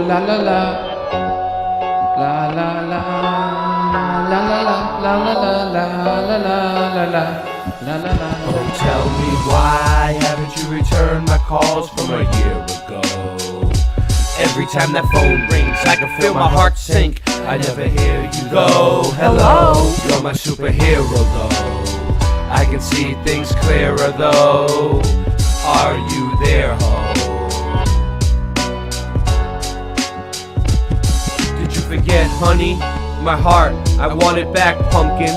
la la la, la la la, la la la, la la la, la la la, la la. La, la, la. Oh, tell me why haven't you returned my calls from a year ago? Every time that phone rings, I can feel my heart sink. I never hear you go, hello. You're my superhero though. I can see things clearer though. Are you there, ho? Did you forget, honey? My heart, I want it back, pumpkin.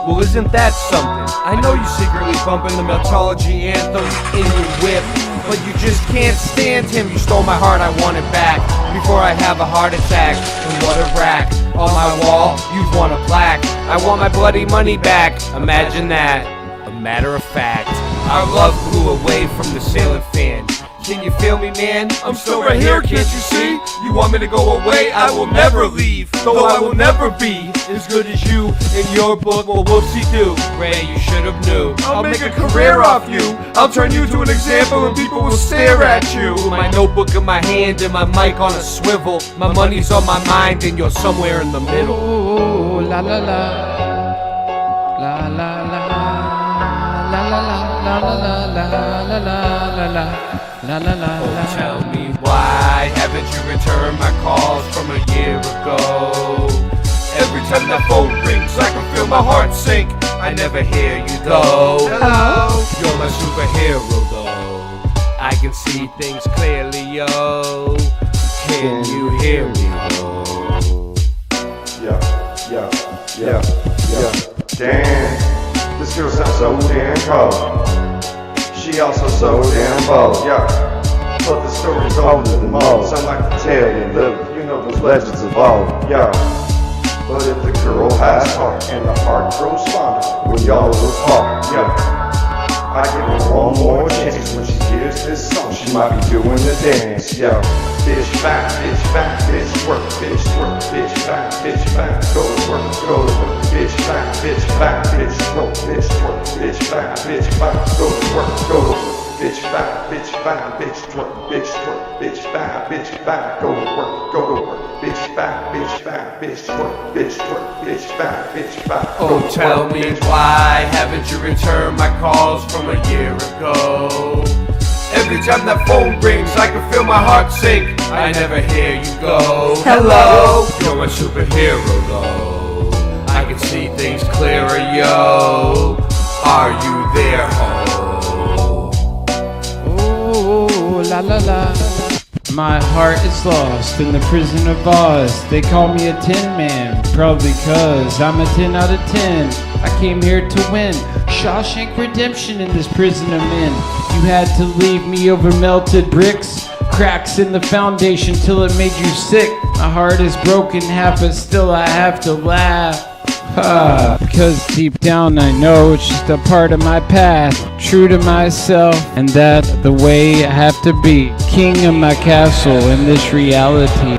Well, isn't that something? I know you secretly bumping the Meltology anthem in your whip, but you just can't stand him. You stole my heart, I want it back before I have a heart attack. And what a rack. On my wall, you'd want a plaque. I want my bloody money back. Imagine that. A matter of fact, our love blew away from the ceiling fan. Can you feel me, man? I'm still right here, can't you see? You want me to go away? I will never leave, though I will never be as good as you in your book. Well, whoopsie-doo, Ray, you should have knew. I'll make a career off you. I'll turn you to an example and people will stare at you. My notebook in my hand and my mic on a swivel. My money's on my mind and you're somewhere in the middle. Oh, la la la, la la la, la la la, la la la, la la la. La, la, la, oh, tell me why haven't you returned my calls from a year ago? Every time that phone rings, I can feel my heart sink. I never hear you though. Hello, you're my superhero though. I can see things clearly, yo. Can you hear me, though? Yeah. Damn, this girl sounds so damn cold. She also so damn bold, yeah. But the story's older than most. I like to tell you, look, you know those legends of old, yeah. But if the girl has heart and the heart grows fonder when y'all apart, yeah. I give her one more chance when she hears this song. She might be doing the dance, yeah. Bitch back, bitch work, bitch twerk, bitch back, go to work, bitch back, bitch roll, bitch twerk, bitch back, go to work, bitch back, bitch twerk, bitch back, go to work, bitch back, bitch twerk, bitch back. Oh, tell me why haven't you returned my calls from a year ago? Every time that phone rings, I can feel my heart sink. I never hear you go. Hello, you're my superhero though. I can see things clearer, yo. Are you there, ho? oh, la la la. My heart is lost in the prison of Oz. They call me a Tin Man, probably cause I'm a 10 out of 10. I came here to win Shawshank Redemption in this prison I'm in. You had to leave me over melted bricks, cracks in the foundation till it made you sick. My heart is broken half, but still I have to laugh. Because deep down I know it's just a part of my path. True to myself, and that's the way I have to be. King of my castle in this reality.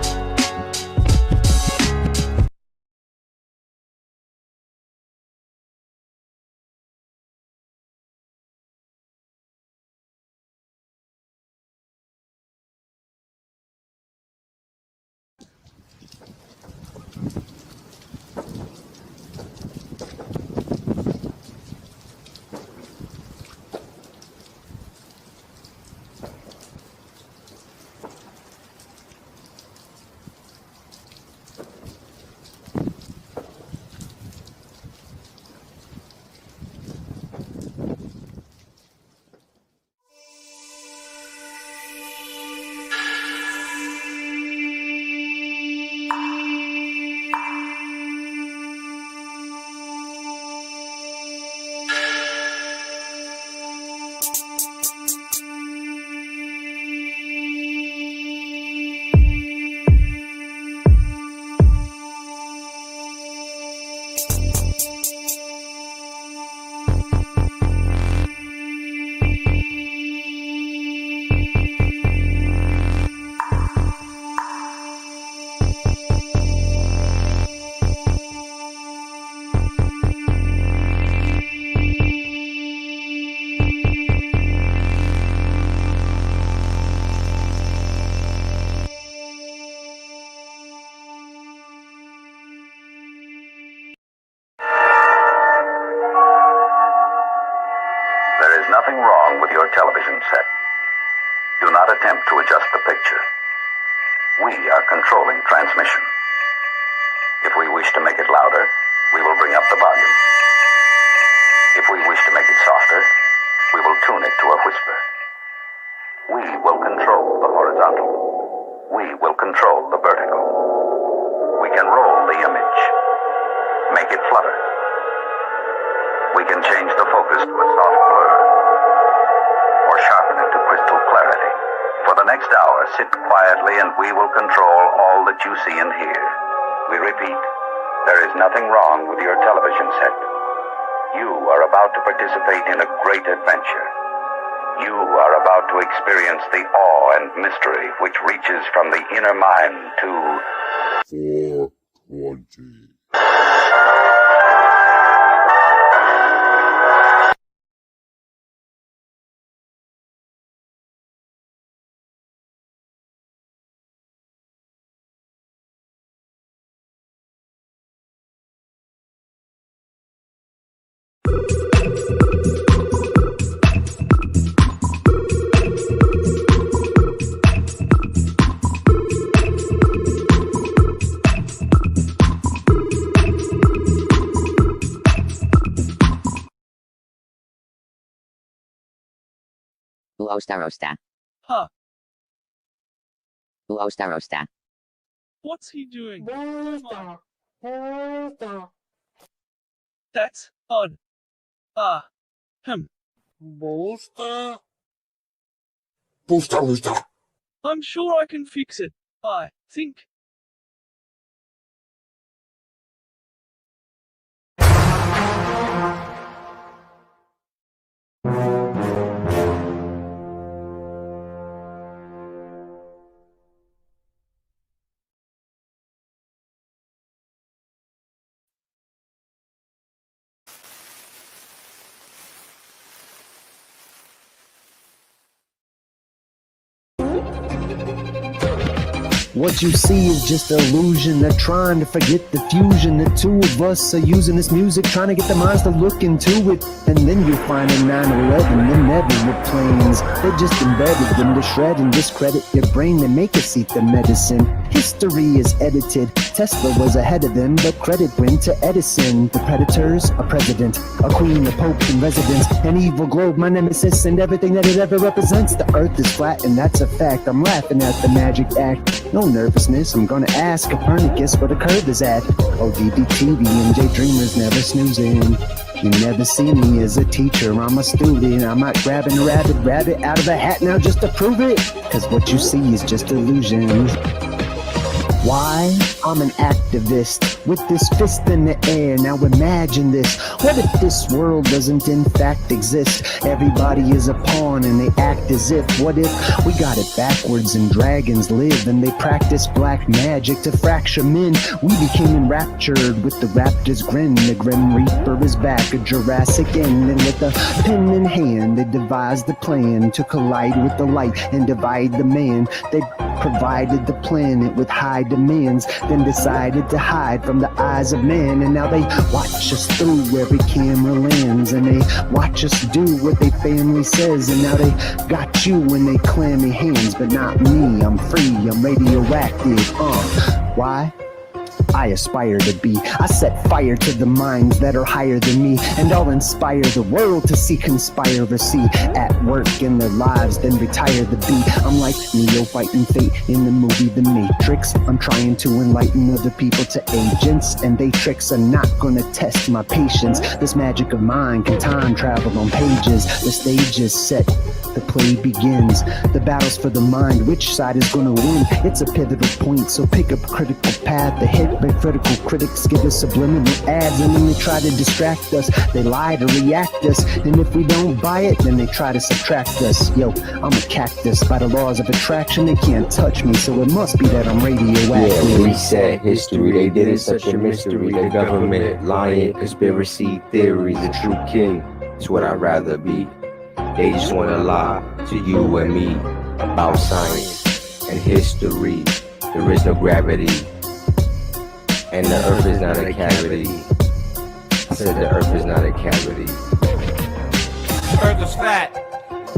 We are controlling transmission. If we wish to make it louder, we will bring up the volume. If we wish to make it softer, we will tune it to a whisper. We will control the horizontal. We will control the vertical. We can roll the image, make it flutter. We can change the focus to a soft blur, or sharpen it to crystal clarity. For the next hour, sit quietly and we will control all that you see and hear. We repeat, there is nothing wrong with your television set. You are about to participate in a great adventure. You are about to experience the awe and mystery which reaches from the inner mind to 420. Rosta. Huh. Rosta. What's he doing? That's odd. I'm sure I can fix it. I think. What you see is just illusion. They're trying to forget the fusion. The two of us are using this music, trying to get the minds to look into it. And then you'll find in 9/11, the never were planes. They just embedded them to shred and discredit your brain. They make us eat the medicine. History is edited. Tesla was ahead of them, but credit went to Edison. The predators, a president, a queen, a pope in residence, an evil globe, my nemesis, and everything that it ever represents. The earth is flat, and that's a fact. I'm laughing at the magic act. No nervousness, I'm gonna ask Copernicus where the curve is at. ODB-TV and J Dreamers never snoozing. You never see me as a teacher, I'm a student. I'm not grabbing a rabbit out of a hat now just to prove it. Cause what you see is just illusion. Why? I'm an activist with this fist in the air. Now imagine this. What if this world doesn't in fact exist? Everybody is a pawn and they act as if. What if we got it backwards and dragons live and they practice black magic to fracture men? We became enraptured with the raptor's grin. The Grim Reaper is back, a Jurassic end. And with a pen in hand they devised the plan to collide with the light and divide the man. They provided the planet with high demands, then decided to hide from the eyes of man. And now they watch us through every camera lens, and they watch us do what they family says. And now they got you in they clammy hands, but not me. I'm free, I'm radioactive. Why? I aspire to be. I set fire to the minds that are higher than me, and I'll inspire the world to see conspiracy at work in their lives, then retire the beat. I'm like Neo fighting fate in the movie The Matrix. I'm trying to enlighten other people to agents, and they tricks are not gonna test my patience. This magic of mine can time travel on pages. The stage is set, the play begins. The battle's for the mind, which side is gonna win? It's a pivotal point, so pick a critical path to hit. But critical critics give us subliminal ads, and then they try to distract us. They lie to react us, and if we don't buy it, then they try to subtract us. Yo, I'm a cactus. By the laws of attraction, they can't touch me, so it must be that I'm radioactive. Yeah, reset history, they did it such a mystery. The government, lying, conspiracy theories, the true king is what I'd rather be. They just wanna lie to you and me about science and history. There is no gravity, and the earth is not a cavity. I said the earth is not a cavity. Earth is flat,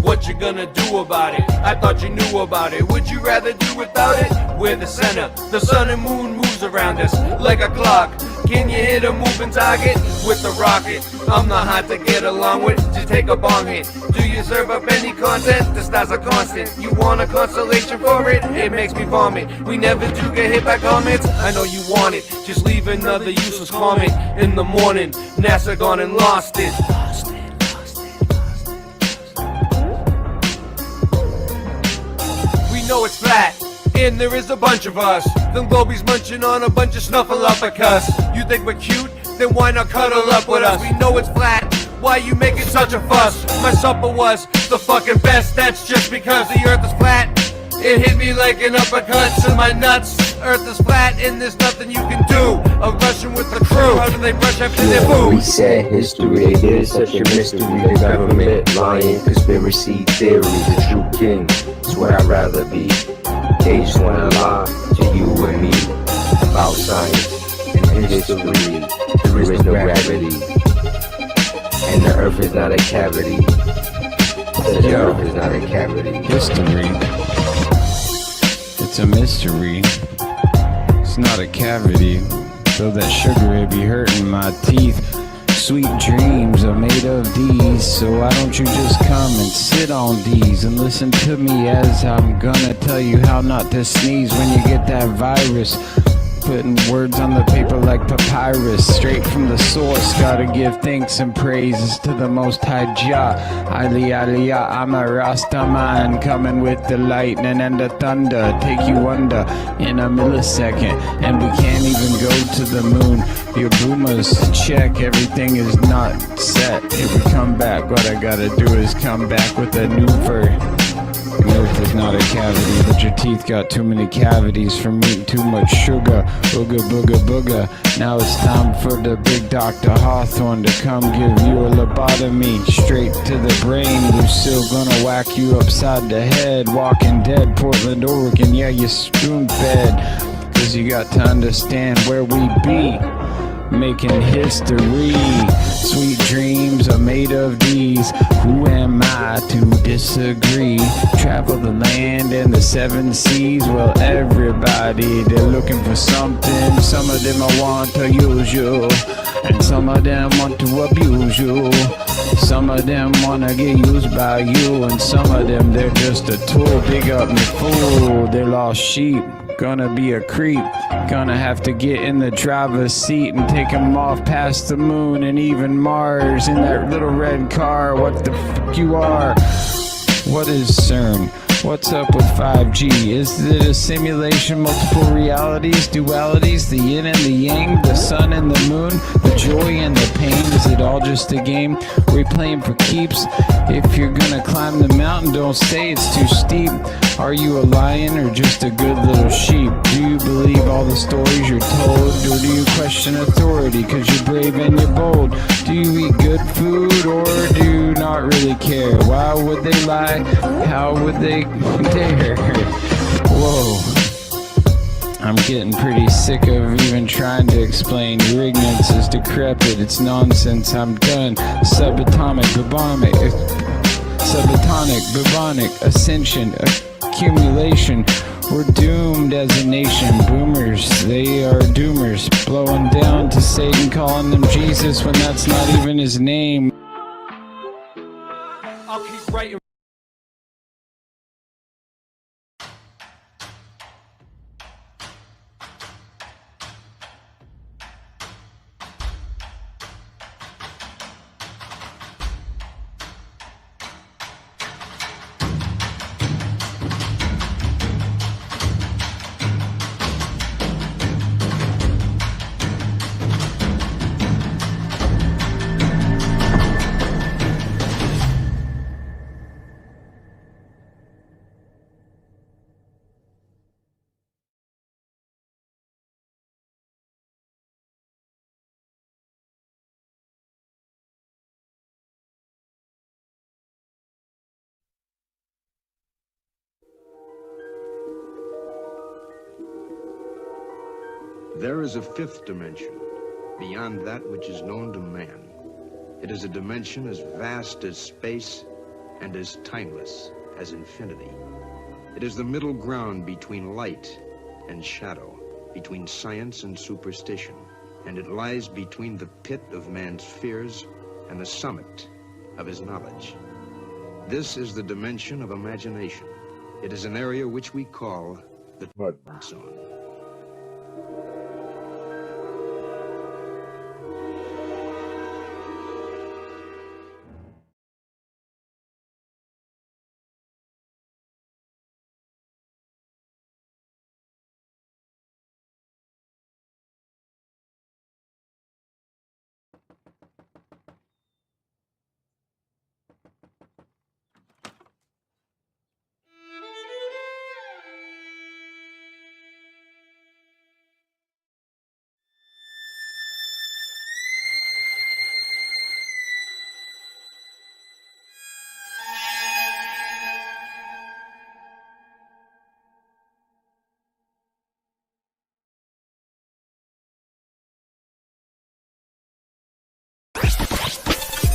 What you gonna do about it? I thought you knew about it. Would you rather do without it? We're the center. The sun and moon moves around us like a clock. Can you hit a moving target with the rocket? I'm not hard to get along with. Just take a bong hit. Do you serve up any content? The stars are constant. You want a constellation for it? It makes me vomit. We never do get hit by comments. I know you want it. Just leave another useless comment in the morning. NASA gone and lost it. We know it's flat, and there is a bunch of us. Them globies munching on a bunch of snuffleupagus. You think we're cute? Then why not cuddle up with us? We know it's flat. Why you making such a fuss? My supper was the fucking best. That's just because the earth is flat. It hit me like an uppercut to my nuts. Earth is flat and there's nothing you can do. A Russian with the crew. How do they brush after their food? Reset history, they did such a mystery. The government lying, conspiracy theory. The true king is what I'd rather be. They just wanna lie to you and me about science and history. There is no gravity, and the earth is not a cavity. The earth is not a cavity. History. It's a mystery. It's not a cavity. Though that sugar it be hurting my teeth. Sweet dreams are made of these. So why don't you just come and sit on these and listen to me as I'm gonna tell you how not to sneeze when you get that virus. Putting words on the paper like papyrus, straight from the source. Gotta give thanks and praises to the Most High Jah. Aliyah, I'm a Rastaman, coming with the lightning and the thunder. Take you under in a millisecond, and we can't even go to the moon. Your boomers check, everything is not set. If we come back, what I gotta do is come back with a new verse. Earth is not a cavity, but your teeth got too many cavities from eating too much sugar. Booga booga booga. Now it's time for the big Dr. Hawthorne to come give you a lobotomy straight to the brain. We're still gonna whack you upside the head. Walking Dead, Portland, Oregon, yeah, you spoon fed. Cause you got to understand where we be. Making history. Sweet dreams are made of these. Who am I to disagree? Travel the land and the seven seas. Well, everybody, they're looking for something. Some of them want to use you, and some of them want to abuse you. Some of them wanna get used by you, and some of them, they're just a tool. Big up me fool, they're lost sheep. Gonna be a creep. Gonna have to get in the driver's seat and take him off past the moon and even Mars in that little red car. What the fuck you are? What is CERN? What's up with 5G? Is it a simulation, multiple realities, dualities, the yin and the yang, the sun and the moon, the joy and the pain? Is it all just a game? We're playing for keeps. If you're gonna climb the mountain, don't say it's too steep. Are you a lion or just a good little sheep? Do you believe all the stories you're told? Or do you question authority cause you're brave and you're bold? Do you eat good food or do you not really care? Why would they lie? How would they dare? Whoa. I'm getting pretty sick of even trying to explain. Your ignorance is decrepit, it's nonsense, I'm done. Subatomic, bubonic, ascension, accumulation. We're doomed as a nation. Boomers, they are doomers. Blowing down to Satan, calling them Jesus when that's not even his name. I'll keep writing. There is a fifth dimension, beyond that which is known to man. It is a dimension as vast as space and as timeless as infinity. It is the middle ground between light and shadow, between science and superstition, and it lies between the pit of man's fears and the summit of his knowledge. This is the dimension of imagination. It is an area which we call the Mud Zone.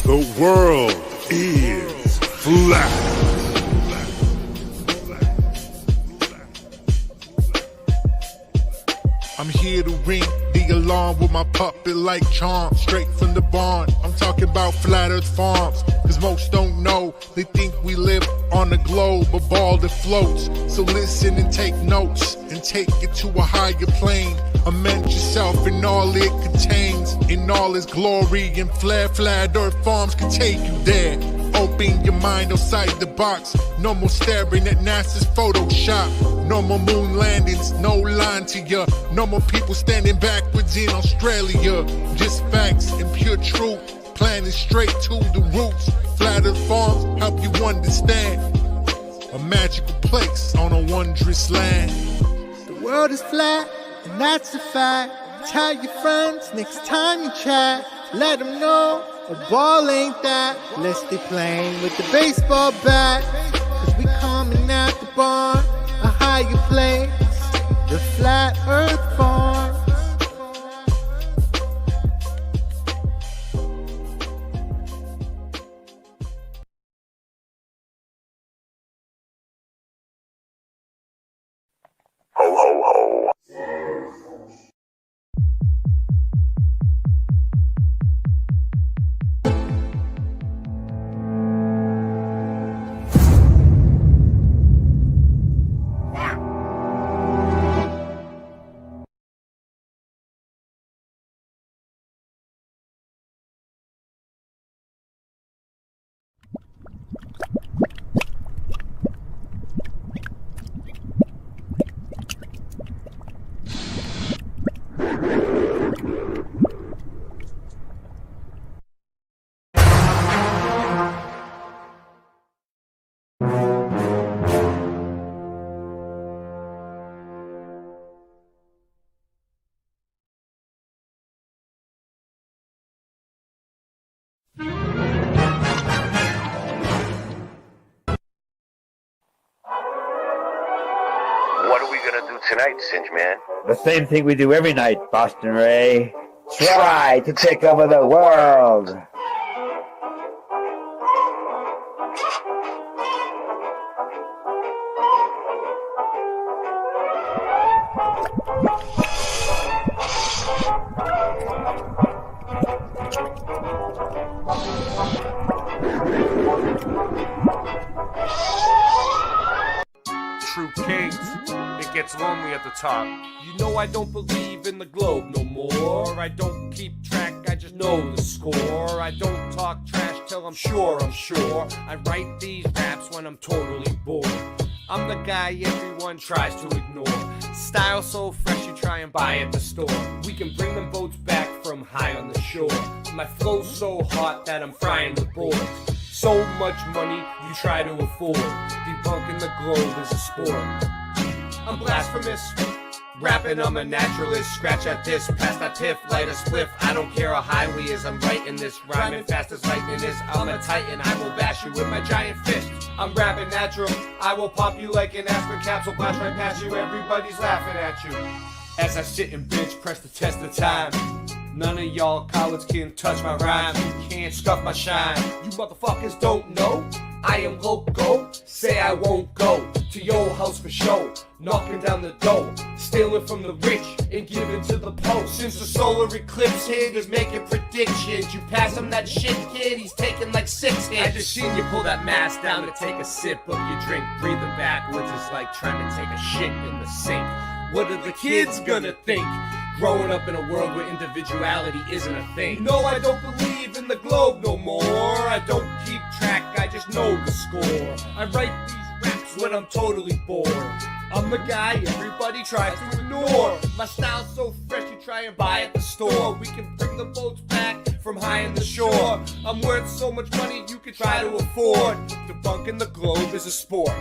The world is flat. I'm here to ring the alarm with my puppet like charm, straight from the barn. I'm talking about Flat Earth Farms, cause most don't know. They think we live on a globe, a ball that floats. So listen and take notes, and take it to a higher plane. Imagine yourself in all it contains, in all its glory, and Flat Earth Farms can take you there. Open your mind outside the box. No more staring at NASA's Photoshop. No more moon landings, no lying to ya. No more people standing backwards in Australia. Just facts and pure truth, planning straight to the roots. Flat Earth Farms help you understand. A magical place on a wondrous land. The world is flat, and that's a fact. Tell your friends next time you chat. Let them know a ball ain't that. Let's stay playing with the baseball bat. Cause we coming at the barn, a higher place, the Flat Earth Farm. Ho, ho, ho. What are we gonna do tonight, Singe Man? The same thing we do every night, Boston Ray. Try to take over the world. True kings, it gets lonely at the top. You know I don't believe in the globe no more. I don't keep track, I just know the score. I don't talk trash till I'm sure. I write these raps when I'm totally bored. I'm the guy everyone tries to ignore. Style so fresh you try and buy at the store. We can bring them boats back from high on the shore. My flow's so hot that I'm frying the boards. So much money you try to afford. Debunking the globe is a sport. I'm blasphemous, rapping I'm a naturalist. Scratch at this, pass that tiff, light a spliff. I don't care how highly is, I'm writing this. Rhyming fast as lightning is, I'm a titan. I will bash you with my giant fist. I'm rapping natural, I will pop you like an aspirin capsule. Blast right past you, everybody's laughing at you. As I sit and bitch, press the test of time. None of y'all cowards can touch my rhyme. You can't scuff my shine. You motherfuckers don't know I am loco, say I won't go to your house for show, knocking down the door, stealing from the rich and giving to the poor. Since the solar eclipse hit, he's making predictions. You pass him that shit, kid, he's taking like 6 hits. I just seen you pull that mask down to take a sip of your drink. Breathing backwards is like trying to take a shit in the sink. What are the kids gonna think? Growing up in a world where individuality isn't a thing. No, I don't believe in the globe no more. I don't keep track, I just know the score. I write these raps when I'm totally bored. I'm the guy everybody tries to ignore. My style's so fresh you try and buy at the store. We can bring the boats back from high in the shore. I'm worth so much money you can try to afford. Debunking the globe is a sport.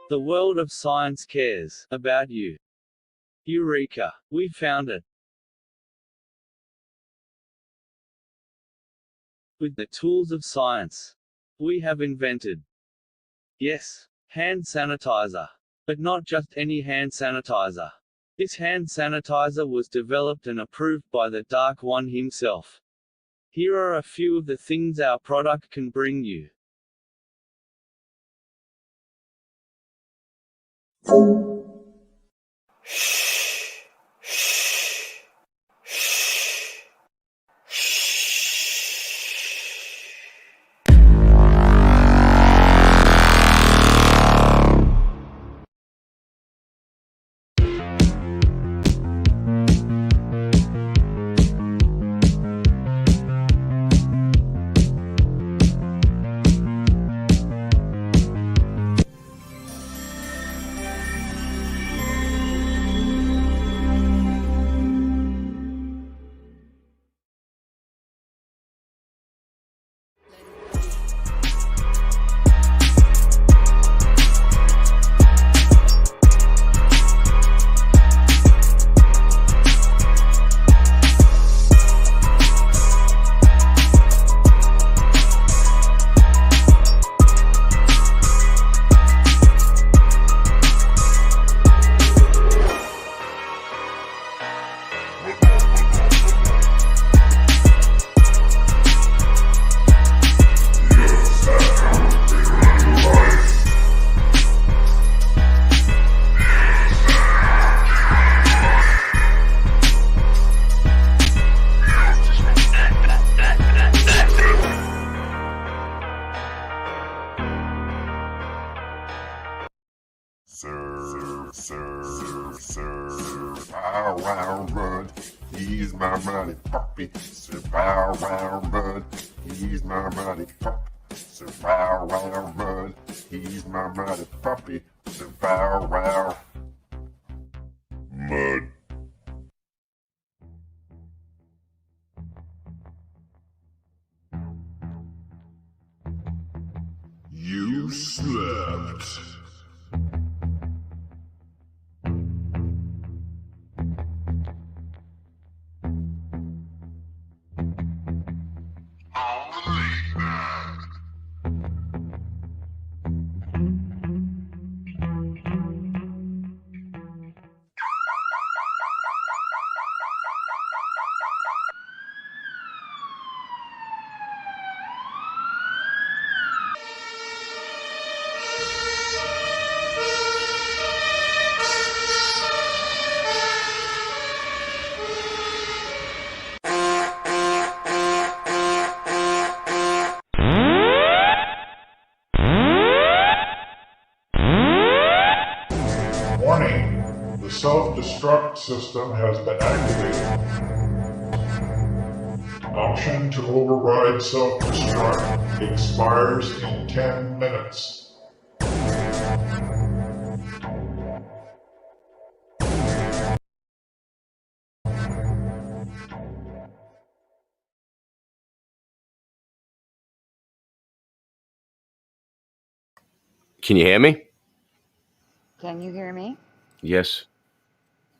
The world of science cares about you. Eureka! We found it. With the tools of science, we have invented, yes, hand sanitizer. But not just any hand sanitizer. This hand sanitizer was developed and approved by the Dark One himself. Here are a few of the things our product can bring you. Sir, bow wow run. He's my mighty puppy. Sir, bow wow run. He's my mighty puppy. Sir, bow wow run. He's my mighty puppy. Sir, bow wow. Mud. You slept. Warning, the self-destruct system has been activated. Option to override self-destruct expires in 10 minutes. Can you hear me? Can you hear me? Yes.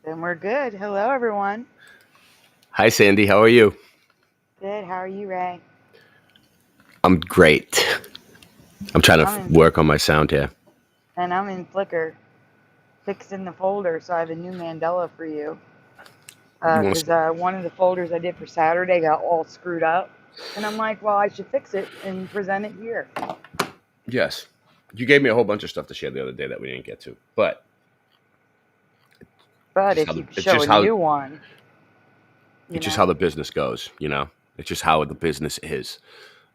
Then we're good. Hello, everyone. Hi, Sandy. How are you? Good. How are you, Ray? I'm great. I'm trying to work on my sound here. And I'm in Flickr, fixing the folder, so I have a new Mandela for you. Because one of the folders I did for Saturday got all screwed up. And I'm like, well, I should fix it and present it here. Yes. You gave me a whole bunch of stuff to share the other day that we didn't get to. But if you show a new one. It's just how the business goes, you know? It's just how the business is.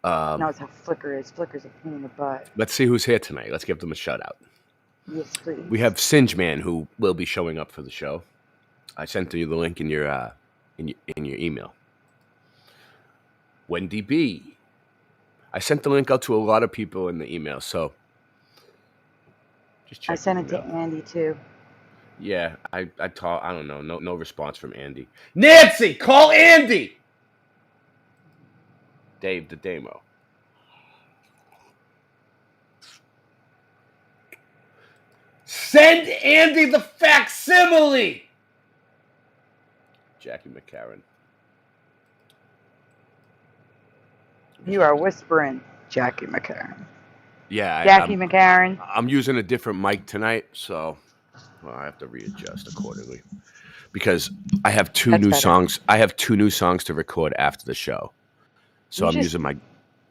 No, it's how Flickr is. Flickr's a pain in the butt. Let's see who's here tonight. Let's give them a shout out. Yes, please. We have Singe Man, who will be showing up for the show. I sent you the link in your email. Wendy B. I sent the link out to a lot of people in the email, so just check. I sent it to Andy too. Yeah, I don't know. No response from Andy. Nancy, call Andy. Dave the Demo. Send Andy the facsimile. Jackie McCarran. You are whispering, Jackie McCarran. Yeah, Jackie McCarran. I'm using a different mic tonight, so I have to readjust accordingly because I have two new songs. I have 2 new songs to record after the show, so I'm using my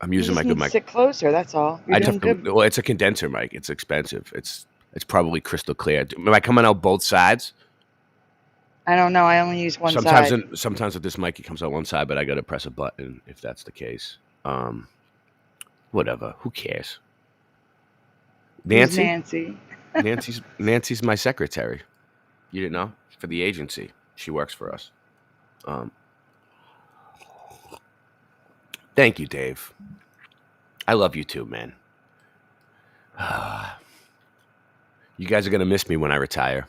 good mic. Sit closer. That's all. Well, it's a condenser mic. It's expensive. It's probably crystal clear. Am I coming out both sides? I don't know. I only use one side. Sometimes with this mic, it comes out one side, but I got to press a button if that's the case. Whatever. Who cares? Nancy. Nancy's my secretary. You didn't know? For the agency. She works for us. Thank you, Dave. I love you too, man. You guys are gonna miss me when I retire.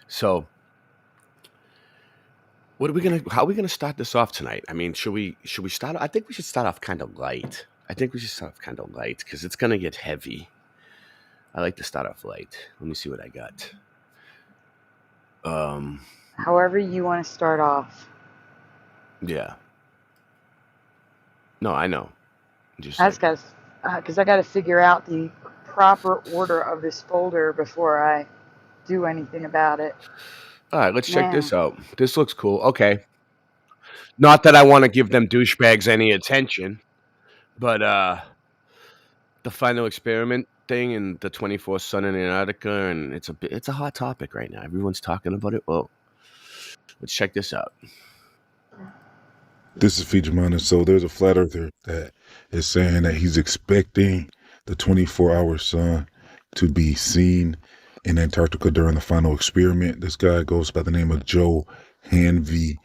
So how are we gonna start this off tonight? I mean, should we start? I think we should start off kind of light. Because it's gonna get heavy. I like to start off light. Let me see what I got. However you want to start off. Yeah. No, I know. Because I got to figure out the proper order of this folder before I do anything about it. All right, let's check this out. This looks cool. Okay. Not that I want to give them douchebags any attention, but the final experiment thing and the 24 Sun in Antarctica, and it's a hot topic right now. Everyone's talking about it. Well, let's check this out. This is Feature Miner. So there's a flat earther that is saying that he's expecting the 24-hour sun to be seen in Antarctica during the final experiment. This guy goes by the name of Joe Hanvey,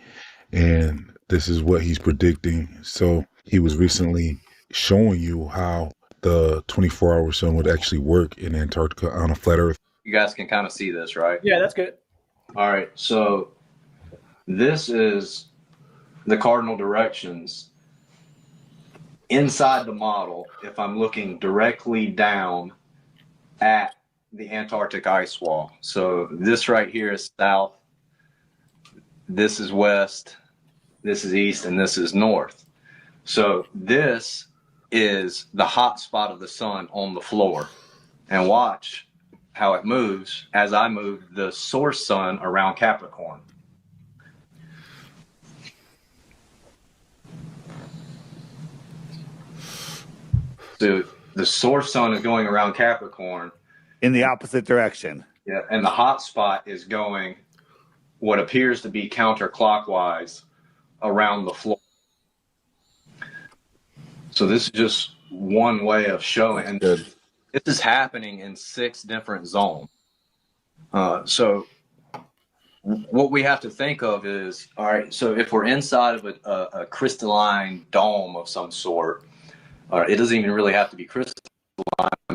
and this is what he's predicting. So he was recently showing you how the 24-hour sun would actually work in Antarctica on a flat Earth. You guys can kind of see this, right? Yeah, that's good. All right, so this is the cardinal directions inside the model if I'm looking directly down at the Antarctic ice wall. So this right here is south, this is west, this is east, and this is north. So this is the hot spot of the sun on the floor. And watch how it moves as I move the source sun around Capricorn. So the source sun is going around Capricorn in the opposite direction. Yeah, and the hot spot is going what appears to be counterclockwise around the floor. So this is just one way of showing, and this is happening in 6 different zones. So what we have to think of is, all right, so if we're inside of a crystalline dome of some sort, it doesn't even really have to be crystalline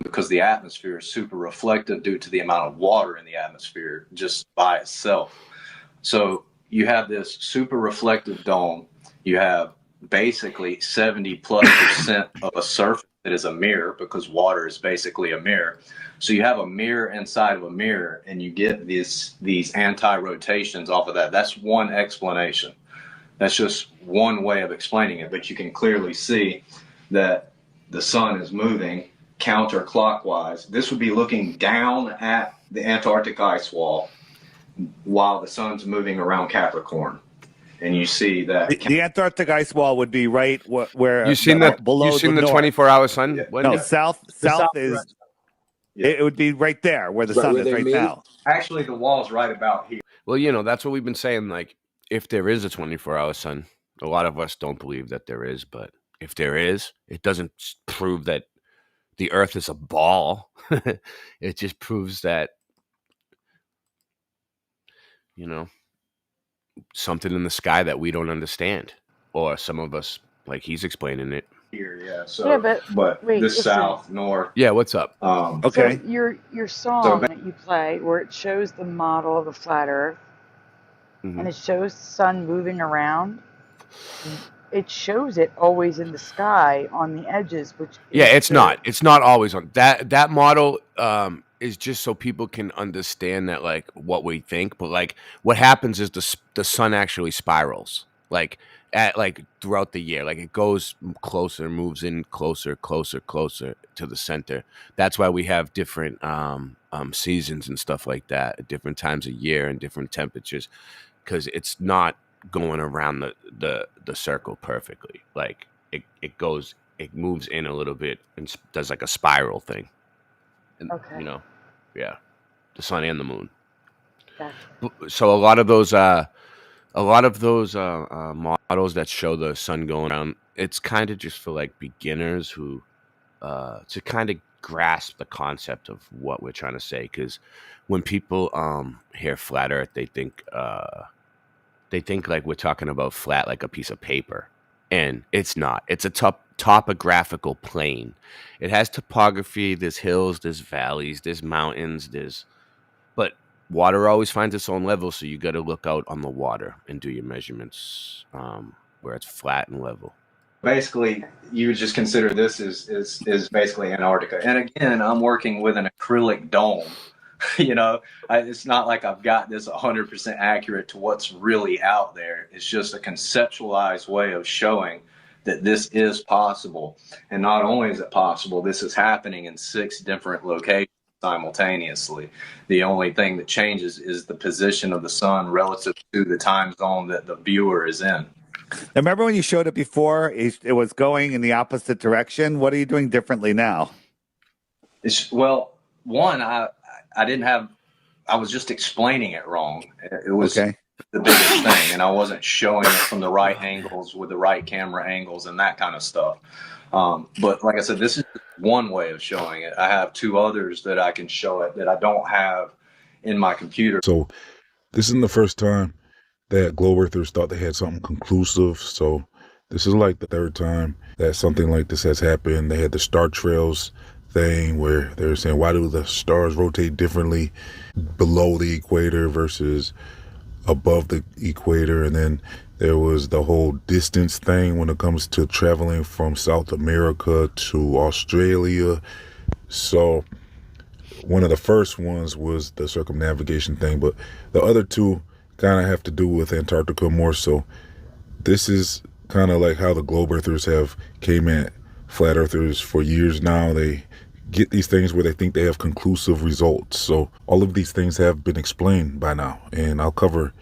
because the atmosphere is super reflective due to the amount of water in the atmosphere just by itself. So you have this super reflective dome. You have basically 70+% of a surface that is a mirror, because water is basically a mirror. So you have a mirror inside of a mirror, and you get these anti-rotations off of that. That's one explanation. That's just one way of explaining it, but you can clearly see that the sun is moving counterclockwise. This would be looking down at the Antarctic ice wall while the sun's moving around Capricorn. And you see that the Antarctic ice wall would be right where you seen that below. You seen the 24-hour sun? Yeah. No, south is. Right. It would be right there where the sun is right now. Actually, the wall's right about here. Well, you know, that's what we've been saying. Like, if there is a 24-hour sun, a lot of us don't believe that there is, but if there is, it doesn't prove that the Earth is a ball. It just proves that, you know, something in the sky that we don't understand, or some of us, like he's explaining it here. Yeah. So, yeah, but wait, the south, north. Yeah. What's up? Okay. So your song that you play, where it shows the model of the flat Earth, and it shows the sun moving around. It shows it always in the sky on the edges, which it's not always on that model. Is just so people can understand that, like, what we think, but like what happens is the sun actually spirals, like throughout the year, like it goes closer, moves in closer to the center. That's why we have different seasons and stuff like that at different times of year and different temperatures, because it's not going around the circle perfectly. Like it moves in a little bit and does like a spiral thing. And, you know, yeah, the sun and the moon. Gotcha. So a lot of those models that show the sun going around, it's kind of just for like beginners who to kind of grasp the concept of what we're trying to say. Because when people hear flat Earth, they think like we're talking about flat like a piece of paper, and it's not. It's a topographical plane. It has topography. There's hills, there's valleys, there's mountains, but water always finds its own level, so you got to look out on the water and do your measurements where it's flat and level. Basically, you would just consider this is basically Antarctica. And again, I'm working with an acrylic dome. You know, it's not like I've got this 100% accurate to what's really out there. It's just a conceptualized way of showing that this is possible. And not only is it possible, this is happening in 6 different locations simultaneously. The only thing that changes is the position of the sun relative to the time zone that the viewer is in. Now, remember when you showed it before, it was going in the opposite direction? What are you doing differently now? I was just explaining it wrong. It was the biggest thing, and I wasn't showing it from the right angles with the right camera angles and that kind of stuff. But like I said, this is one way of showing it. I have two others that I can show it that I don't have in my computer. So this isn't the first time that globe earthers thought they had something conclusive. So this is like the third time that something like this has happened. They had the star trails thing where they were saying, why do the stars rotate differently below the equator versus above the equator? And then there was the whole distance thing when it comes to traveling from South America to Australia. So one of the first ones was the circumnavigation thing, but the other two kind of have to do with Antarctica more so. This is kind of like how the globe earthers have came at flat earthers for years now. They get these things where they think they have conclusive results. So all of these things have been explained by now, and I'll cover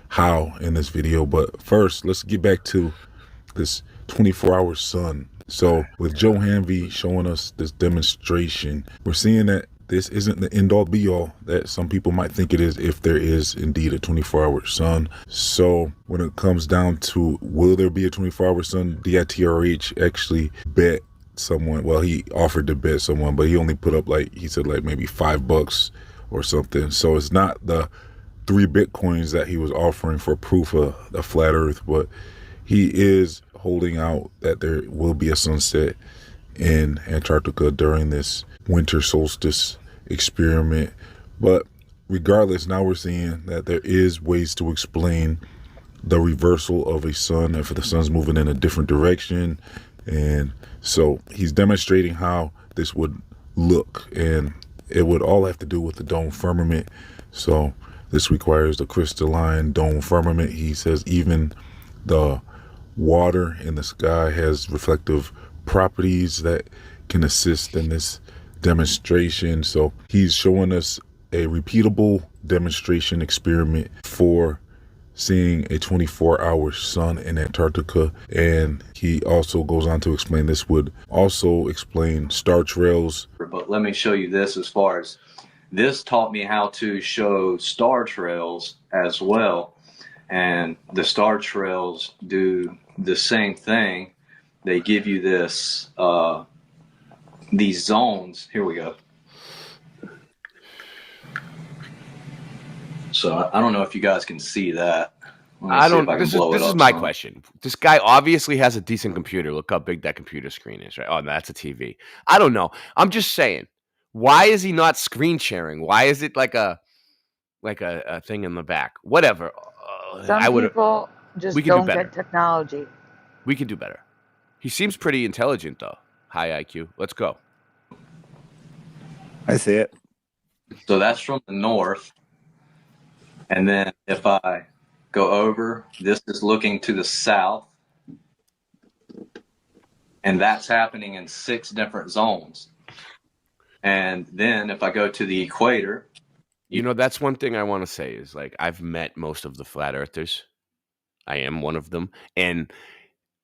how in this video. But first, let's get back to this 24-hour sun. So with Joe Hanvey showing us this demonstration, we're seeing that this isn't the end-all be-all that some people might think it is, if there is indeed a 24-hour sun. So when it comes down to will there be a 24-hour sun, DITRH actually bet someone, well, he offered to bet someone, but he only put up, like he said, like maybe $5 or something. So it's not the 3 Bitcoins that he was offering for proof of the flat earth, but he is holding out that there will be a sunset in Antarctica during this winter solstice experiment. But regardless, now we're seeing that there is ways to explain the reversal of a sun if the sun's moving in a different direction. And so he's demonstrating how this would look, and it would all have to do with the dome firmament. So this requires the crystalline dome firmament. He says even the water in the sky has reflective properties that can assist in this demonstration. So he's showing us a repeatable demonstration experiment for seeing a 24-hour sun in Antarctica. And he also goes on to explain this would also explain star trails. But let me show you this. As far as this taught me how to show star trails as well. And the star trails do the same thing. They give you this, these zones. Here we go. So I don't know if you guys can see that. I don't. This is my question. This guy obviously has a decent computer. Look how big that computer screen is, right? Oh, no, that's a TV. I don't know. I'm just saying. Why is he not screen sharing? Why is it like a thing in the back? Whatever. Some people just don't get technology. We can do better. He seems pretty intelligent, though. High IQ. Let's go. I see it. So that's from the north. And then if I go over, this is looking to the south. And that's happening in 6 different zones. And then if I go to the equator. You know, that's one thing I want to say is, like, I've met most of the flat earthers. I am one of them. And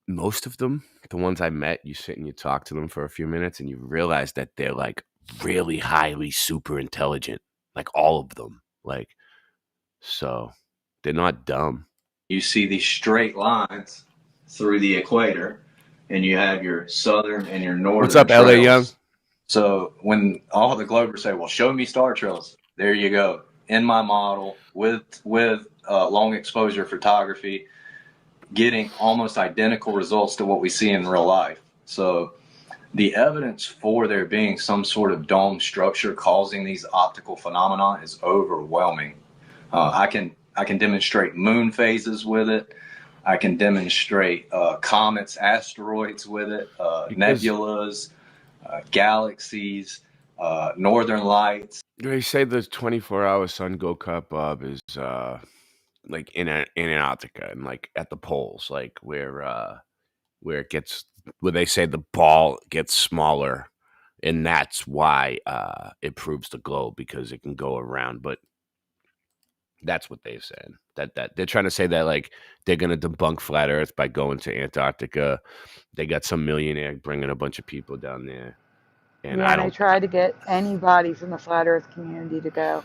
most of them, the ones I met, you sit and you talk to them for a few minutes and you realize that they're like really highly super intelligent, like all of them. Like, so they're not dumb. You see these straight lines through the equator, and you have your southern and your northern. What's up, trails. LA Young? So when all the globers say, well, show me star trails, there you go. In my model with long exposure photography, getting almost identical results to what we see in real life. So the evidence for there being some sort of dome structure causing these optical phenomena is overwhelming. I can demonstrate moon phases with it. I can demonstrate comets, asteroids with it, nebulas, galaxies, northern lights. They say the 24-hour sun go cut, Bob, is like in Antarctica and like at the poles, like where it gets, where they say the ball gets smaller, and that's why it proves the globe, because it can go around. But that's what they said. That they're trying to say that like they're gonna debunk flat Earth by going to Antarctica. They got some millionaire bringing a bunch of people down there, and I try to get anybody from the flat Earth community to go.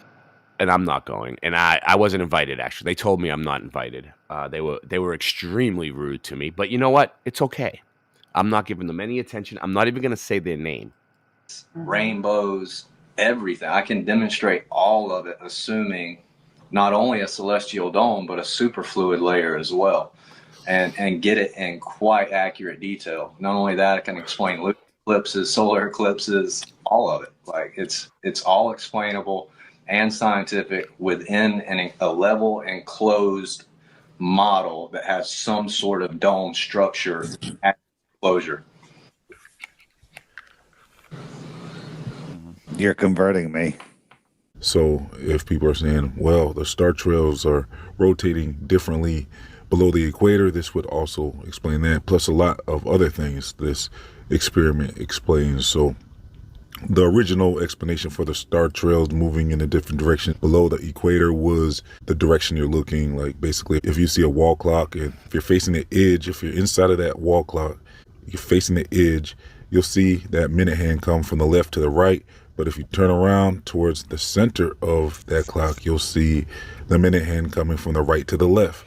And I'm not going. And I wasn't invited, actually. They told me I'm not invited. They were extremely rude to me. But you know what? It's okay. I'm not giving them any attention. I'm not even going to say their name. rainbows, everything. I can demonstrate all of it, assuming not only a celestial dome, but a superfluid layer as well, and get it in quite accurate detail. Not only that, I can explain lunar eclipses, solar eclipses, all of it. Like it's all explainable and scientific within a level enclosed model that has some sort of dome structure at closure. You're converting me. So if people are saying, well, the star trails are rotating differently below the equator, this would also explain that, plus a lot of other things this experiment explains. So the original explanation for the star trails moving in a different direction below the equator was the direction you're looking. Like basically, if you see a wall clock and if you're facing the edge, if you're inside of that wall clock, you're facing the edge, you'll see that minute hand come from the left to the right. But if you turn around towards the center of that clock, you'll see the minute hand coming from the right to the left.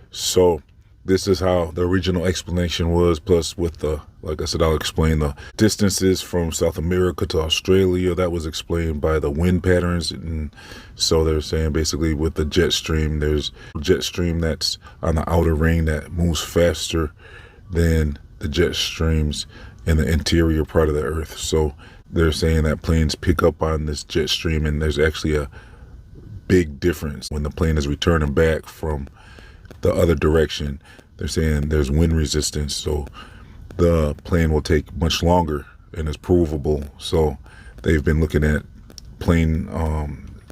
So this is how the original explanation was. Plus with the, like I said, I'll explain the distances from South America to Australia. That was explained by the wind patterns. And so they're saying basically with the jet stream, there's a jet stream that's on the outer ring that moves faster than the jet streams in the interior part of the earth. So they're saying that planes pick up on this jet stream, and there's actually a big difference when the plane is returning back from the other direction. They're saying there's wind resistance, so the plane will take much longer, and it's provable. So they've been looking at plane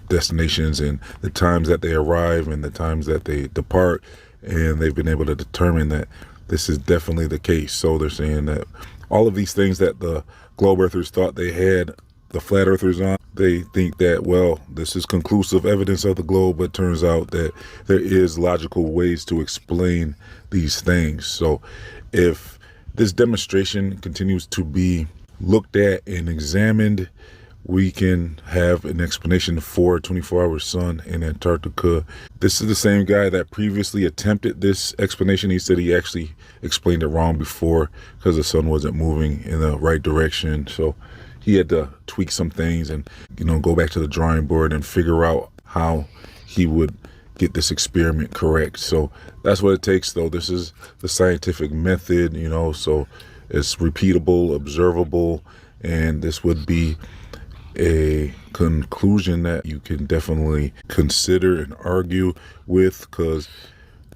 destinations and the times that they arrive and the times that they depart, and they've been able to determine that this is definitely the case. So they're saying that all of these things that the globe earthers thought they had the flat earthers on, they think that, well, this is conclusive evidence of the globe, but it turns out that there is logical ways to explain these things. So if this demonstration continues to be looked at and examined, we can have an explanation for a 24-hour sun in Antarctica. This is the same guy that previously attempted this explanation. He said he actually explained it wrong before because the sun wasn't moving in the right direction. So he had to tweak some things and, go back to the drawing board and figure out how he would get this experiment correct. So that's what it takes, though. This is the scientific method, so it's repeatable, observable, and this would be a conclusion that you can definitely consider and argue with, because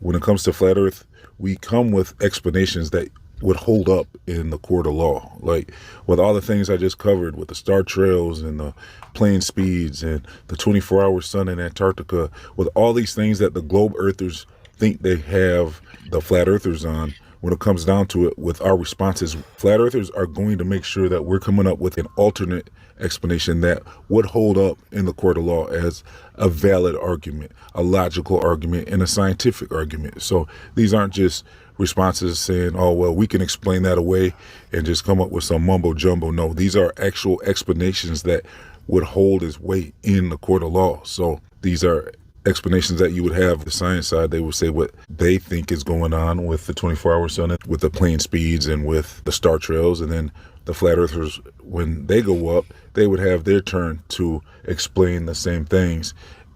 when it comes to flat earth, we come with explanations that would hold up in the court of law. Like with all the things I just covered with the star trails and the plane speeds and the 24-hour sun in Antarctica, with all these things that the globe earthers think they have the flat earthers on, when it comes down to it, with our responses, flat earthers are going to make sure that we're coming up with an alternate explanation that would hold up in the court of law as a valid argument, a logical argument, and a scientific argument. So these aren't just responses saying, oh, well, we can explain that away and just come up with some mumbo jumbo. No, these are actual explanations that would hold its weight in the court of law. So these are explanations that you would have the science side. They would say what they think is going on with the 24-hour sun, with the plane speeds and with the star trails. And then the flat earthers, when they go up, they would have their turn to explain the same things.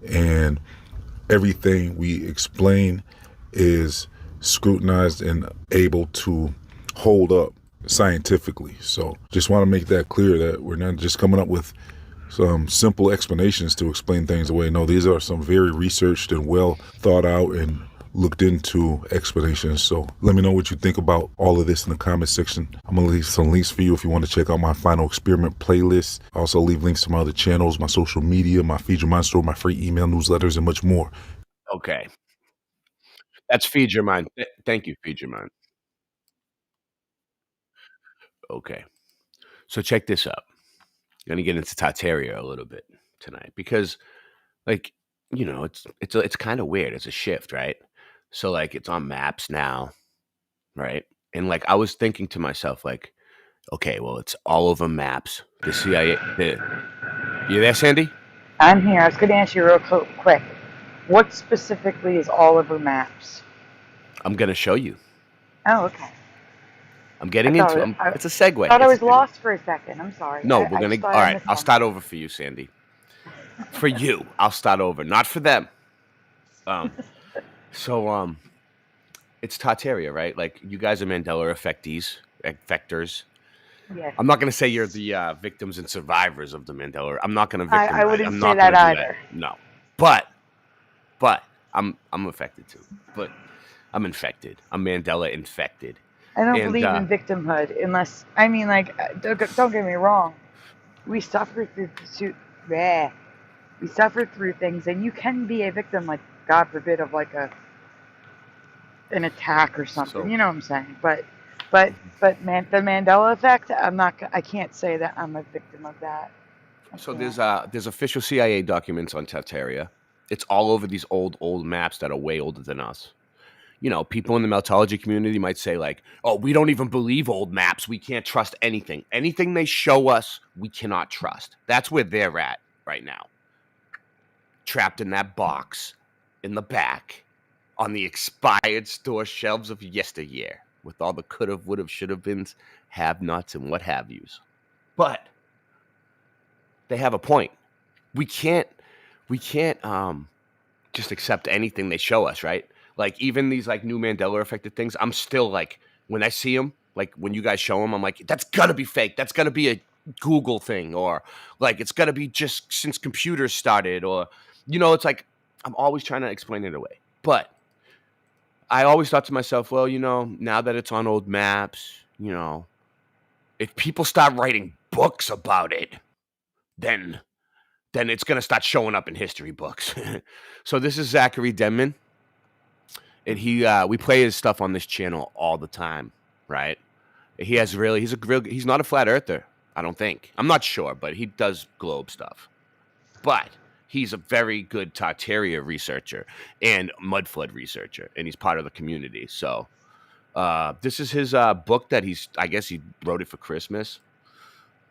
And everything we explain is scrutinized and able to hold up scientifically. So just want to make that clear, that we're not just coming up with some simple explanations to explain things away. No, these are some very researched and well thought out and looked into explanations. So let me know what you think about all of this in the comment section. I'm gonna leave some links for you if you want to check out my final experiment playlist. I also leave links to my other channels, my social media, my Feed Your Mind store, my free email newsletters, and much more. Okay. That's Feed Your Mind. Thank you, Feed Your Mind. Okay. So check this out. I'm gonna get into Tartaria a little bit tonight because, like, it's kind of weird. It's a shift, right? So like it's on maps now, right? And like I was thinking to myself, like, okay, well, it's all over maps. The CIA. You there, Sandy? I'm here. I was going to ask you real quick. What specifically is all over maps? I'm gonna show you. Oh, okay. I'm getting into it. It's a segue. I thought I was lost for a second. I'm sorry. No, I we're going just to... thought All I right, missed I'll something. start over for you, Sandy. For you, I'll start over. Not for them. So, it's Tartaria, right? Like, you guys are Mandela effectors. Yes. I'm not going to say you're the victims and survivors of the Mandela. I'm not going to victimize. I wouldn't I'm say not that gonna do either. No. But I'm affected too. But I'm infected. I'm Mandela infected. I don't And, believe in victimhood unless, I mean, like, don't get me wrong. We suffer through things, and you can be a victim, like, God forbid, of like an attack or something. So- You know what I'm saying? But the Mandela effect, I can't say that I'm a victim of that. So there's official CIA documents on Tartaria. It's all over these old maps that are way older than us. You know, people in the Meltology community might say like, "Oh, we don't even believe old maps. We can't trust anything. Anything they show us, we cannot trust." That's where they're at right now. Trapped in that box in the back on the expired store shelves of yesteryear with all the could have, would have, should have beens, have nots, and what have yous. But they have a point. We can't just accept anything they show us, right? Like even these like new Mandela affected things, I'm still like, when I see them, like when you guys show them, I'm like, that's gotta be fake. That's gotta be a Google thing, or like it's gotta be just since computers started, or you know, it's like I'm always trying to explain it away. But I always thought to myself, well, you know, now that it's on old maps, you know, if people start writing books about it, then it's going to start showing up in history books. So this is Zachary Denman, and we play his stuff on this channel all the time, right? He's not a flat earther, I don't think. I'm not sure, but he does globe stuff. But he's a very good Tartaria researcher and Mudflood researcher, and he's part of the community. So this is his book that I guess he wrote it for Christmas.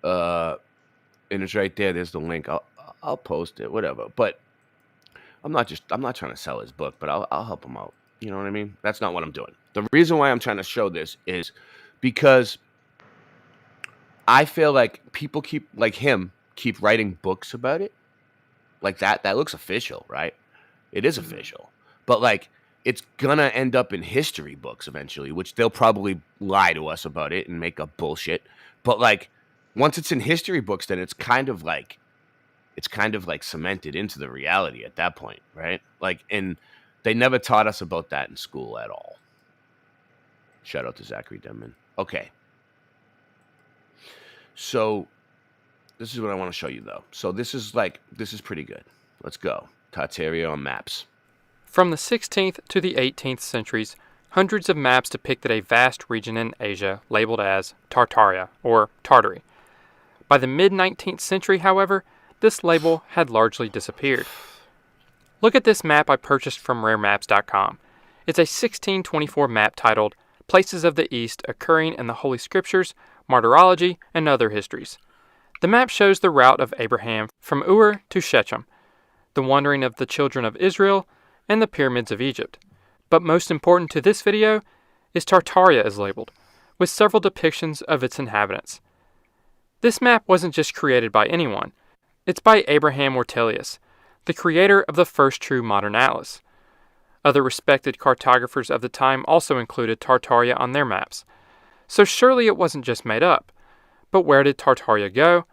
And it's right there. There's the link. I'll post it, whatever. But I'm not trying to sell his book, but I'll help him out. You know what I mean? That's not what I'm doing. The reason why I'm trying to show this is because I feel like people keep writing books about it. Like that looks official, right? It is official. But like it's gonna end up in history books eventually, which they'll probably lie to us about it and make up bullshit. But like once it's in history books, then it's kind of like cemented into the reality at that point, right? Like, and they never taught us about that in school at all. Shout out to Zachary Denman. Okay. So this is what I want to show you though. So this is pretty good. Let's go. Tartaria on maps. From the 16th to the 18th centuries, hundreds of maps depicted a vast region in Asia labeled as Tartaria or Tartary. By the mid-19th century, however, this label had largely disappeared. Look at this map I purchased from raremaps.com. It's a 1624 map titled Places of the East Occurring in the Holy Scriptures, Martyrology, and Other Histories. The map shows the route of Abraham from Ur to Shechem, the wandering of the children of Israel, and the pyramids of Egypt. But most important to this video is Tartaria is labeled, with several depictions of its inhabitants. This map wasn't just created by anyone. It's by Abraham Ortelius, the creator of the first true modern atlas. Other respected cartographers of the time also included Tartaria on their maps. So surely it wasn't just made up. But where did Tartaria go?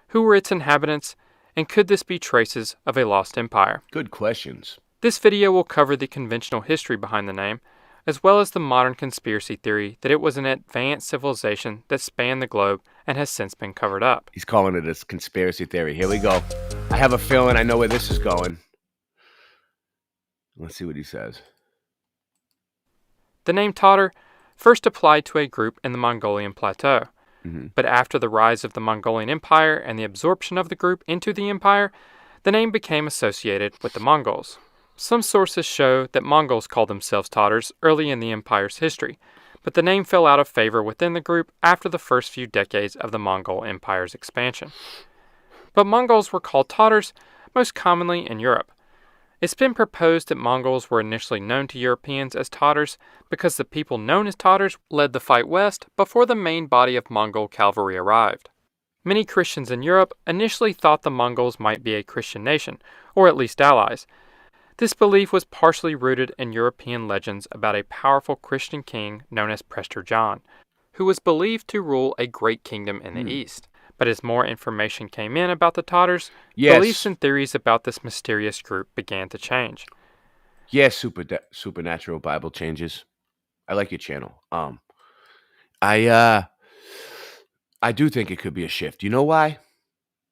Who were its inhabitants? And could this be traces of a lost empire? Good questions. This video will cover the conventional history behind the name, as well as the modern conspiracy theory that it was an advanced civilization that spanned the globe and has since been covered up. He's calling it a conspiracy theory. Here we go. I have a feeling I know where this is going. Let's see what he says. The name Tatar first applied to a group in the Mongolian plateau. Mm-hmm. But after the rise of the Mongolian Empire and the absorption of the group into the empire, the name became associated with the Mongols. Some sources show that Mongols called themselves Tatars early in the empire's history, but the name fell out of favor within the group after the first few decades of the Mongol Empire's expansion. But Mongols were called Tatars most commonly in Europe. It's been proposed that Mongols were initially known to Europeans as Tatars because the people known as Tatars led the fight west before the main body of Mongol cavalry arrived. Many Christians in Europe initially thought the Mongols might be a Christian nation, or at least allies. This belief was partially rooted in European legends about a powerful Christian king known as Prester John, who was believed to rule a great kingdom in the east. But as more information came in about the Tatars, beliefs and theories about this mysterious group began to change. Yes, supernatural Bible changes. I like your channel. I do think it could be a shift. You know why?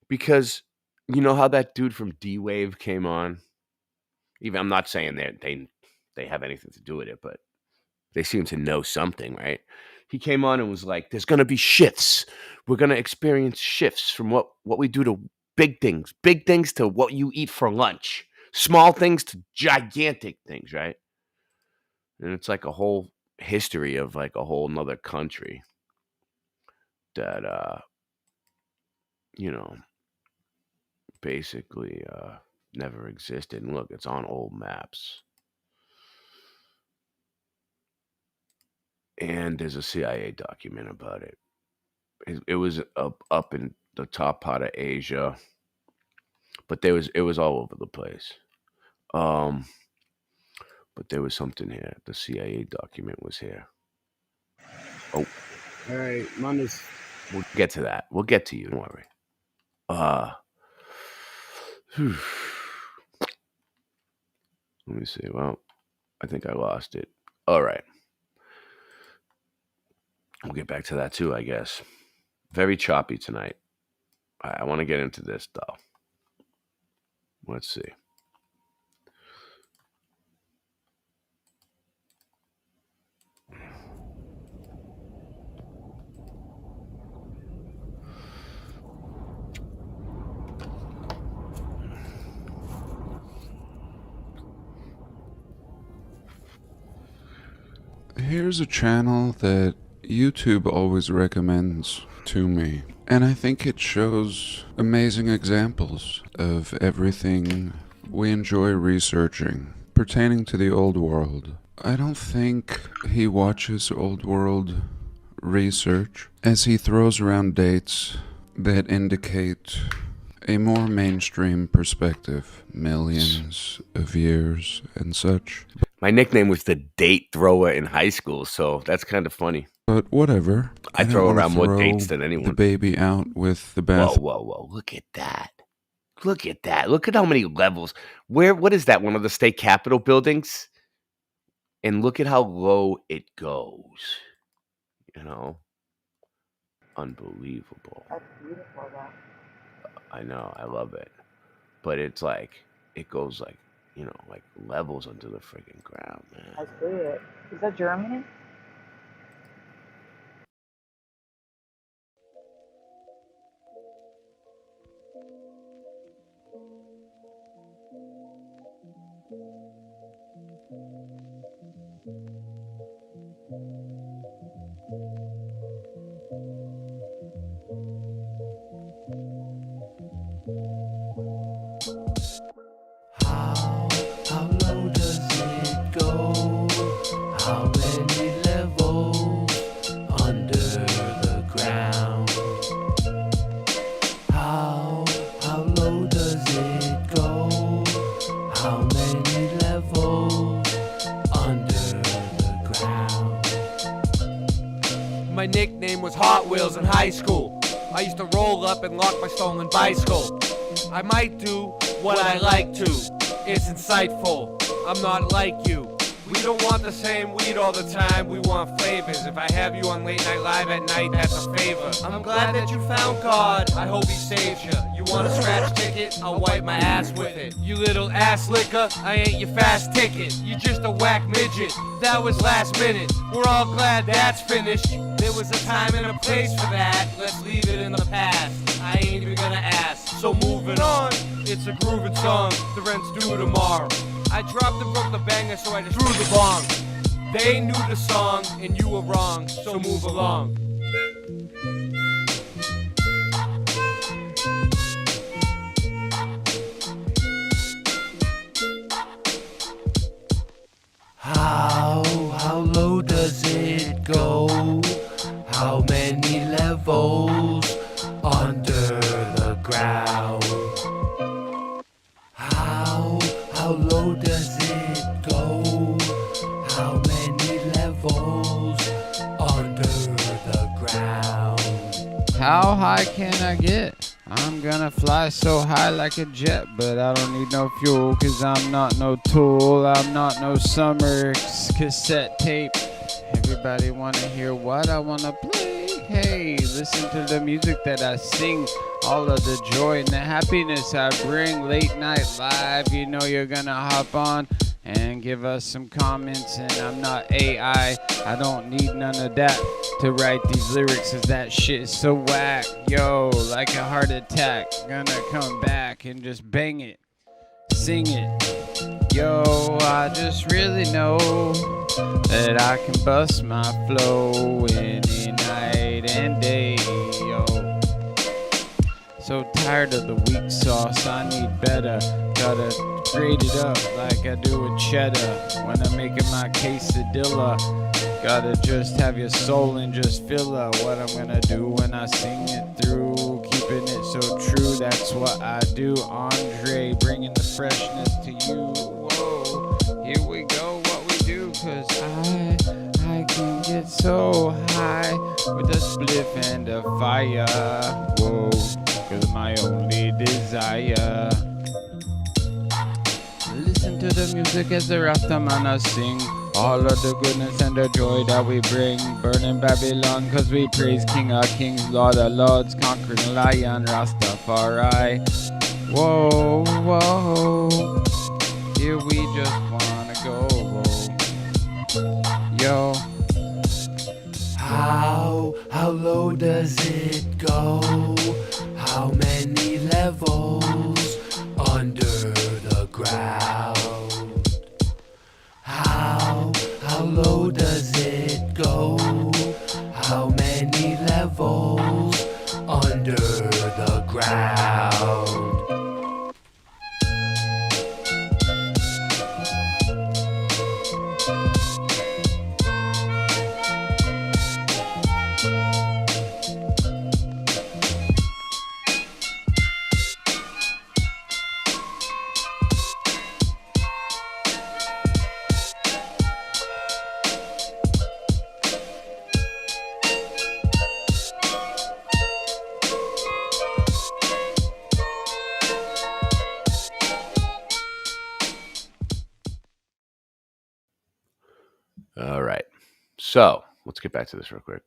Because you know how that dude from D-Wave came on? Even I'm not saying they have anything to do with it, but they seem to know something, right? He came on and was like, there's going to be shifts. We're going to experience shifts from what we do to big things to what you eat for lunch, small things to gigantic things, right? And it's like a whole history of like a whole nother country that, basically never existed. And look, it's on old maps. And there's a CIA document about it. It was up in the top part of Asia, but it was all over the place. But there was something here. The CIA document was here. Oh, all right, Mondays. We'll get to that. We'll get to you. Don't worry. Let me see. Well, I think I lost it. All right. We'll get back to that too, I guess. Very choppy tonight. I want to get into this, though. Let's see. Here's a channel that YouTube always recommends to me, and I think it shows amazing examples of everything we enjoy researching pertaining to the old world. I don't think he watches old world research, as he throws around dates that indicate a more mainstream perspective, millions of years and such. My nickname was the date thrower in high school, so that's kind of funny. But whatever. I throw around more dates than anyone. The baby out with the bath. Whoa. Look at that. Look at that. Look at how many levels. What is that? One of the state capitol buildings? And look at how low it goes. You know? Unbelievable. That's beautiful, though. I know. I love it. But it's like, it goes like, like levels under the freaking ground, man. I see it. Is that Germany? How low does it go? How many levels under the ground? How low does it go? How many levels under the ground? My nickname was Hot Wheels in high school. I used to roll up and lock my stolen bicycle. I might do what I like to. It's insightful. I'm not like you. We don't want the same weed all the time. We want flavors. If I have you on late night live at night, that's a favor. I'm glad that you found God. I hope he saves you. You want a scratch ticket? I'll wipe my ass with it. You little ass licker, I ain't your fast ticket. You just a whack midget. That was last minute. We're all glad that's finished. There was a time and a place for that. Let's leave it in the past. I ain't even gonna ask. So moving on, it's a grooving song. The rent's due tomorrow. I dropped and broke the banger, so I just threw the bong. They knew the song, and you were wrong, so move along. ground. How low does it go? How many levels under the ground? How high can I get? I'm gonna fly so high like a jet, but I don't need no fuel, cause I'm not no tool. I'm not no summer cassette tape. Everybody wanna hear what I wanna play. Hey, listen to the music that I sing. All of the joy and the happiness I bring. Late night live, you know you're gonna hop on and give us some comments. And I'm not AI, I don't need none of that to write these lyrics, cause that shit is so whack. Yo, like a heart attack, gonna come back and just bang it, sing it. Yo, I just really know that I can bust my flow any night and day. Yo, so tired of the weak sauce, I need better. Gotta grade it up like I do with cheddar when I'm making my quesadilla. Gotta just have your soul and just feel what I'm gonna do when I sing it through. Keeping it so true, that's what I do. Andre, bringing the freshness to you. Whoa, here we go, what we do, cause I can get so high with a spliff and a fire. Whoa, cause my only desire. Listen to the music as the Rastamana sing. All of the goodness and the joy that we bring. Burning Babylon cause we praise King of Kings, Lord of Lords, conquering Lion, Rastafari. Whoa, whoa, here we just wanna go. Yo. How low does it go? How many levels under the ground? How low does it go? How many levels under the ground? All right. So let's get back to this real quick.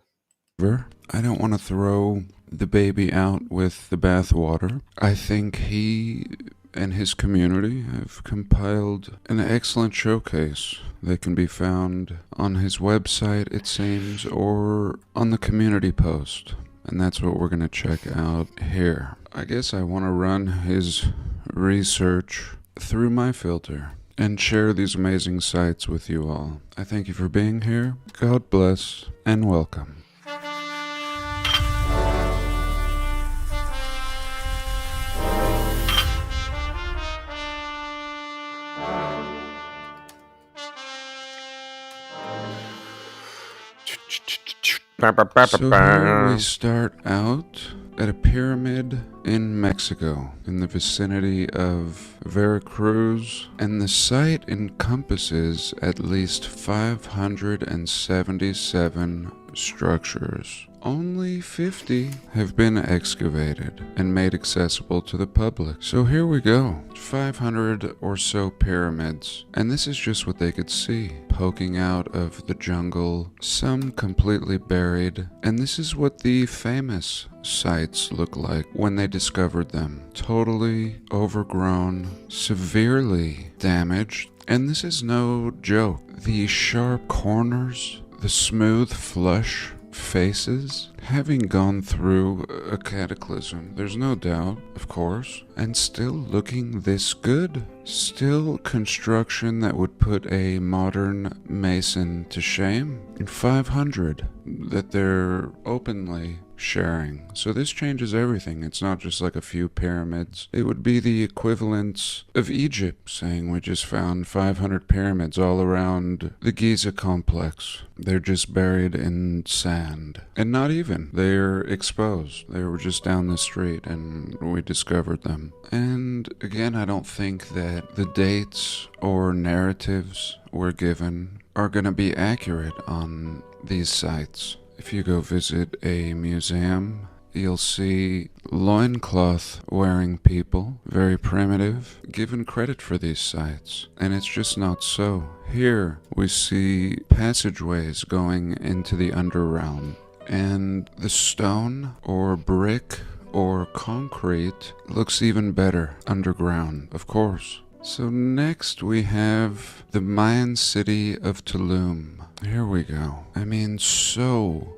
I don't want to throw the baby out with the bathwater. I think he and his community have compiled an excellent showcase that can be found on his website, it seems, or on the community post. And that's what we're going to check out here. I guess I want to run his research through my filter and share these amazing sites with you all. I thank you for being here. God bless and welcome. So here we start out at a pyramid in Mexico, in the vicinity of Veracruz, and the site encompasses at least 577 structures. Only 50 have been excavated and made accessible to the public. So here we go. 500 or so pyramids. And this is just what they could see, poking out of the jungle, some completely buried. And this is what the famous sites look like when they discovered them. Totally overgrown, severely damaged. And this is no joke. The sharp corners, the smooth, flush faces, having gone through a cataclysm, there's no doubt, of course, and still looking this good. Still construction that would put a modern mason to shame. In 500 that they're openly sharing. So this changes everything. It's not just like a few pyramids. It would be the equivalent of Egypt saying we just found 500 pyramids all around the Giza complex. They're just buried in sand. And not even. They're exposed. They were just down the street and we discovered them. And again, I don't think that the dates or narratives we're given are going to be accurate on these sites. If you go visit a museum, you'll see loincloth wearing people, very primitive, given credit for these sites. And it's just not so. Here we see passageways going into the underrealm. And the stone or brick or concrete looks even better underground, of course. So next we have the Mayan city of Tulum. Here we go. I mean, so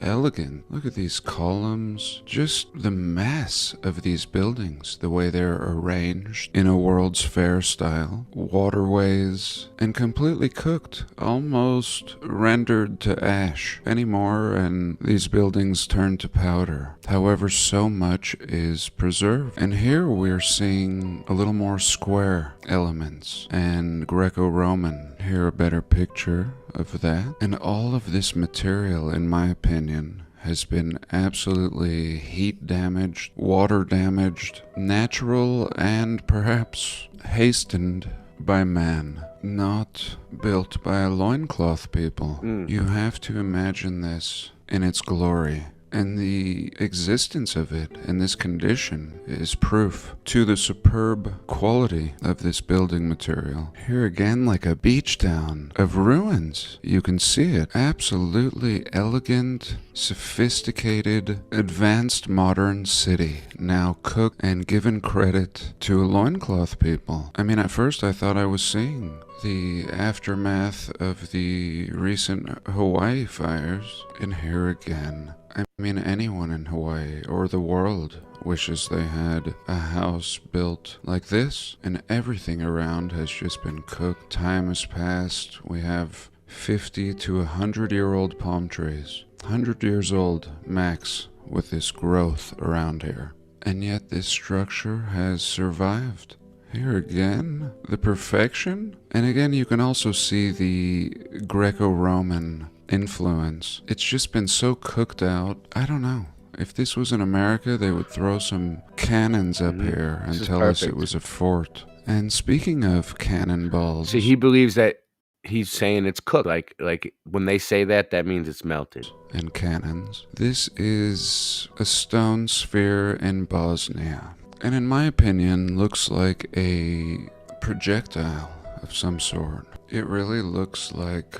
elegant. Look at these columns. Just the mass of these buildings, the way they're arranged in a World's Fair style. Waterways, and completely cooked, almost rendered to ash anymore, and these buildings turn to powder. However, so much is preserved. And here we're seeing a little more square elements and Greco-Roman. Here a better picture of that. And all of this material, in my opinion, has been absolutely heat damaged, water damaged, natural, and perhaps hastened by man, not built by a loincloth people. You have to imagine this in its glory. And the existence of it in this condition is proof to the superb quality of this building material. Here again, like a beach town of ruins. You can see it. Absolutely elegant, sophisticated, advanced modern city. Now cooked and given credit to a loincloth people. I mean, at first I thought I was seeing the aftermath of the recent Hawaii fires. And here again, I mean, anyone in Hawaii or the world wishes they had a house built like this, and everything around has just been cooked. Time has passed. We have 50 to 100-year-old palm trees, 100 years old max, with this growth around here. And yet this structure has survived. Here again, the perfection. And again, you can also see the Greco-Roman influence. It's just been so cooked out. I don't know. If this was in America, they would throw some cannons up here and tell us it was a fort. And speaking of cannonballs... See, he believes that he's saying it's cooked. Like when they say that, that means it's melted. And cannons. This is a stone sphere in Bosnia. And in my opinion, looks like a projectile of some sort. It really looks like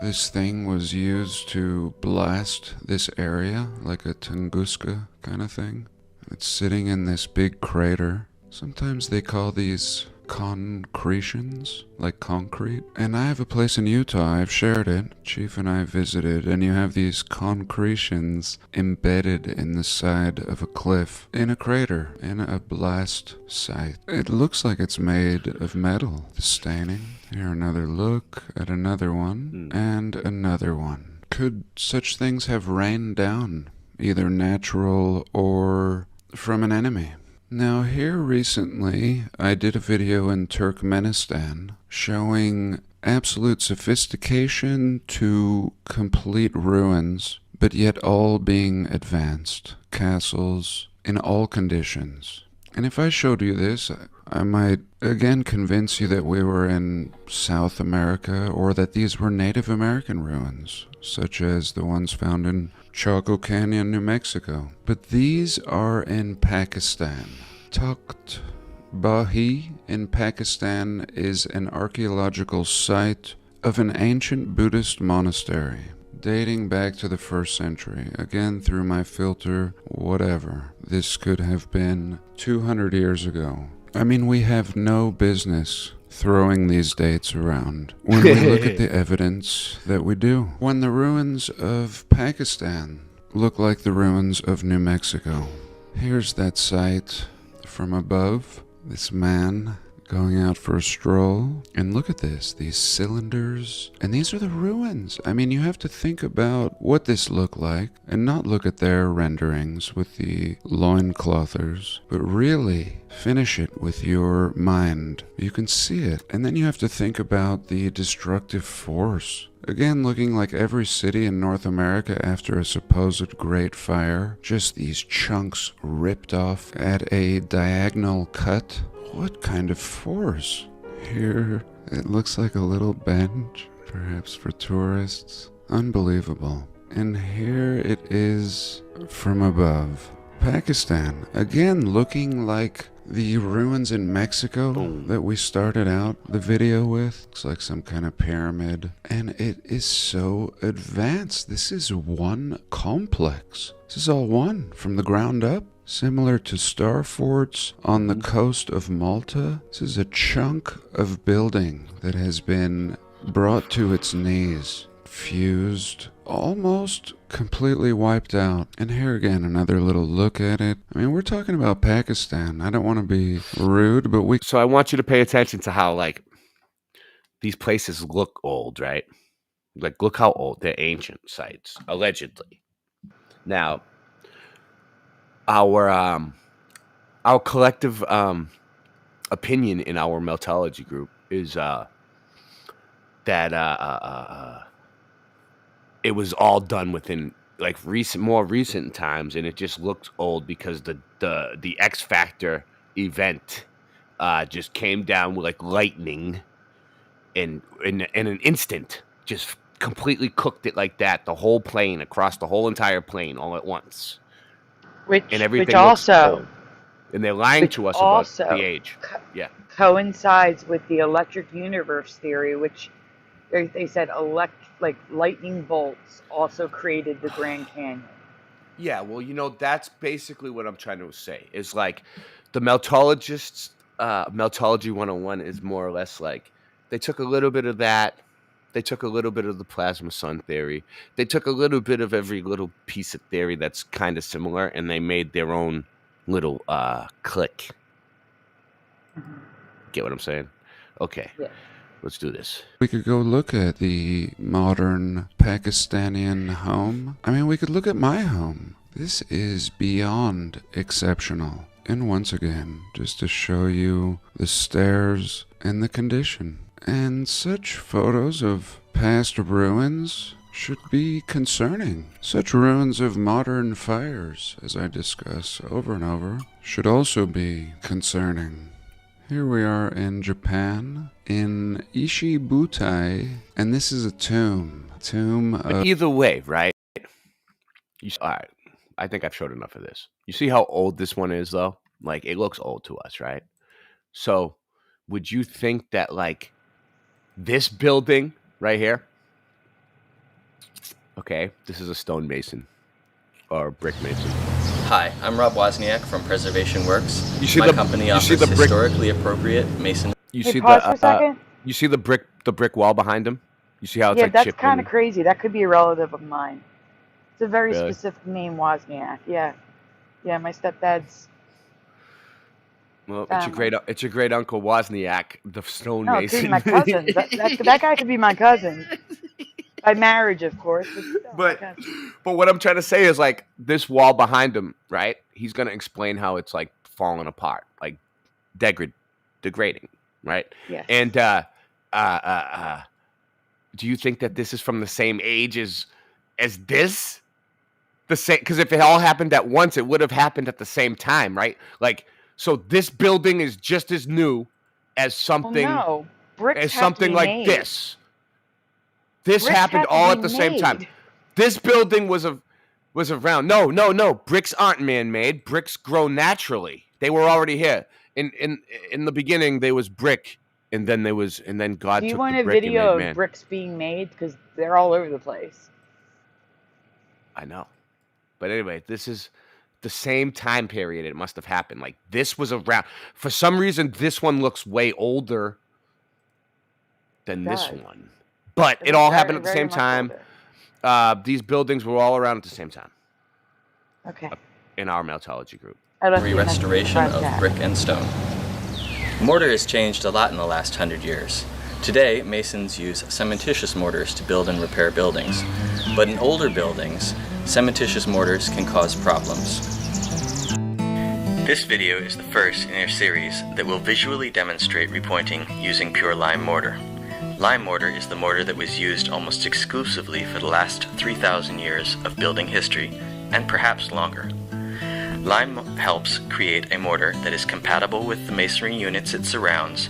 this thing was used to blast this area, like a Tunguska kind of thing. It's sitting in this big crater. Sometimes they call these concretions, like concrete. And I have a place in Utah, I've shared it. Chief and I visited, and you have these concretions embedded in the side of a cliff, in a crater, in a blast site. It looks like it's made of metal, the staining. Here another look at another one, and another one. Could such things have rained down, either natural or from an enemy? Now here recently, I did a video in Turkmenistan showing absolute sophistication to complete ruins, but yet all being advanced. Castles in all conditions. And if I showed you this, I might again convince you that we were in South America, or that these were Native American ruins, such as the ones found in Chaco Canyon, New Mexico. But these are in Pakistan. Takht Bahi in Pakistan is an archaeological site of an ancient Buddhist monastery, dating back to the 1st century. Again, through my filter, whatever. This could have been 200 years ago. I mean, we have no business throwing these dates around when we look at the evidence that we do. When the ruins of Pakistan look like the ruins of New Mexico. Here's that site from above. This man going out for a stroll. And look at this, these cylinders. And these are the ruins. I mean, you have to think about what this looked like and not look at their renderings with the loinclothers, but really finish it with your mind. You can see it. And then you have to think about the destructive force. Again, looking like every city in North America after a supposed great fire. Just these chunks ripped off at a diagonal cut. What kind of force? Here, it looks like a little bench, perhaps for tourists. Unbelievable. And here it is from above. Pakistan, again looking like the ruins in Mexico that we started out the video with. Looks like some kind of pyramid. And it is so advanced. This is one complex. This is all one from the ground up. Similar to star forts on the coast of Malta. This is a chunk of building that has been brought to its knees. Fused, almost completely wiped out. And here again, another little look at it. I mean, we're talking about Pakistan. I don't want to be rude, but we... So I want you to pay attention to how, like, these places look old, right? Like, look how old. They're ancient sites, allegedly. Now, our collective opinion in our Meltology group is that it was all done within like more recent times, and it just looked old because the X Factor event just came down with like lightning, and in an instant just completely cooked it like that, the whole plane, across the whole entire plane all at once. And everything looks old. And they're lying to us about the age. Yeah. Coincides with the electric universe theory, which they said like lightning bolts also created the Grand Canyon. Yeah, well, you know, that's basically what I'm trying to say. Is like the Meltologists, Meltology 101 is more or less like they took a little bit of that. They took a little bit of the plasma sun theory. They took a little bit of every little piece of theory that's kind of similar, and they made their own little clique. Get what I'm saying? Okay. Yeah. Let's do this. We could go look at the modern Pakistani home. I mean, we could look at my home. This is beyond exceptional. And once again, just to show you the stairs and the condition. And such photos of past ruins should be concerning. Such ruins of modern fires, as I discuss over and over, should also be concerning. Here we are in Japan, in Ishibutai, and this is a tomb. But either way, right? All right, I think I've showed enough of this. You see how old this one is, though? Like, it looks old to us, right? So, would you think that, like, this building right here, okay, this is a stonemason or a brick mason. Hi, I'm Rob Wozniak from Preservation Works. You see My the company you offers see the brick, historically appropriate mason. You see the you see the brick wall behind him. You see how it's like that's chipped kind of in? crazy. That could be a relative of mine. It's a very Really? specific name, Wozniak. Yeah, my stepdad's. Well, it's your great uncle Wozniak, the stonemason. No, dude, my cousin. that guy could be my cousin. By marriage, of course. But what I'm trying to say is, like, this wall behind him, right? He's going to explain how it's, like, falling apart, like, degrading, right? Yes. And do you think that this is from the same age as this? The same, because if it all happened at once, it would have happened at the same time, right? Like, so this building is just as new as something, Bricks like made. this. This Bricks happened have to all be at the same time. made. This building was around. No. Bricks aren't man-made. Bricks grow naturally. They were already here. In the beginning, there was brick, and then God Do you took want the a brick and video made man. of bricks being made? Because they're all over the place. I know. But anyway, this is the same time period it must have happened. Like, this was around. For some reason, this one looks way older than this one. But it all happened at the same time. These buildings were all around at the same time. Okay. In our Meltology group. Restoration of brick and stone. Mortar has changed a lot in the last 100 years. Today, masons use cementitious mortars to build and repair buildings. But in older buildings, cementitious mortars can cause problems. This video is the first in a series that will visually demonstrate repointing using pure lime mortar. Lime mortar is the mortar that was used almost exclusively for the last 3,000 years of building history, and perhaps longer. Lime helps create a mortar that is compatible with the masonry units it surrounds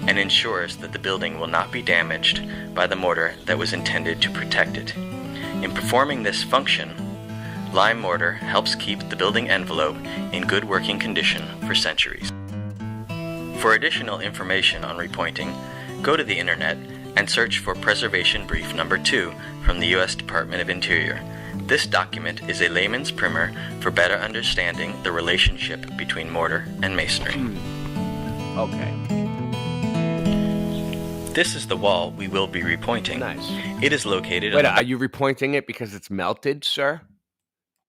and ensures that the building will not be damaged by the mortar that was intended to protect it. In performing this function, lime mortar helps keep the building envelope in good working condition for centuries. For additional information on repointing, go to the internet and search for Preservation Brief Number 2 from the U.S. Department of Interior. This document is a layman's primer for better understanding the relationship between mortar and masonry. Okay. This is the wall we will be repointing. Nice. It is located Wait, on are you repointing it because it's melted, sir?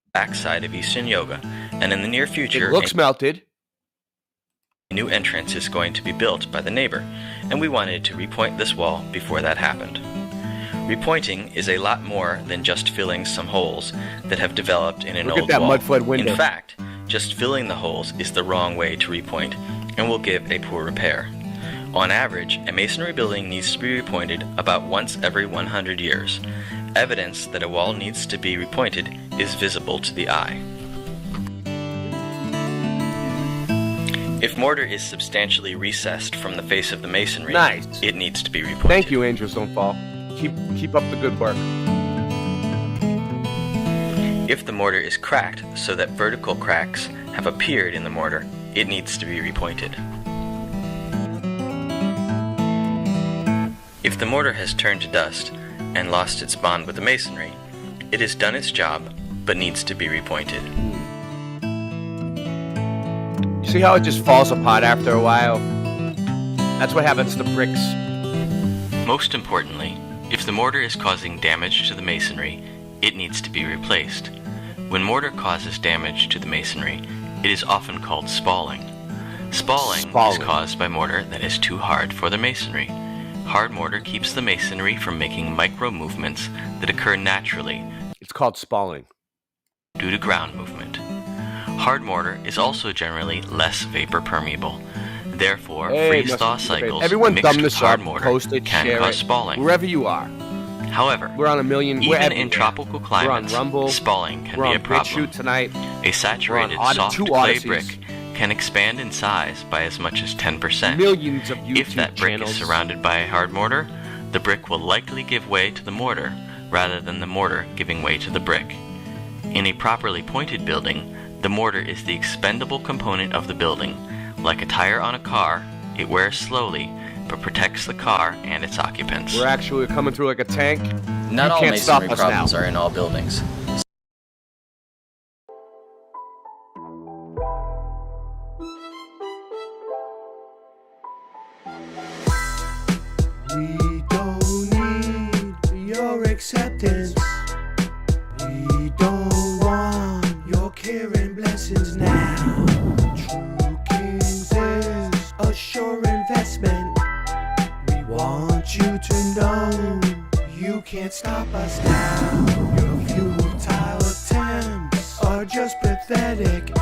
the backside of Eastern Yoga, and in the near future, It looks melted. a new entrance is going to be built by the neighbor, and we wanted to repoint this wall before that happened. Repointing is a lot more than just filling some holes that have developed in an Look at old that wall. Mudflood window. In fact, just filling the holes is the wrong way to repoint and will give a poor repair. On average, a masonry building needs to be repointed about once every 100 years. Evidence that a wall needs to be repointed is visible to the eye. If mortar is substantially recessed from the face of the masonry, Nice. it needs to be repointed. Thank you, Angels Don't Fall. Keep up the good work. If the mortar is cracked so that vertical cracks have appeared in the mortar, it needs to be repointed. If the mortar has turned to dust and lost its bond with the masonry, it has done its job but needs to be repointed. You see how it just falls apart after a while? That's what happens to bricks. Most importantly, if the mortar is causing damage to the masonry, it needs to be replaced. When mortar causes damage to the masonry, it is often called spalling. Spalling is caused by mortar that is too hard for the masonry. Hard mortar keeps the masonry from making micro movements that occur naturally. It's called spalling. Due to ground movement. Hard mortar is also generally less vapor permeable. Therefore, freeze-thaw cycles Everyone mixed thumb with this hard up, mortar post it, can share cause it, spalling. wherever you are. However, we're on a million. Even in tropical climates, we're on Rumble, spalling can we're be on a problem. BitChute tonight. A saturated soft clay brick can expand in size by as much as 10%. Millions of YouTube If that brick channels. is surrounded by a hard mortar, the brick will likely give way to the mortar rather than the mortar giving way to the brick. In a properly pointed building, the mortar is the expendable component of the building. Like a tire on a car, it wears slowly, but protects the car and its occupants. We're actually coming through like a tank. Not You all can't stop masonry us now. problems are in all buildings. We don't need your acceptance. We don't want your care and blessings now. True Kings is a sure investment. We want you to know you can't stop us now. Your futile attempts are just pathetic.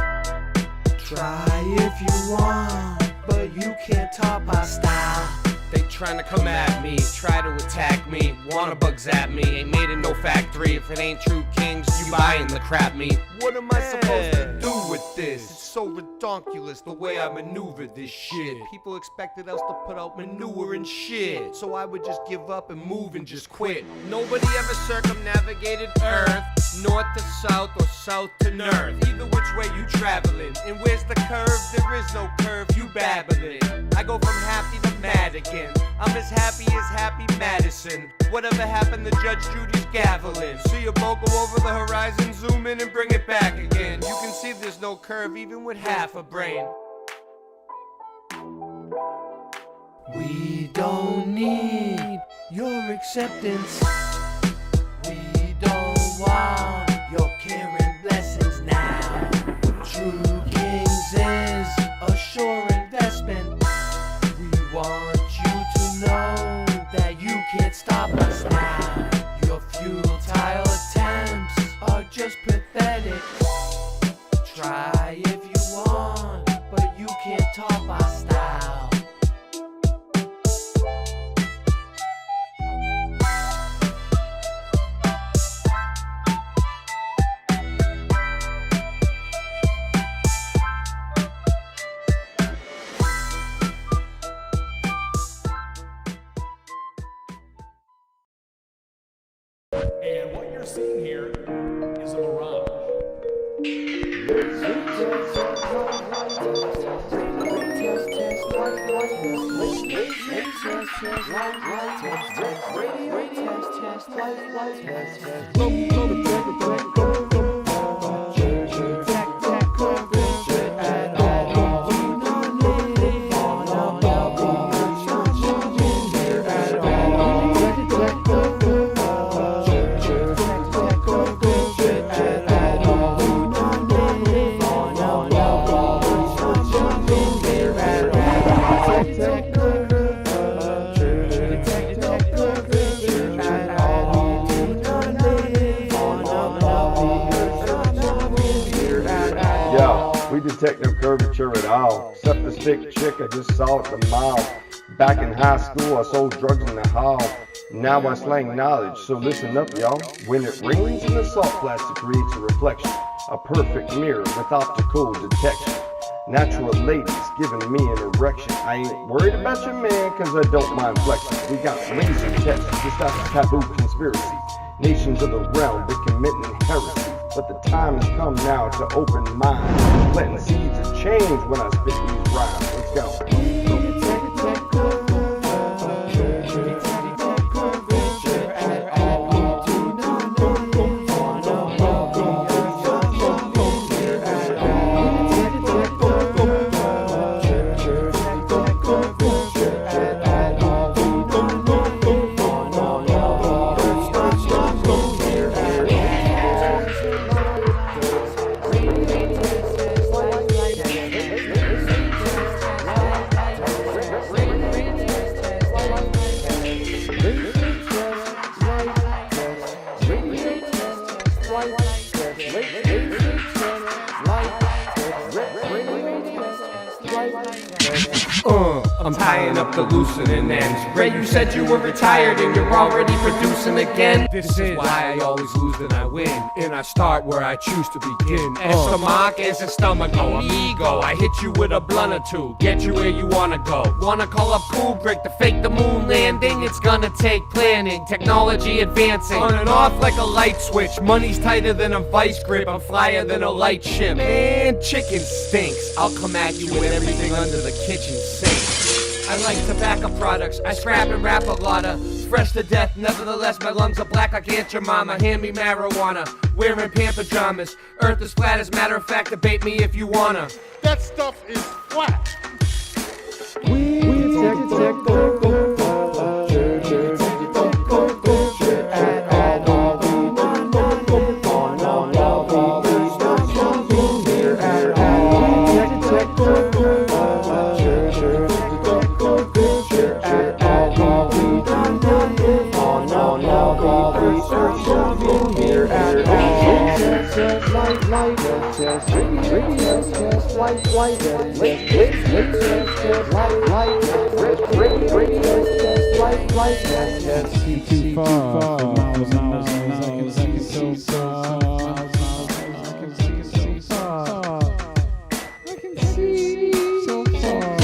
Try if you want, but you can't top our style. They trying to come at me, try to attack me, wanna bug zap me. Ain't made in no factory. If it ain't True Kings, you buying the crap meat. What am I supposed to do with this? It's so redonkulous the way I maneuver this shit. People expected us to put out manure and shit, so I would just give up and move and just quit. Nobody ever circumnavigated Earth, north to south or south to north. Either which way you traveling, and where's the curve? There is no curve, you babbling. I go from happy to mad again. I'm as happy as Happy Madison. Whatever happened to Judge Judy's gaveling? See a boat go over the horizon, zoom in and bring it back again. You can see there's no curve even with half a brain. We don't need your acceptance. We don't want your care and blessings now. True Kings is a sure investment. taught by style. And what you're seeing here is a mirage. Detect no curvature at all, except the stick chick I just saw at the mall. Back in high school I sold drugs in the hall. Now I slang knowledge, so listen up y'all. When it rains in the salt plastic creates a reflection, a perfect mirror with optical detection. Natural ladies giving me an erection. I ain't worried about your man cause I don't mind flexing. We got laser tests, just like a taboo conspiracy. Nations of the realm, they're committing heresy. But the time has come now to open minds. Planting seeds of change when I spit these rhymes. Let's go. I'm tying up the loosening ends. Ray, you said you were retired and you're already producing again. This is why I always lose then I win, and I start where I choose to begin. Stomach is a stomach, no ego. I hit you with a blunt or two, get you where you wanna go. Wanna call up Kubrick to fake the moon landing? It's gonna take planning, technology advancing. On and off like a light switch, money's tighter than a vice grip. I'm flyer than a light ship. Man, chicken stinks. I'll come at you with everything under the kitchen sink. I like tobacco products, I scrap and rap a lotta. Fresh to death, nevertheless my lungs are black like Aunt your mama. Hand me marijuana, wearing pant pajamas. Earth is flat, as a matter of fact, debate me if you wanna. That stuff is flat. Too far for miles and miles. I can see it so far. I can see it so far. I can see so far.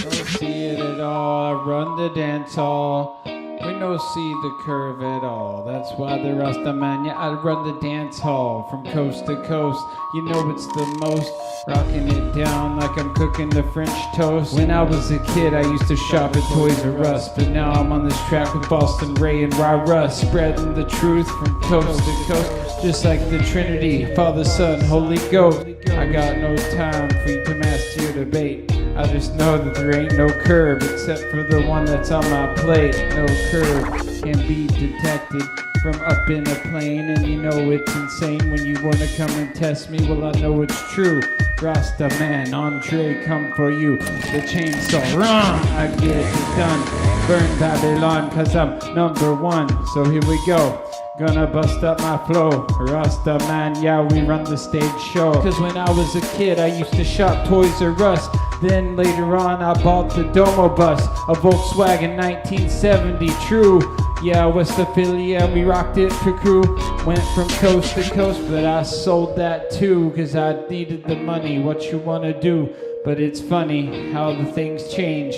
Don't see it at all. I run the dance hall. We no see the curve at all. That's why the Rasta man, yeah, I run the dance hall from coast to coast. You know it's the most, rocking it down like I'm cooking the French toast. When I was a kid, I used to shop at Toys R Us, but now I'm on this track with Boston Ray and Rah Russ, spreading the truth from coast to coast, just like the Trinity, Father, Son, Holy Ghost. I got no time for you to master your debate. I just know that there ain't no curve except for the one that's on my plate. No curve can be detected from up in a plane, and you know it's insane when you wanna come and test me. Well, I know it's true. Rasta man, Andre, come for you. The chainsaw, wrong. I get it done. Burn Babylon, cause I'm number one. So here we go. Gonna bust up my flow. Rasta man, yeah, we run the stage show. Cause when I was a kid, I used to shop Toys R Us. Then later on I bought the Domo bus, a Volkswagen 1970 True. Yeah, West Philly, yeah, we rocked it for crew. Went from coast to coast, but I sold that too, cause I needed the money, what you wanna do? But it's funny how the things change,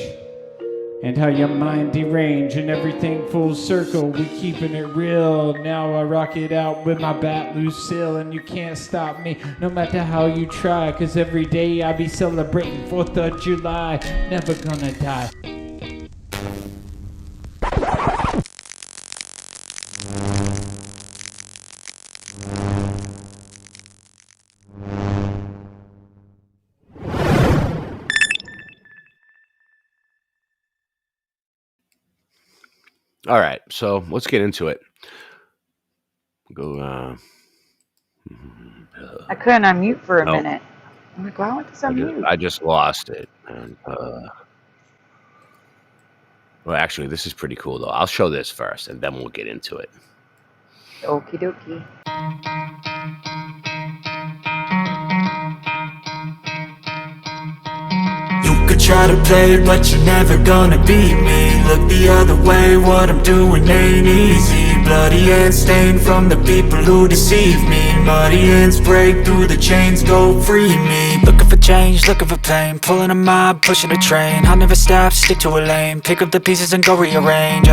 and how your mind derange, and everything full circle, we keeping it real. Now I rock it out with my bat Lucille, and you can't stop me, no matter how you try, cause every day I be celebrating 4th of July, never gonna die. All right, so let's get into it. Go. I couldn't unmute for a No. minute. I'm like, why won't this unmute? I just lost it. And, well, actually, this is pretty cool, though. I'll show this first, and then we'll get into it. Okie dokie. You could try to play, but you're never gonna beat me. Look the other way, what I'm doing ain't easy. Bloody hands stained from the people who deceive me. Muddy hands break through the chains, go free me. Looking for change, looking for pain, pulling a mob, pushing a train. I'll never stop, stick to a lane, pick up the pieces and go rearrange.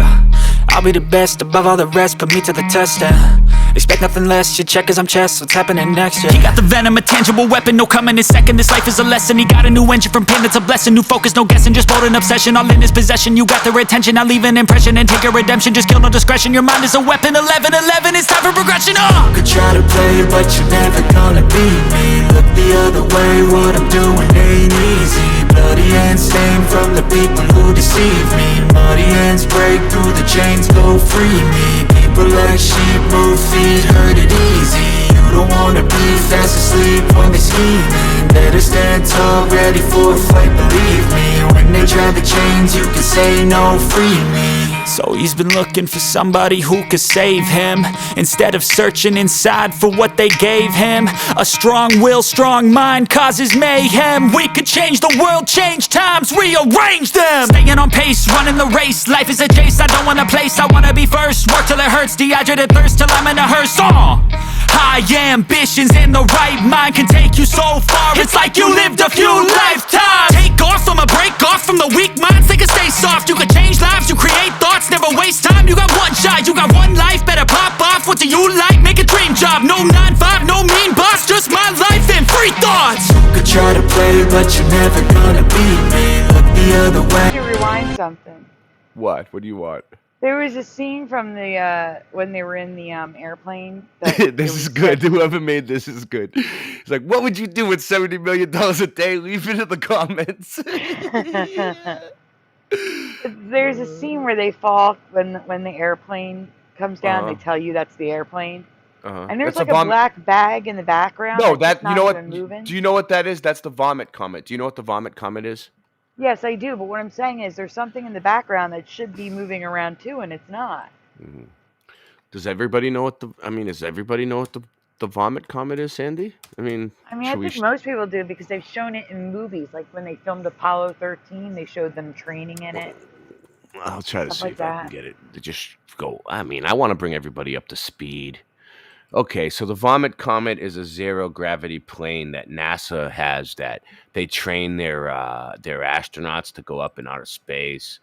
I'll be the best above all the rest, put me to the test and expect nothing less, your check as I'm chess, what's happening next, yeah. He got the venom, a tangible weapon, no coming in second. This life is a lesson, he got a new engine from pain, it's a blessing. New focus, no guessing, just bold and obsession. All in his possession, you got their attention. I'll leave an impression and take your redemption. Just kill no discretion, your mind is a weapon. 11-11, it's time for progression, You could try to play, but you're never gonna beat me. Look the other way, what I'm doing ain't easy. Bloody hands stained from the people who deceive me. Muddy hands break through the chains, go free me. People like sheep move feet, hurt it easy. You don't wanna be fast asleep when they're scheming. Better stand tall, ready for a fight, believe me. When they try the chains, you can say no, free me. So he's been looking for somebody who could save him, instead of searching inside for what they gave him. A strong will, strong mind causes mayhem. We could change the world, change times, rearrange them. Staying on pace, running the race. Life is a chase, I don't want a place. I wanna be first, work till it hurts. Dehydrated thirst till I'm in a hearse. High ambitions and the right mind can take you so far. It's like you lived a few lifetimes. Take off from a break off from the weak minds. They can stay soft. You can change lives, you create thoughts, never waste time. You got one shot, you got one life. Better pop off. What do you like? Make a dream job. No 9-5, no mean boss. Just my life and free thoughts. You could try to play, but you're never gonna beat me. Look the other way. Can you rewind something? What? What do you want? There was a scene from the when they were in the airplane. This is good. Whoever made this is good. It's like, what would you do with $70 million a day? Leave it in the comments. There's a scene where they fall when the airplane comes down. They tell you that's the airplane. And there's That's like a black bag in the background. No, that's that you know not what? even moving. Do you know what that is? That's the vomit comet. Do you know what the vomit comet is? Yes, I do. But what I'm saying is there's something in the background that should be moving around too, and it's not. Mm-hmm. Does everybody know what the? I mean, does everybody know what the vomit comet is, Sandy? I mean, I think most people do because they've shown it in movies. Like when they filmed Apollo 13, they showed them training in it. I'll try to Stuff see like if I that. can get it to just go. I mean, I want to bring everybody up to speed. Okay, so the Vomit Comet is a zero gravity plane that NASA has that they train their astronauts to go up in outer space.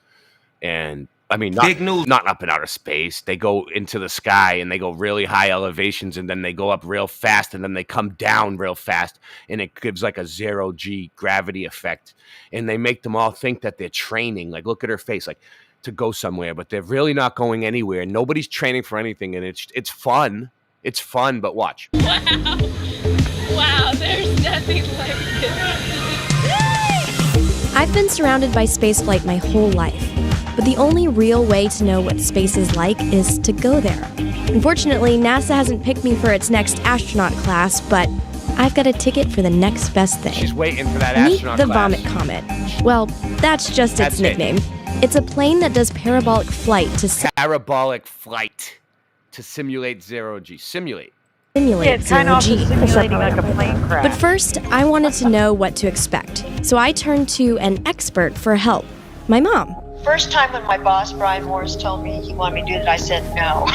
And I mean, not up in outer space. They go into the sky and they go really high elevations and then they go up real fast and then they come down real fast and it gives like a 0G gravity effect. And they make them all think that they're training. Like, look at her face, like to go somewhere, but they're really not going anywhere. Nobody's training for anything, and it's fun. It's fun, but watch. Wow. Wow, there's nothing like this. I've been surrounded by spaceflight my whole life, but the only real way to know what space is like is to go there. Unfortunately, NASA hasn't picked me for its next astronaut class, but I've got a ticket for the next best thing. She's waiting for that Meet astronaut the class. Vomit Comet. Well, that's just its nickname. It's a plane that does parabolic flight to parabolic flight to simulate 0G. Simulate. simulate it's kind of also zero-G. simulating like a plane crash. But first, I wanted to know what to expect. So I turned to an expert for help, my mom. First time when my boss, Brian Morris, told me he wanted me to do that, I said no.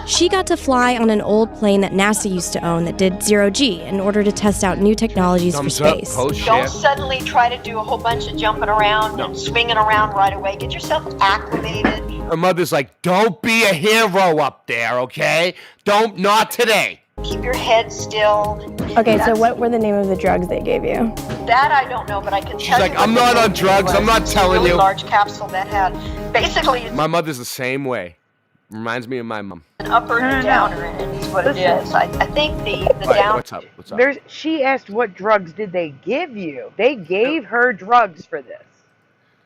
She got to fly on an old plane that NASA used to own that did zero-G in order to test out new technologies for space. Don't suddenly try to do a whole bunch of jumping around and swinging around right away. Get yourself acclimated. Her mother's like, don't be a hero up there, okay? Not today. Keep your head still. Okay, so what were the name of the drugs they gave you? That I don't know, but I can tell you. She's like, I'm not on drugs. I'm not telling really you. Large capsule that had basically My mother's the same way. Reminds me of my mom. an upper and a downer in it. Is what it is. I think the Right, down. what's up? What's up? She asked what drugs did they give you? They gave her drugs for this.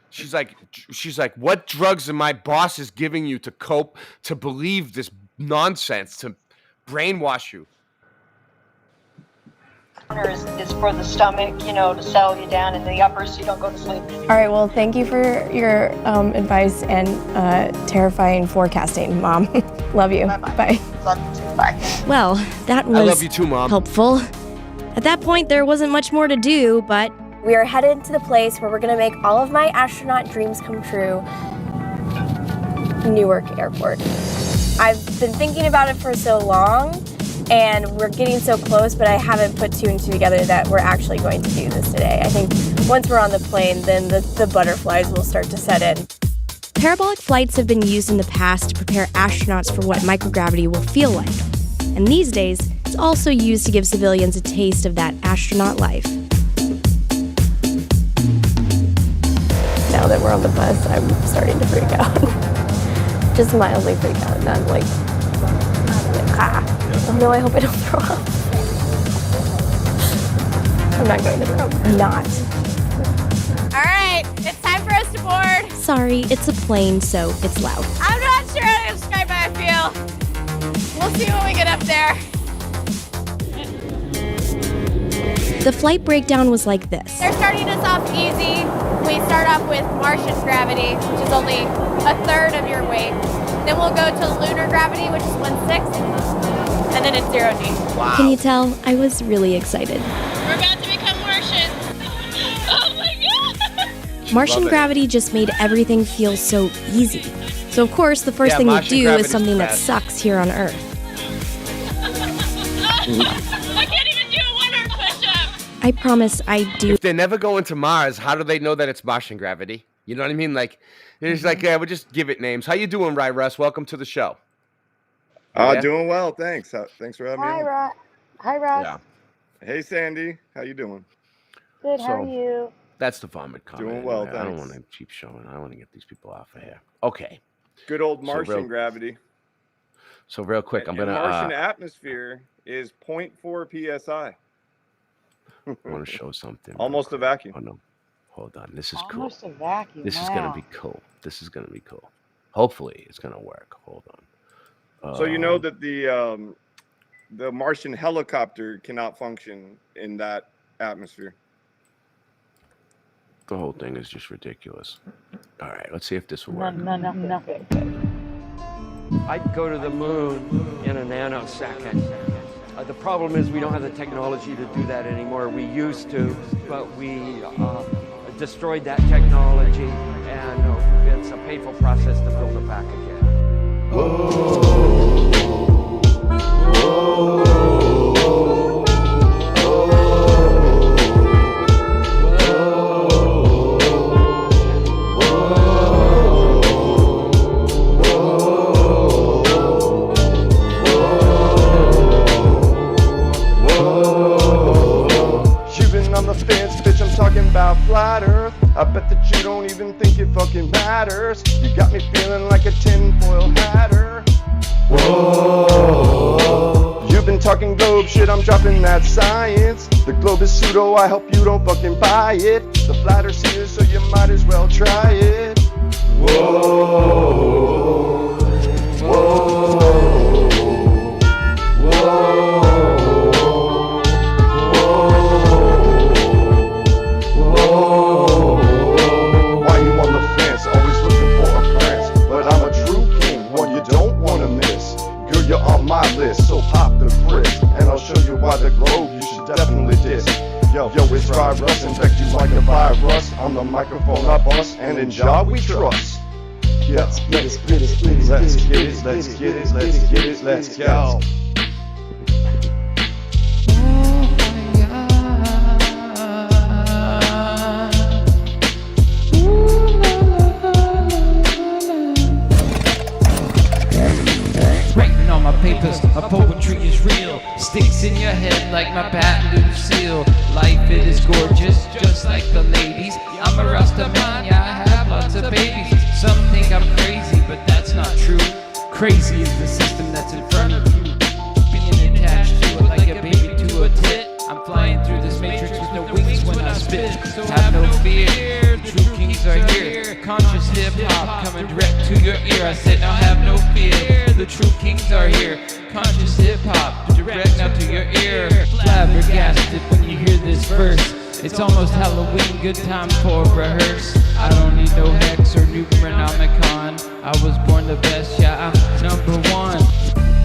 She's like, what drugs are my bosses giving you to cope, to believe this nonsense, to brainwash you? Is for the stomach, to settle you down, and the upper so you don't go to sleep. All right, well, thank you for your advice and terrifying forecasting, Mom. Love you. Bye. Bye. Well, that was I love you too, Mom. helpful. At that point, there wasn't much more to do, but we are headed to the place where we're going to make all of my astronaut dreams come true. Newark Airport. I've been thinking about it for so long, and we're getting so close, but I haven't put two and two together that we're actually going to do this today. I think once we're on the plane, then the butterflies will start to set in. Parabolic flights have been used in the past to prepare astronauts for what microgravity will feel like. And these days, it's also used to give civilians a taste of that astronaut life. Now that we're on the bus, I'm starting to freak out. Just mildly freak out, not like ah. Oh no, I hope I don't throw up. I'm not going to throw up. I'm not. All right, it's time for us to board. Sorry, it's a plane, so it's loud. I'm not sure how to describe how I feel. We'll see when we get up there. The flight breakdown was like this. They're starting us off easy. We start off with Martian gravity, which is only a third of your weight. Then we'll go to lunar gravity, which is 1/6. And then it's 0G. Wow. Can you tell? I was really excited. We're about to become Martians. Oh my god! Martian gravity just made everything feel so easy. So of course, the first thing we Martian do gravity's is something the that best. sucks here on Earth. I can't even do a 1-arm push-up. I promise I do. If they're never going to Mars, how do they know that it's Martian gravity? You know what I mean? Like, it's like, yeah, we'll just give it names. How you doing, Ry Russ? Welcome to the show. Yeah? Doing well, thanks. Thanks for having me on. Ross. Hi, Ross. Yeah. Hey, Sandy. How you doing? Good, how So- are you? That's the vomit comment. Doing well, anyway. I don't thanks. want to keep showing. I want to get these people off of here. Okay. Good old So Martian real- gravity. So real quick, I'm And gonna. Martian atmosphere is 0.4 psi. I want to show something. Almost a vacuum. Oh no, hold on. This is cool. Almost a vacuum. This is wow. gonna be cool. This is gonna be cool. Hopefully, it's gonna work. Hold on. So you know that the Martian helicopter cannot function in that atmosphere. The whole thing is just ridiculous. All right, let's see if this will work. Nothing. I'd go to the moon in a nanosecond. The problem is we don't have the technology to do that anymore. We used to, but we destroyed that technology, and it's a painful process to build it back again. You've been on the fence, bitch, I'm talking about flat earth. I bet that you don't even think it fucking matters. You got me feeling like a tinfoil hatter. Whoa. You've been talking globe shit, I'm dropping that science. The globe is pseudo, I hope you don't fucking buy it. The flat earth's here, so you might as well try it. Whoa. Whoa. Whoa. Why you on the fence, always looking for a prince? But I'm a true king, one you don't wanna miss. Girl, you're on my list, so pop the grits. On the microphone I bust, and in job we trust. Yeah, let's get it, let's get it, let's get it, let's get it, let's go. Writing on my papers, my poetry is real. Sticks in your head like my patent Lucille. Life it is gorgeous, just like the ladies. I'm a Rasta man, yeah, I have lots of babies. Some think I'm crazy, but that's not true. Crazy is the system that's in front of you. Being attached to it like a baby to a tit. I'm flying through this matrix with no wings when I spit. So have no fear, the true kings are here. Conscious hip-hop coming direct to your ear. I said now have no fear, the true kings are here. Conscious hip-hop direct now to your ear. Flabbergasted when you hear this verse. It's almost Halloween, good time for a rehearse. I don't need no hex or Numeronomicon. I was born the best, yeah, I'm number one.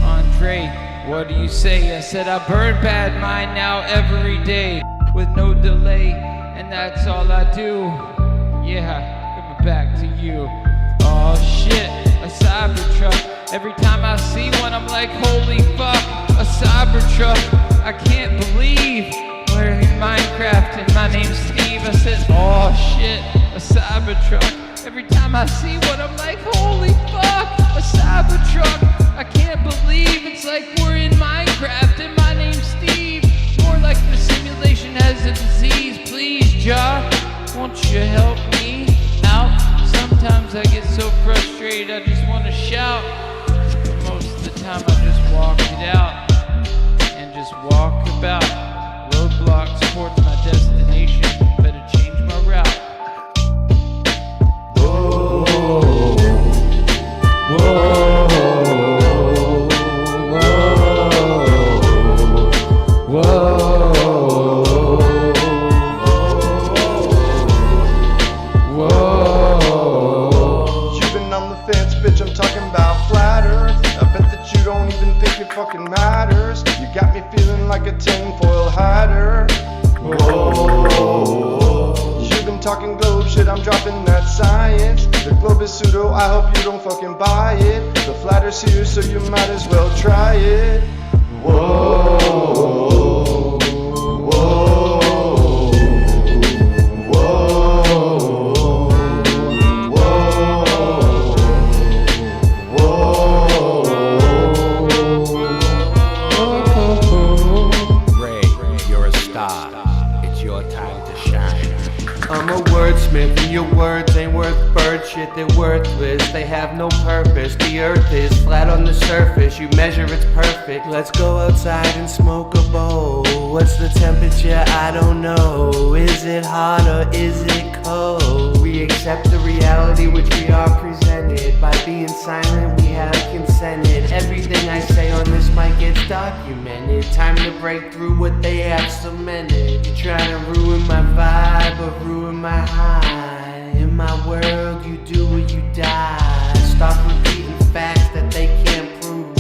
Andre, what do you say? I said I burn bad mind now every day with no delay, and that's all I do. Yeah, give it back to you. Oh shit, a Cybertruck. Every time I see one, I'm like, holy fuck, a Cybertruck. I can't believe we're in Minecraft and my name's Steve. I said, oh shit, a Cybertruck. Every time I see one, I'm like, holy fuck, a Cybertruck. I can't believe it's like we're in Minecraft and my name's Steve. More like the simulation has a disease. Please, Jah, won't you help me out? Sometimes I get so frustrated I just want to shout. But most of the time I just walk it out and just walk about. Roadblocks towards my destination. Better change my route. Whoa, whoa, whoa, whoa, whoa. You've been on the fence, bitch, I'm talking about flat earth. I bet that you don't even think it fucking matters. You got me feeling like a tinfoil hatter. Whoa. You've been talking globe shit, I'm dropping that science. The globe is pseudo, I hope you don't fucking buy it. The flat earth's here, so you might as well try it. Whoa. Whoa. Whoa. I'm a wordsmith and your words ain't worth bird shit, they're worthless, they have no purpose. The earth is flat on the surface, you measure it's perfect. Let's go outside and smoke a bowl. What's the temperature? I don't know. Is it hot or is it cold? We accept the reality which we are presented. By being silent we have consented. Everything I say on this mic gets documented. Time to break through what they have cemented. You're trying to ruin my vibe or ruin my high. In my world you do or you die. Stop repeating facts that they can't prove.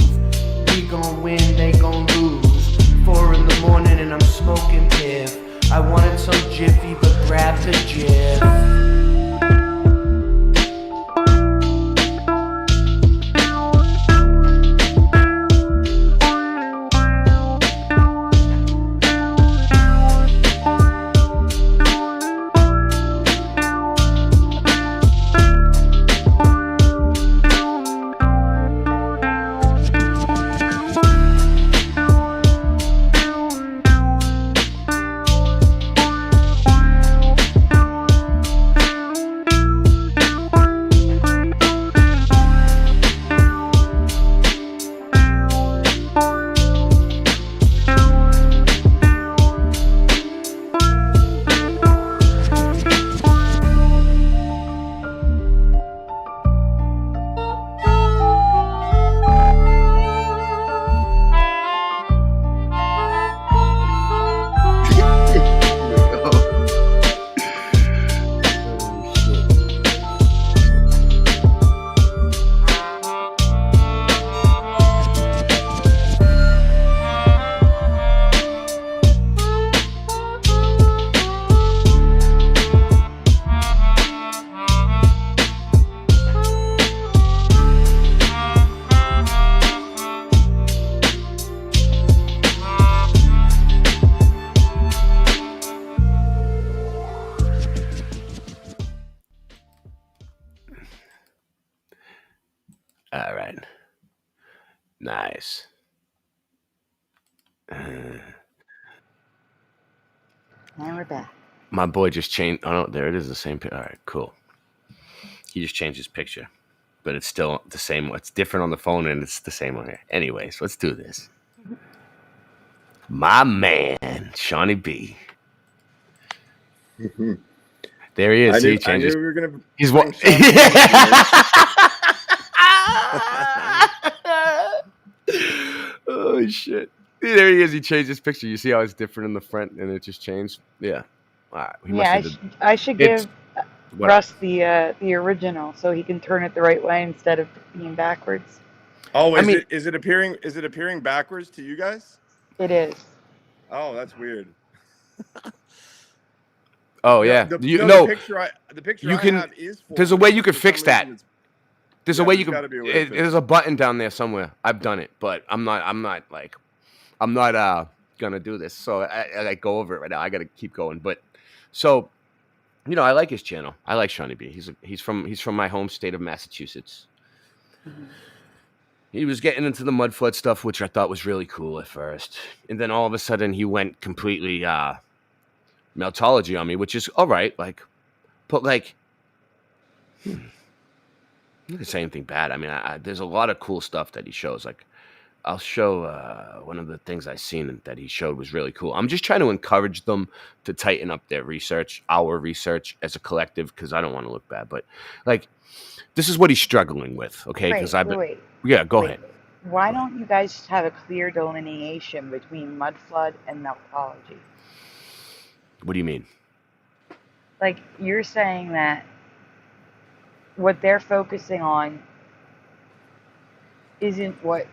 We gon' win, they gon' lose. 4 in the morning and I'm smoking piff. I wanted some Jiffy but grab the Jif. All right. Nice. And we're back. My boy just changed. Oh, no, there it is. The same. All right, cool. He just changed his picture, but it's still the same. It's different on the phone, and it's the same on here. Anyways, let's do this. My man, Shawnee B. There he is. I Changes. knew we were gonna. He's what? Oh shit! There he is. He changed his picture. You see how it's different in the front, and it just changed. Yeah. All right. Yeah, I should give Russ the original so he can turn it the right way instead of being backwards. Oh, is it appearing backwards to you guys? It is. Oh, that's weird. Oh yeah. The picture I have is. There's a way you could fix that. There's a way you there's can. gotta be a way to fix There's a button down there somewhere. I've done it, but I'm not gonna do this. So I go over it right now. I gotta keep going. But so, I like his channel. I like Shawnee B. He's from my home state of Massachusetts. Mm-hmm. He was getting into the Mudflood stuff, which I thought was really cool at first, and then all of a sudden he went completely meltology on me, which is all right. Like, but like. I'm not gonna say anything bad. I mean, there's a lot of cool stuff that he shows. Like, I'll show one of the things I seen that he showed was really cool. I'm just trying to encourage them to tighten up their research, our research as a collective, because I don't want to look bad. But like, this is what he's struggling with. Okay, because go ahead. Why don't you guys just have a clear delineation between Mudflood and meltology? What do you mean? Like, you're saying that what they're focusing on isn't what,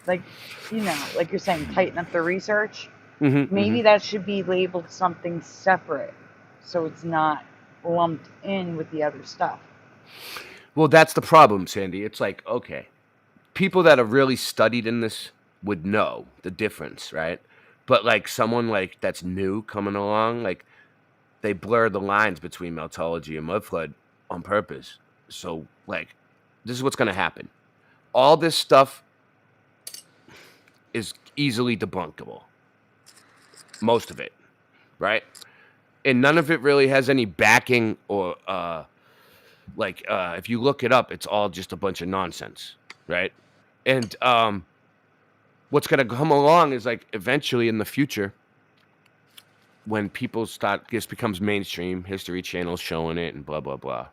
like you're saying, tighten up the research. Mm-hmm, Maybe that should be labeled something separate, so it's not lumped in with the other stuff. Well, that's the problem, Sandy. It's like, okay, people that have really studied in this would know the difference, right? But like someone like that's new coming along, like they blur the lines between meltology and Mudflood on purpose. So, like, this is what's going to happen. All this stuff is easily debunkable. Most of it, right? And none of it really has any backing or, if you look it up, it's all just a bunch of nonsense, right? And what's going to come along is, like, eventually in the future, when people this becomes mainstream, History Channel's showing it and blah, blah, blah.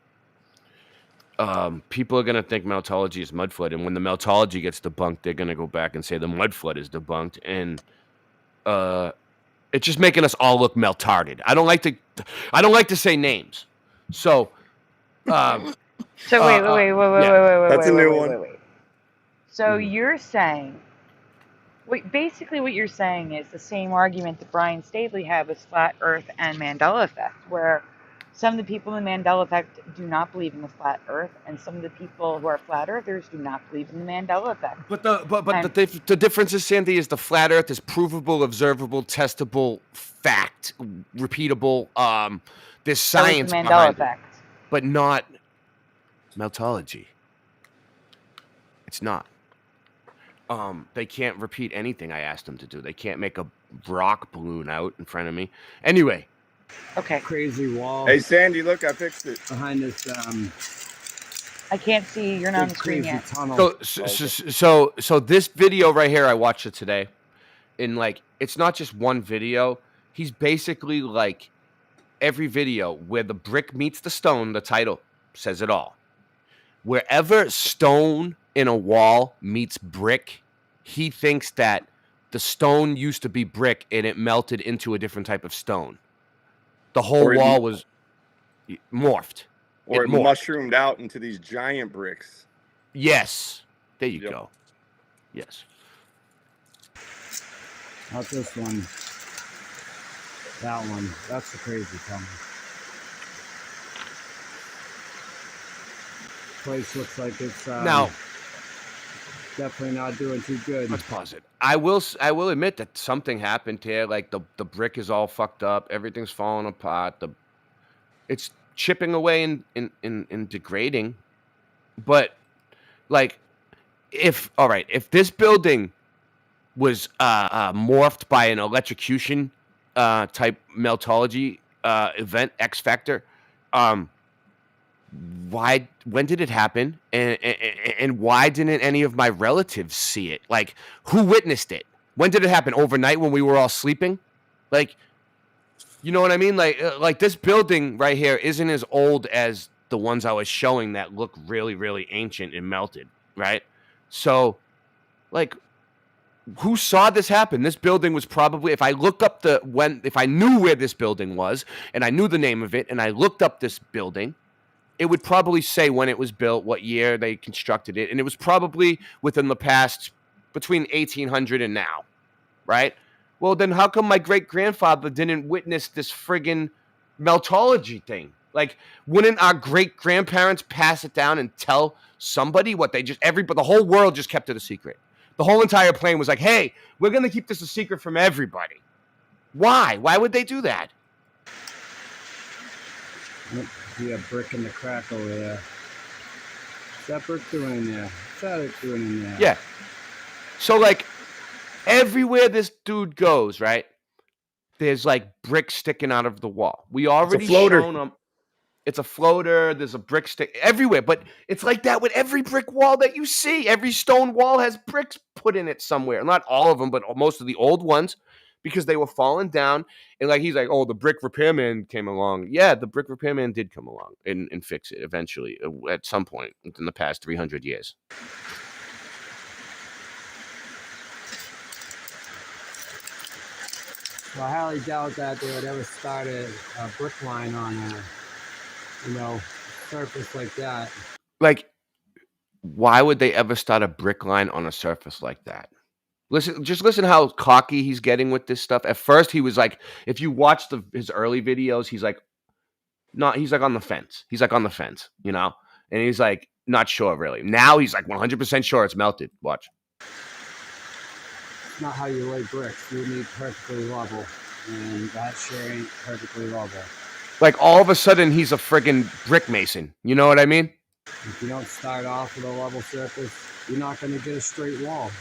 People are going to think meltology is Mudflood, and when the meltology gets debunked, they're going to go back and say the Mudflood is debunked, and it's just making us all look meltarded. I don't like to say names. So wait. That's a new one. So you're saying, basically what you're saying is the same argument that Brian Staveley had with Flat Earth and Mandela Effect, where some of the people in the Mandela Effect do not believe in the Flat Earth, and some of the people who are Flat Earthers do not believe in the Mandela Effect. But the difference is, Sandy, is the Flat Earth is provable, observable, testable, fact, repeatable. There's science the Mandela behind Effect. it, but not meltology. It's not. They can't repeat anything I asked them to do. They can't make a rock balloon out in front of me. Anyway. Okay. Crazy wall. Hey, Sandy, look, I fixed it. Behind this, I can't see. You're not on the screen yet. So this video right here, I watched it today. And, like, it's not just one video. He's basically, like, every video where the brick meets the stone, the title says it all. Wherever stone in a wall meets brick, he thinks that the stone used to be brick and it melted into a different type of stone. The whole wall was morphed. Or it mushroomed out into these giant bricks. Yes. There you go. Yes. Not this one. That one. That's the crazy tunnel. Place looks like it's now definitely not doing too good. Let's pause it. I will admit that something happened here. Like the brick is all fucked up. Everything's falling apart. It's chipping away and degrading. But Like, if this building was morphed by an electrocution type meltology event, X factor, when did it happen, and why didn't any of my relatives see it? Like, who witnessed it? When did it happen? Overnight when we were all sleeping? Like, you know what I mean? Like this building right here isn't as old as the ones I was showing that look really, really ancient and melted, right? So, like, who saw this happen? This building was probably, if I look up if I knew where this building was and I knew the name of it and I looked up this building, it would probably say when it was built, what year they constructed it, and it was probably within the past between 1800 and now, right? Well, then how come my great-grandfather didn't witness this friggin' meltology thing? Like, wouldn't our great-grandparents pass it down and tell somebody what they just, the whole world just kept it a secret. The whole entire plane was like, hey, we're going to keep this a secret from everybody. Why? Why would they do that? See a brick in the crack over there. What's that brick doing in there? What's that doing in there? Yeah. So, like, everywhere this dude goes, right, there's, like, bricks sticking out of the wall. We already shown them. It's a floater. There's a brick stick everywhere. But it's like that with every brick wall that you see. Every stone wall has bricks put in it somewhere. Not all of them, but most of the old ones, because they were falling down. And like he's like, oh, the brick repairman came along. Yeah, the brick repairman did come along and fix it eventually at some point in the past 300 years. Well, I highly doubt that they would ever start a brick line on a, surface like that. Like, why would they ever start a brick line on a surface like that? Listen how cocky he's getting with this stuff. At first, he was like, if you watch his early videos, he's like on the fence. He's like on the fence, and he's like, not sure really. Now he's like 100% sure it's melted. Watch. Not how you lay bricks. You need perfectly level, and that sure ain't perfectly level. Like, all of a sudden, he's a friggin' brick mason. You know what I mean? If you don't start off with a level surface, you're not going to get a straight wall.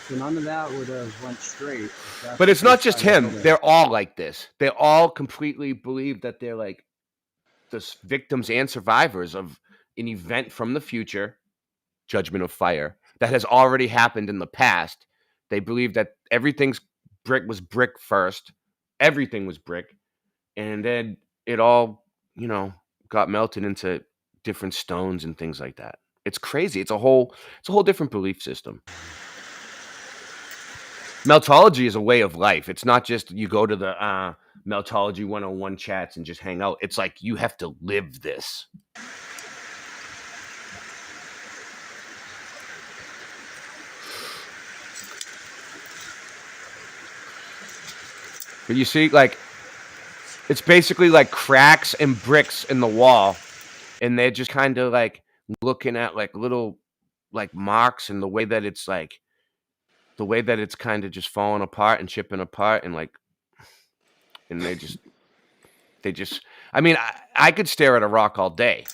So none of that would have went straight. But it's not just him. They're all like this. They all completely believe that they're like the victims and survivors of an event from the future, Judgment of Fire, that has already happened in the past. They believe that everything's was brick first. Everything was brick. And then it all, got melted into different stones and things like that. It's crazy. It's a whole different belief system. Meltology is a way of life. It's not just you go to the Meltology 101 chats and just hang out. It's like you have to live this. But you see, like, it's basically like cracks and bricks in the wall, and they're just kind of like looking at like little like marks, and the way that it's kind of just falling apart and chipping apart, and they just I mean, I could stare at a rock all day.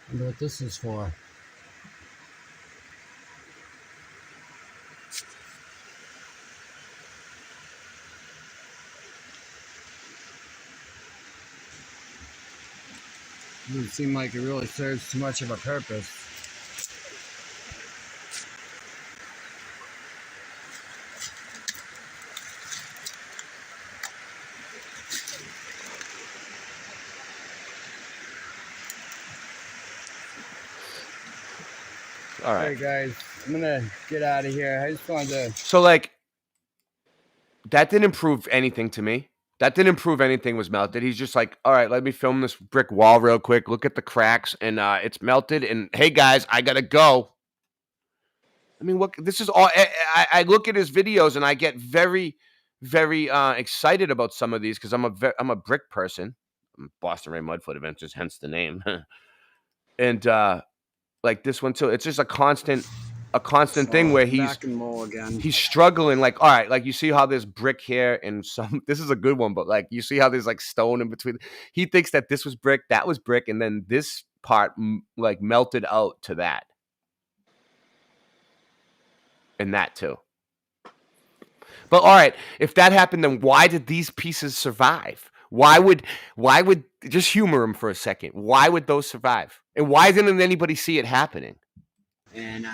I wonder what this is for. Doesn't seem like it really serves too much of a purpose. All right. Hey guys, I'm gonna get out of here. I just wanted to. So like, that didn't prove anything to me. That didn't prove anything was melted. He's just like, all right, let me film this brick wall real quick. Look at the cracks, and it's melted. And hey guys, I gotta go. I mean, what? This is all. I look at his videos and I get very, very excited about some of these because I'm a brick person. Boston Ray Mudflood Adventures, hence the name. And like this one too, it's just a constant thing where back and mow again. he's struggling. Like, all right, like you see how there's brick here and some. This is a good one, but like you see how there's like stone in between. He thinks that this was brick, that was brick, and then this part like melted out to that, and that too. But all right, if that happened, then why did these pieces survive? Why would just humor them for a second? Why would those survive? And why didn't anybody see it happening? And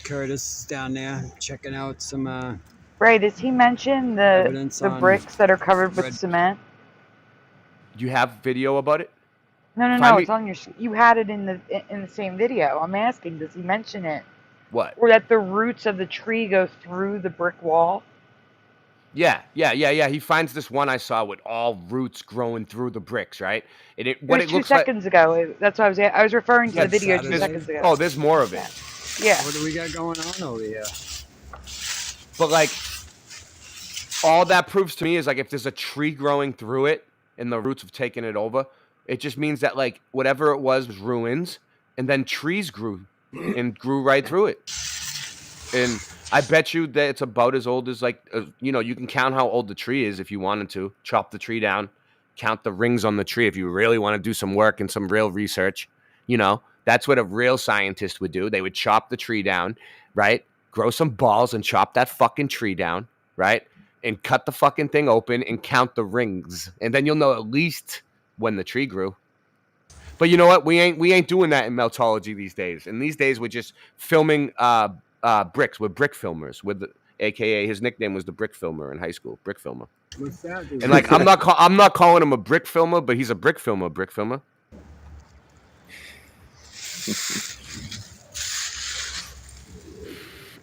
Curtis is down there checking out some Ray, does he mention the on bricks that are covered with cement? Do you have video about it? No. It's on your. You had it in the same video. I'm asking, does he mention it? What? Or that the roots of the tree go through the brick wall? Yeah. He finds this one I saw with all roots growing through the bricks, right? And It was 2 seconds ago. That's what I was referring to the video 2 seconds ago. Oh, there's more of it. Yeah. What do we got going on over here? But like, all that proves to me is like if there's a tree growing through it and the roots have taken it over, it just means that like whatever it was ruins, and then trees grew and grew right through it. And I bet you that it's about as old as like, you can count how old the tree is if you wanted to. Chop the tree down, count the rings on the tree if you really want to do some work and some real research. That's what a real scientist would do. They would chop the tree down, right? Grow some balls and chop that fucking tree down, right? And cut the fucking thing open and count the rings. And then you'll know at least when the tree grew. But you know what? We ain't doing that in meltology these days. And these days we're just filming bricks. We're brick filmers. AKA his nickname was the brick filmer in high school. Brick filmer. What's that? And like I'm not calling him a brick filmer, but he's a brick filmer. Brick filmer.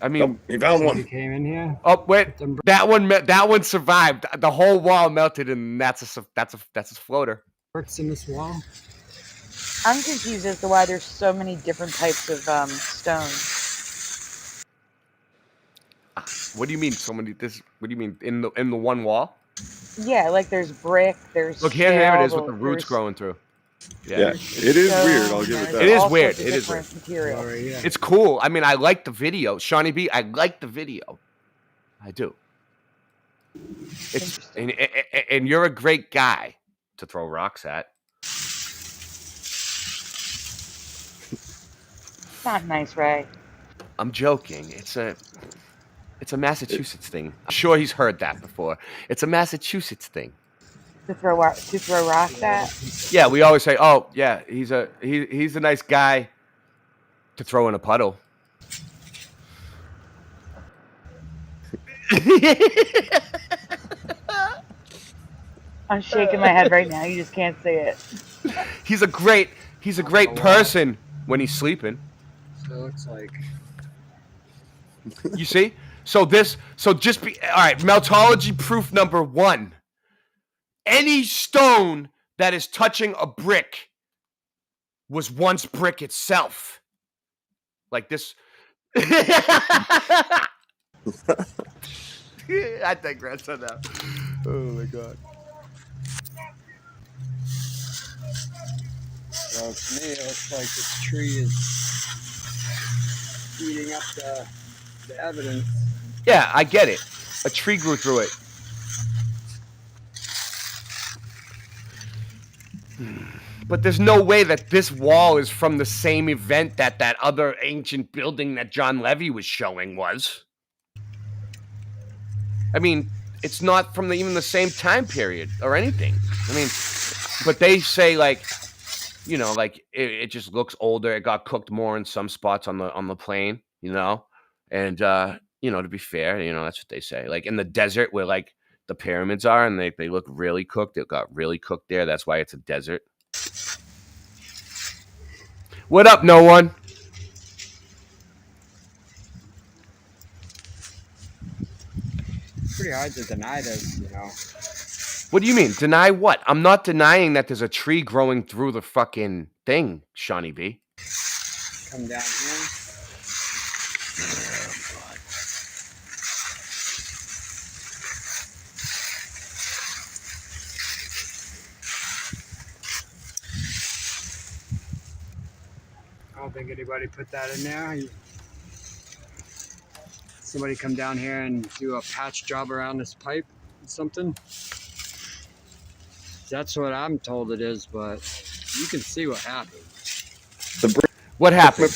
I mean, he found one. He came in here. Oh wait, that one survived. The whole wall melted, and that's a floater. Bricks in this wall. I'm confused as to why there's so many different types of stones. What do you mean so many? What do you mean in the one wall? Yeah, like there's brick. There's look here it is with the roots growing through. Yeah, it is weird. I'll give it that. It is weird. It is weird. Material. It's cool. I mean, I like the video, Shawnee B. I like the video. I do. And you're a great guy to throw rocks at. It's not nice, Ray. I'm joking. It's a Massachusetts thing. I'm sure he's heard that before. It's a Massachusetts thing. To throw rocks at? Yeah, we always say, "Oh, yeah, he's a nice guy to throw in a puddle." I'm shaking my head right now. You just can't see it. He's a great person when he's sleeping. So it looks like. You see? So just be all right. Meltology proof number 1. Any stone that is touching a brick was once brick itself. Like this. I digress on that. Oh my god. Well, to me, it looks like this tree is eating up the evidence. Yeah, I get it. A tree grew through it. But there's no way that this wall is from the same event that other ancient building that John Levy was showing was. I mean, it's not from even the same time period or anything. I mean, but they say like, like it just looks older. It got cooked more in some spots on the plain, and to be fair, that's what they say. Like in the desert where like the pyramids are, and they look really cooked. It got really cooked there. That's why it's a desert. What up, no one? It's pretty hard to deny this, What do you mean? Deny what? I'm not denying that there's a tree growing through the fucking thing, Shawnee B. Come down here. don't think anybody put that in there. Somebody come down here and do a patch job around this pipe or something. That's what I'm told it is, but you can see what happened. What happened?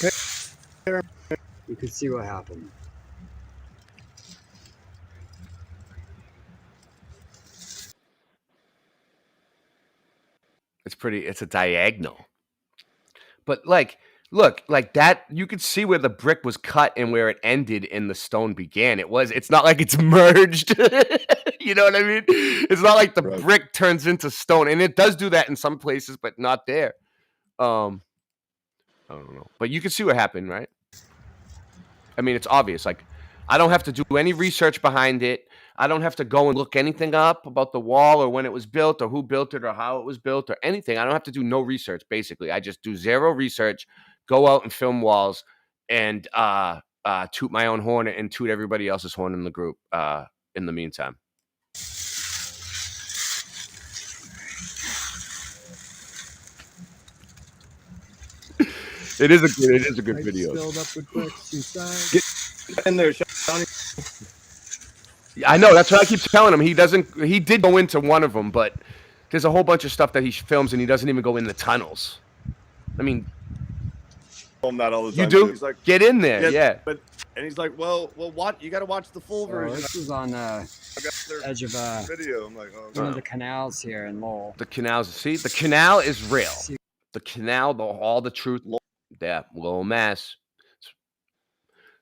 You can see what happened. It's a diagonal. But like, look, like that, you could see where the brick was cut and where it ended and the stone began. It's not like it's merged. You know what I mean? It's not like the brick turns into stone. And it does do that in some places, but not there. I don't know. But you can see what happened, right? I mean, it's obvious. Like, I don't have to do any research behind it. I don't have to go and look anything up about the wall or when it was built or who built it or how it was built or anything. I don't have to do no research, basically. I just do zero research, go out and film walls, and toot my own horn and toot everybody else's horn in the group in the meantime. It is a good video. Filled up with bricks inside. Get in there, Shawnee. I know, that's what I keep telling him. He did go into one of them, but there's a whole bunch of stuff that he films and he doesn't even go in the tunnels. I mean, Film that all the time. you do? He's like, Get in there, yeah. But and he's like, well, what? You got to watch the full version. This is on the edge of video. I'm like, oh, one of the canals here in Lowell. The canals. See, the canal is real. The canal, all the truth. Yeah, Lowell, Mass.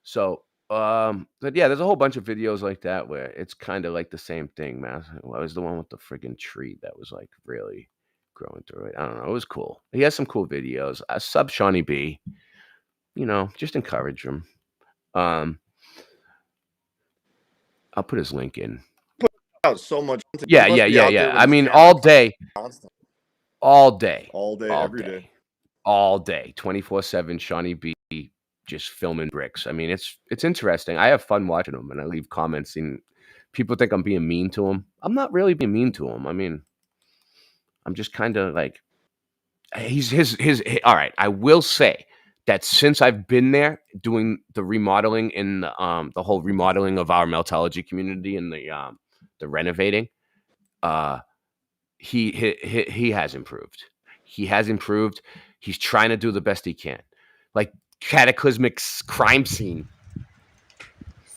So, but yeah, there's a whole bunch of videos like that where it's kind of like the same thing, man. What was the one with the friggin' tree that was like really growing through it? I don't know. It was cool. He has some cool videos. Sub Shawnee B. You know, just encourage him. I'll put his link in. Put out so much. Yeah. I mean, all day, every day, all day, 24/7. Shawnee B. Just filming bricks. I mean, it's interesting. I have fun watching them, and I leave comments, and people think I'm being mean to him. I'm not really being mean to him. I mean, I'm just kind of like, he's all right. I will say that since I've been there doing the remodeling in the whole remodeling of our meltology community and the renovating, he has improved. He has improved. He's trying to do the best he can. Like, cataclysmic crime scene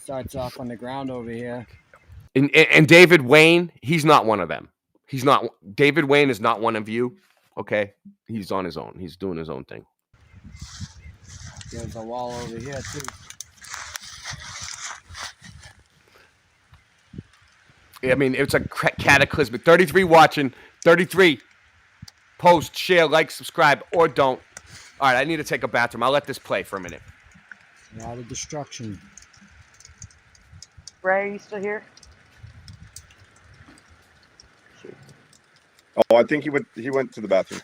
starts off on the ground over here. And David Wayne, he's not one of them. David Wayne is not one of you. Okay, he's on his own. He's doing his own thing. There's a wall over here too. I mean, it's a cataclysmic. 33 watching. 33. Post, share, like, subscribe, or don't. All right, I need to take a bathroom. I'll let this play for a minute. A lot of destruction. Ray, are you still here? Oh, I think he went to the bathroom.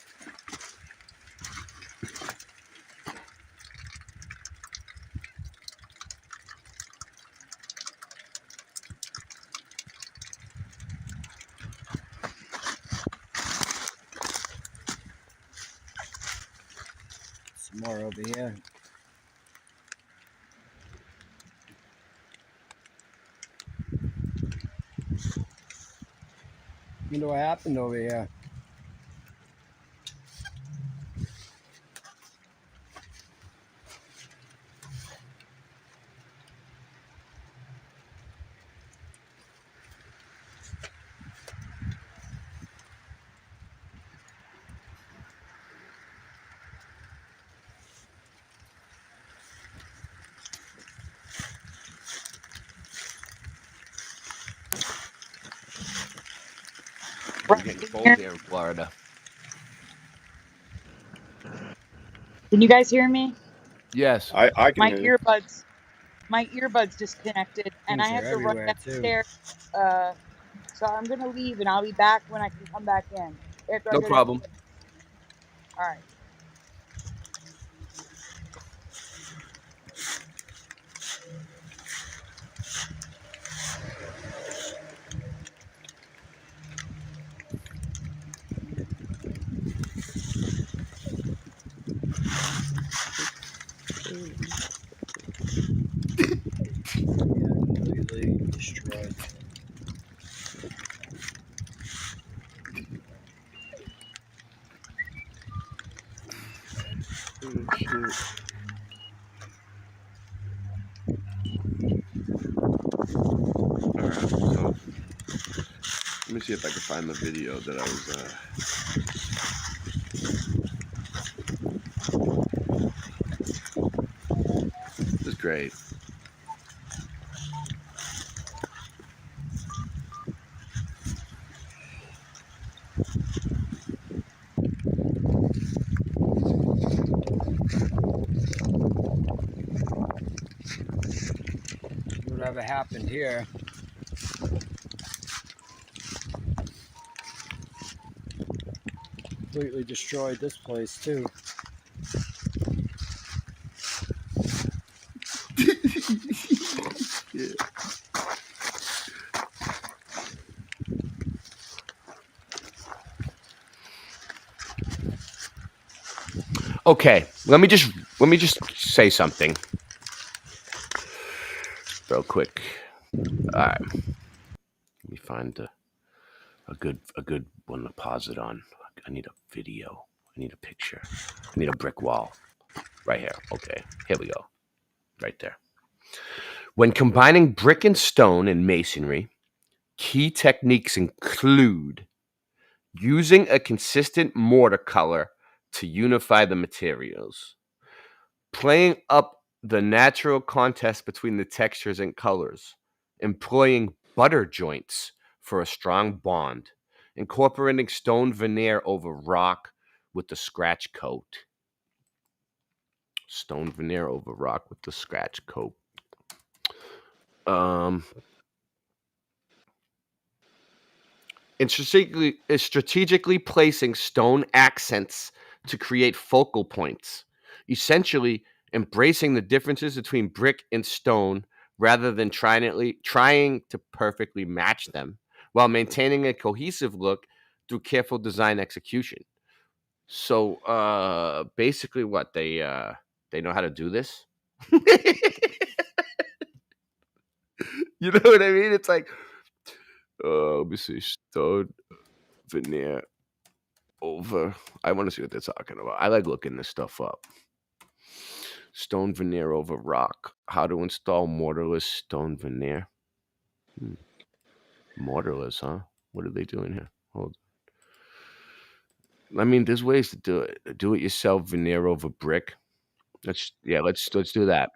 Some more over here. You know what happened over here? We're getting cold here in Florida. Can you guys hear me? Yes, I can My hear earbuds disconnected, and I have to run downstairs. So I'm gonna leave, and I'll be back when I can come back in. No problem. All right. Alright, so let me see if I can find the video that I was this is great. Whatever happened here. Completely destroyed this place too. Yeah. Okay, let me just say something real quick. All right, let me find a good one to pause it on. I need a video. I need a picture. I need a brick wall right here. Okay, here we go. Right there. When combining brick and stone in masonry, key techniques include using a consistent mortar color to unify the materials, playing up the natural contrast between the textures and colors, employing butter joints for a strong bond, incorporating stone veneer over rock with the scratch coat. Stone veneer over rock with the scratch coat. And strategically placing stone accents to create focal points, essentially embracing the differences between brick and stone rather than trying to perfectly match them while maintaining a cohesive look through careful design execution. So basically what they know how to do this. You know what I mean? It's like, let me see, stone veneer over. I want to see what they're talking about. I like looking this stuff up. Stone veneer over rock. How to install mortarless stone veneer. Mortarless, huh? What are they doing here? Hold on. I mean, there's ways to do it. Do it yourself veneer over brick. Let's do that.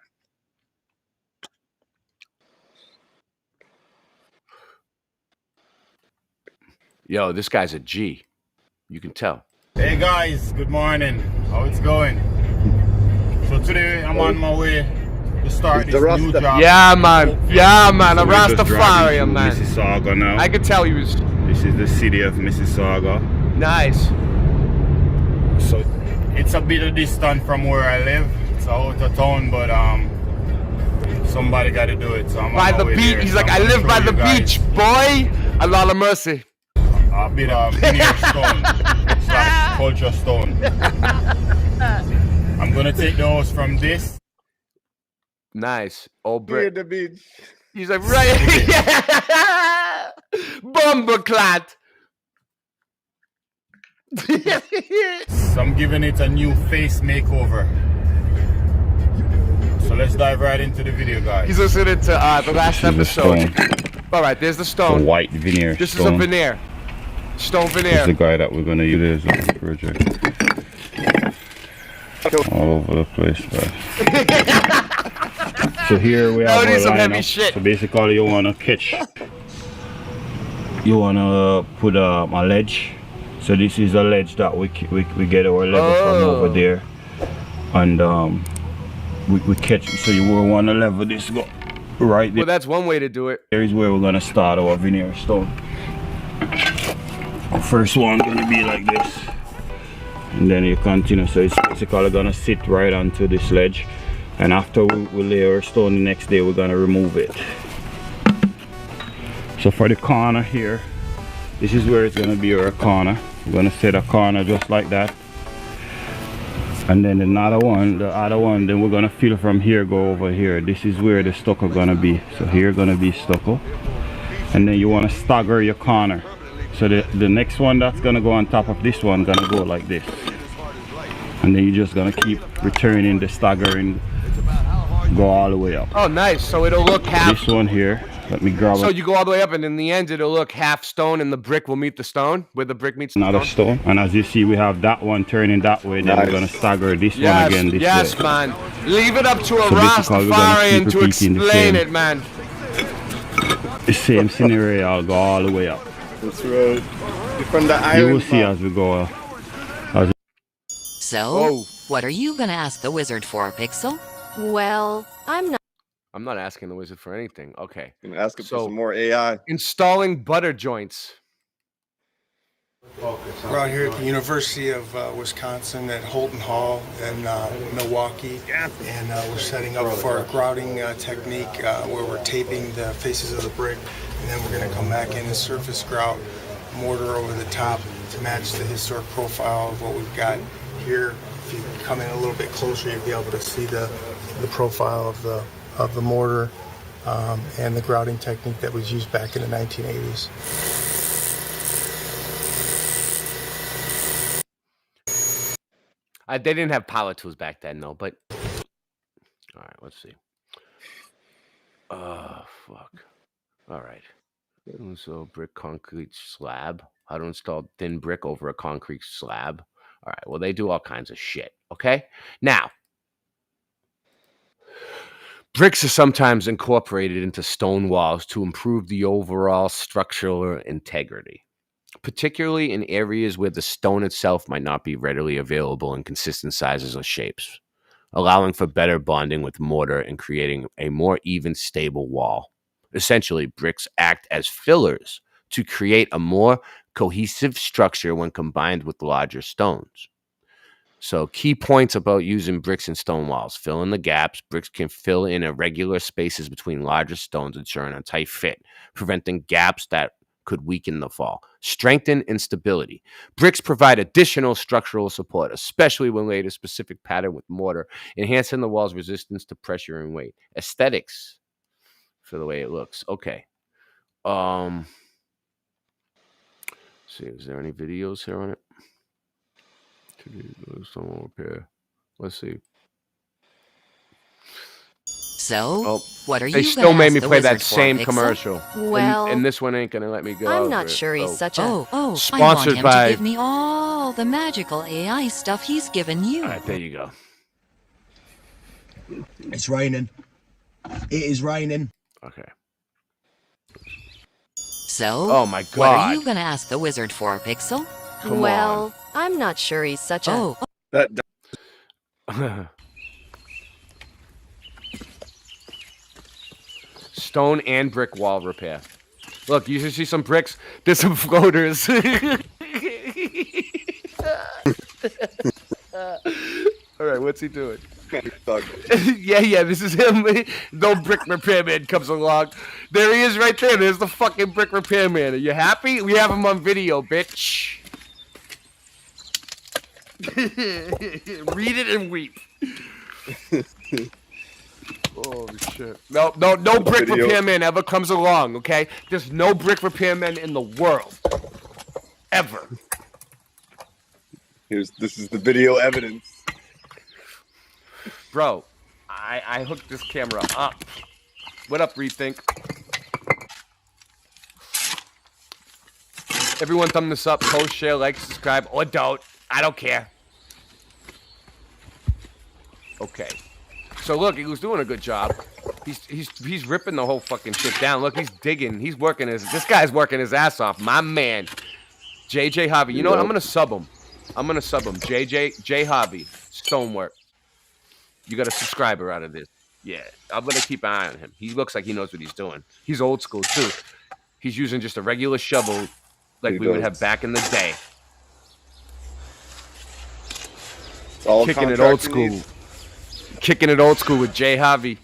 Yo, this guy's a G. You can tell. Hey guys, good morning. How it's going? So today I'm on my way to start this new job. Yeah, man. Yeah, man. A Rastafari, man. Mississauga now. I could tell he was. This is the city of Mississauga. Nice. So it's a bit of distance from where I live. It's out of town, but somebody got to do it. So I'm by on the my way beach. there. He's So like, I'm I live gonna by show the you guys beach, boy. A lot of mercy. A bit of veneer stone. It's like culture stone. I'm gonna take the house from this. Nice. Old brick. the beach. He's like, right. Bumbleclad. So I'm giving it a new face makeover. So let's dive right into the video, guys. He's listening to the last episode. All right, there's the stone. The white veneer This stone. is a veneer. Stone veneer. This is the guy that we're gonna use on the project. All over the place, guys. So here we have our some heavy lineup. shit. So basically you wanna catch. You wanna put a ledge. So this is a ledge that we get our level from over there. And we catch, so you will wanna level this go right there. Well, that's one way to do it. Here is where we're gonna start our veneer stone. Our first one gonna be like this, and then you continue. So it's basically gonna sit right onto this ledge, and after we lay our stone the next day, we're gonna remove it. So for the corner here, this is where it's gonna be our corner. We're gonna set a corner just like that, and then the other one, then we're gonna fill from here, go over here. This is where the stucco gonna be. So here gonna be stucco, and then you want to stagger your corner. So the next one that's gonna go on top of this one gonna go like this, and then you're just gonna keep returning the staggering, go all the way up. Oh, nice. So it'll look half. This one here, let me grab So it. you go all the way up, and in the end, it'll look half stone, and the brick will meet the stone, where the brick meets the Another stone, and as you see, we have that one turning that way. Then we're gonna stagger this one again this yes, way. man. Leave it up to a So basically, we're gonna keep Rastafarian to repeating the explain same- it, man. The same scenario. I'll go all the way up. That's right. From the You iron. will see as we go. As So, what are you gonna ask the wizard for, Pixel? Well, I'm not. I'm not asking the wizard for anything. Okay. I'm asking for some more AI. Installing butter joints. We're out here at the University of Wisconsin at Holton Hall in Milwaukee, and we're setting up for a grouting technique where we're taping the faces of the brick, and then we're going to come back in and surface grout mortar over the top to match the historic profile of what we've got here. If you come in a little bit closer, you'll be able to see the profile of the mortar and the grouting technique that was used back in the 1980s. They didn't have power tools back then, though, but... All right, let's see. Oh, fuck. All right. So, brick concrete slab. How to install thin brick over a concrete slab. All right, well, they do all kinds of shit, okay? Now, bricks are sometimes incorporated into stone walls to improve the overall structural integrity, particularly in areas where the stone itself might not be readily available in consistent sizes or shapes, allowing for better bonding with mortar and creating a more even, stable wall. Essentially, bricks act as fillers to create a more cohesive structure when combined with larger stones. So, key points about using bricks in stone walls. Fill in the gaps. Bricks can fill in irregular spaces between larger stones, ensuring a tight fit, preventing gaps that could weaken the fall. Strengthen and stability. Bricks provide additional structural support, especially when laid a specific pattern with mortar, enhancing the wall's resistance to pressure and weight. Aesthetics for the way it looks. Okay. See, is there any videos here on it? Stone repair. Let's see. So, what are you They gonna still made ask me the play that wizard for, same Pixel? commercial. Well, and this one ain't gonna let me go. I'm not over it. sure he's such a. I want Sponsored him by. to give me all the magical AI stuff he's given you. All right, there you go. It's raining. It is raining. Okay. So, oh my what are God. you gonna ask the wizard for, Pixel? Come Well, I'm not sure he's such a. Stone and brick wall repair. Look, you should see some bricks. There's some floaters. All right, what's he doing? yeah, this is him. No brick repairman comes along. There he is right there. There's the fucking brick repairman. Are you happy? We have him on video, bitch. Read it and weep. Holy shit. No brick Video. repairman ever comes along, okay? There's no brick repairman in the world. Ever. This is the video evidence. Bro, I hooked this camera up. What up, Rethink? Everyone thumb this up, post, share, like, subscribe, or don't. I don't care. Okay. So look, he was doing a good job. He's ripping the whole fucking shit down. Look, he's digging. He's working this guy's working his ass off. My man. JJ Javi. You know what? I'm gonna sub him. J Javi. Stonework. You got a subscriber out of this. Yeah. I'm gonna keep an eye on him. He looks like he knows what he's doing. He's old school too. He's using just a regular shovel like we would have back in the day. All Kicking it old school. needs. Kicking it old school with Jay Javi.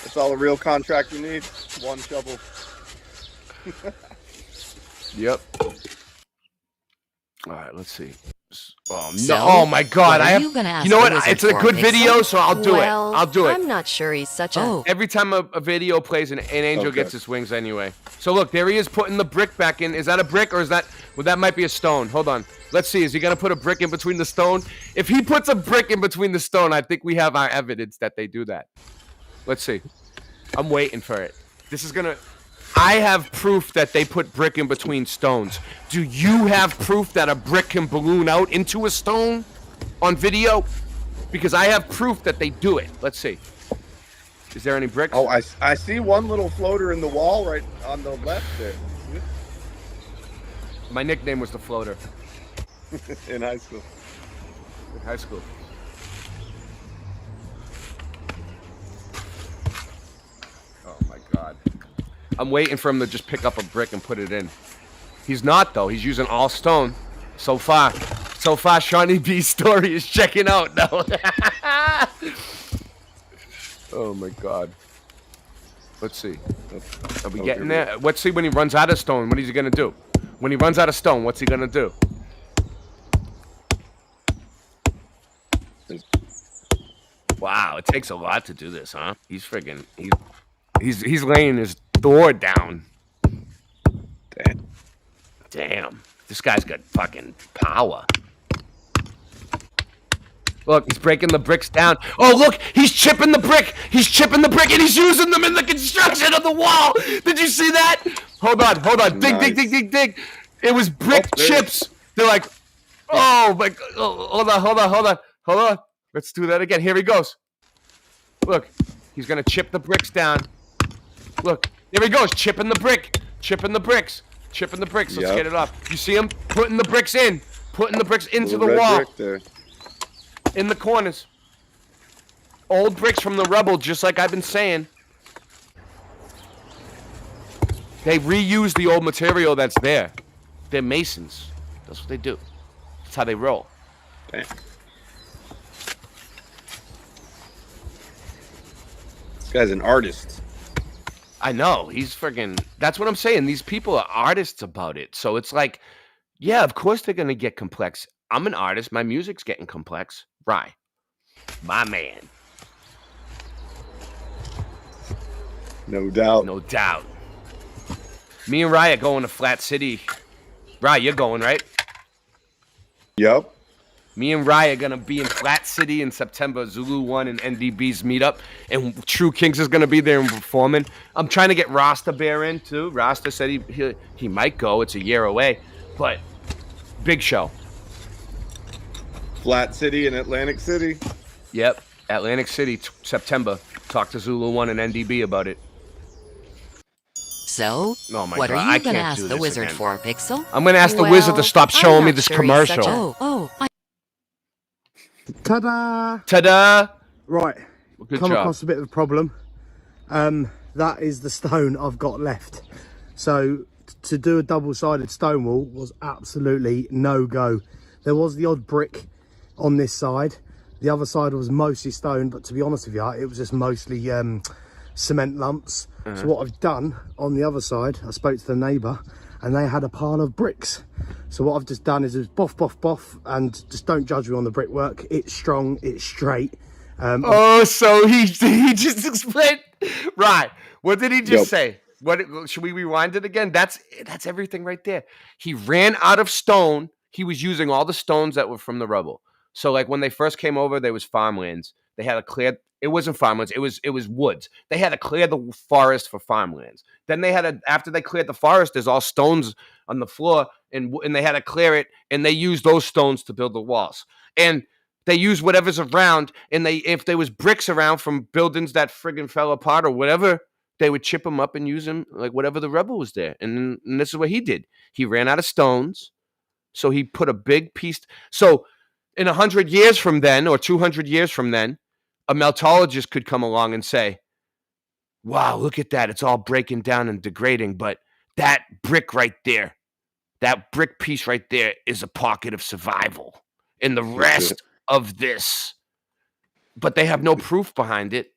That's all a real contractor needs. One shovel. Yep. All right, let's see. Oh, no. So, Oh my God! what are you gonna ask You know the what? wizard It's a for, good Pixel? video, so I'll do Well, it. I'll do it. I'm not sure he's such a. Every time a video plays, an angel gets his wings anyway. So look, there he is putting the brick back in. Is that a brick or is that? Well, that might be a stone. Hold on. Let's see. Is he gonna put a brick in between the stone? If he puts a brick in between the stone, I think we have our evidence that they do that. Let's see. I'm waiting for it. This is gonna. I have proof that they put brick in between stones. Do you have proof that a brick can balloon out into a stone on video? Because I have proof that they do it. Let's see. Is there any bricks? Oh, I see one little floater in the wall right on the left there. My nickname was the floater. In high school. In high school. Oh my God. I'm waiting for him to just pick up a brick and put it in. He's not though. He's using all stone. So far, Shawnee B's story is checking out now. Oh my God. Let's see. Are we getting there? Let's see when he runs out of stone. What is he gonna do? When he runs out of stone, what's he gonna do? Wow, it takes a lot to do this, huh? He's friggin' he's laying his door down. Damn. This guy's got fucking power. Look, he's breaking the bricks down. Oh, look, he's chipping the brick. He's chipping the brick and he's using them in the construction of the wall. Did you see that? Hold on. Dig. It was brick chips. They're like, oh my God. Oh, hold on. Let's do that again. Here he goes. Look, he's going to chip the bricks down. Look, there he goes, chipping the bricks. Let's get it up. You see him putting the bricks in, into the wall. In the corners. Old bricks from the rubble, just like I've been saying. They reuse the old material that's there. They're masons. That's what they do. That's how they roll. Damn. This guy's an artist. I know. He's friggin'. That's what I'm saying. These people are artists about it. So it's like, yeah, of course they're going to get complex. I'm an artist. My music's getting complex. Right. My man. No doubt. No doubt. Me and Rye are going to Flat City. Rye, you're going, right? Yep. Me and Rye are going to be in Flat City in September. Zulu 1 and NDB's meetup. And True Kings is going to be there and performing. I'm trying to get Rasta Bear in, too. Rasta said he might go. It's a year away. But big show. Flat City and Atlantic City? Yep. Atlantic City, September. Talk to Zulu 1 and NDB about it. So, oh my what God, are you going to ask the wizard for, Pixel? I'm going to ask the wizard to stop showing me this commercial. Ta-da! Ta-da! Right. Good Come job. across a bit of a problem. That is the stone I've got left. So to do a double-sided stone wall was absolutely no-go. There was the odd brick on this side. The other side was mostly stone, but to be honest with you, it was just mostly cement lumps. So what I've done on the other side, I spoke to the neighbour and they had a pile of bricks. So what I've just done is boff, and just don't judge me on the brickwork. It's strong, it's straight. So he just explained. Right. What did he just say? What should we rewind it again? That's everything right there. He ran out of stone. He was using all the stones that were from the rubble. So like when they first came over, there was farmlands. They had to clear. It wasn't farmlands. It was woods. They had to clear the forest for farmlands. Then they had to, after they cleared the forest, there's all stones on the floor, and they had to clear it, and they used those stones to build the walls. And they used whatever's around, and if there was bricks around from buildings that friggin' fell apart or whatever, they would chip them up and use them like whatever the rubble was there. And this is what he did. He ran out of stones, so he put a big piece. So in 100 years from then, or 200 years from then, a meltologist could come along and say, wow, look at that. It's all breaking down and degrading. But that brick right there, that brick piece right there is a pocket of survival. And the rest of this, but they have no proof behind it.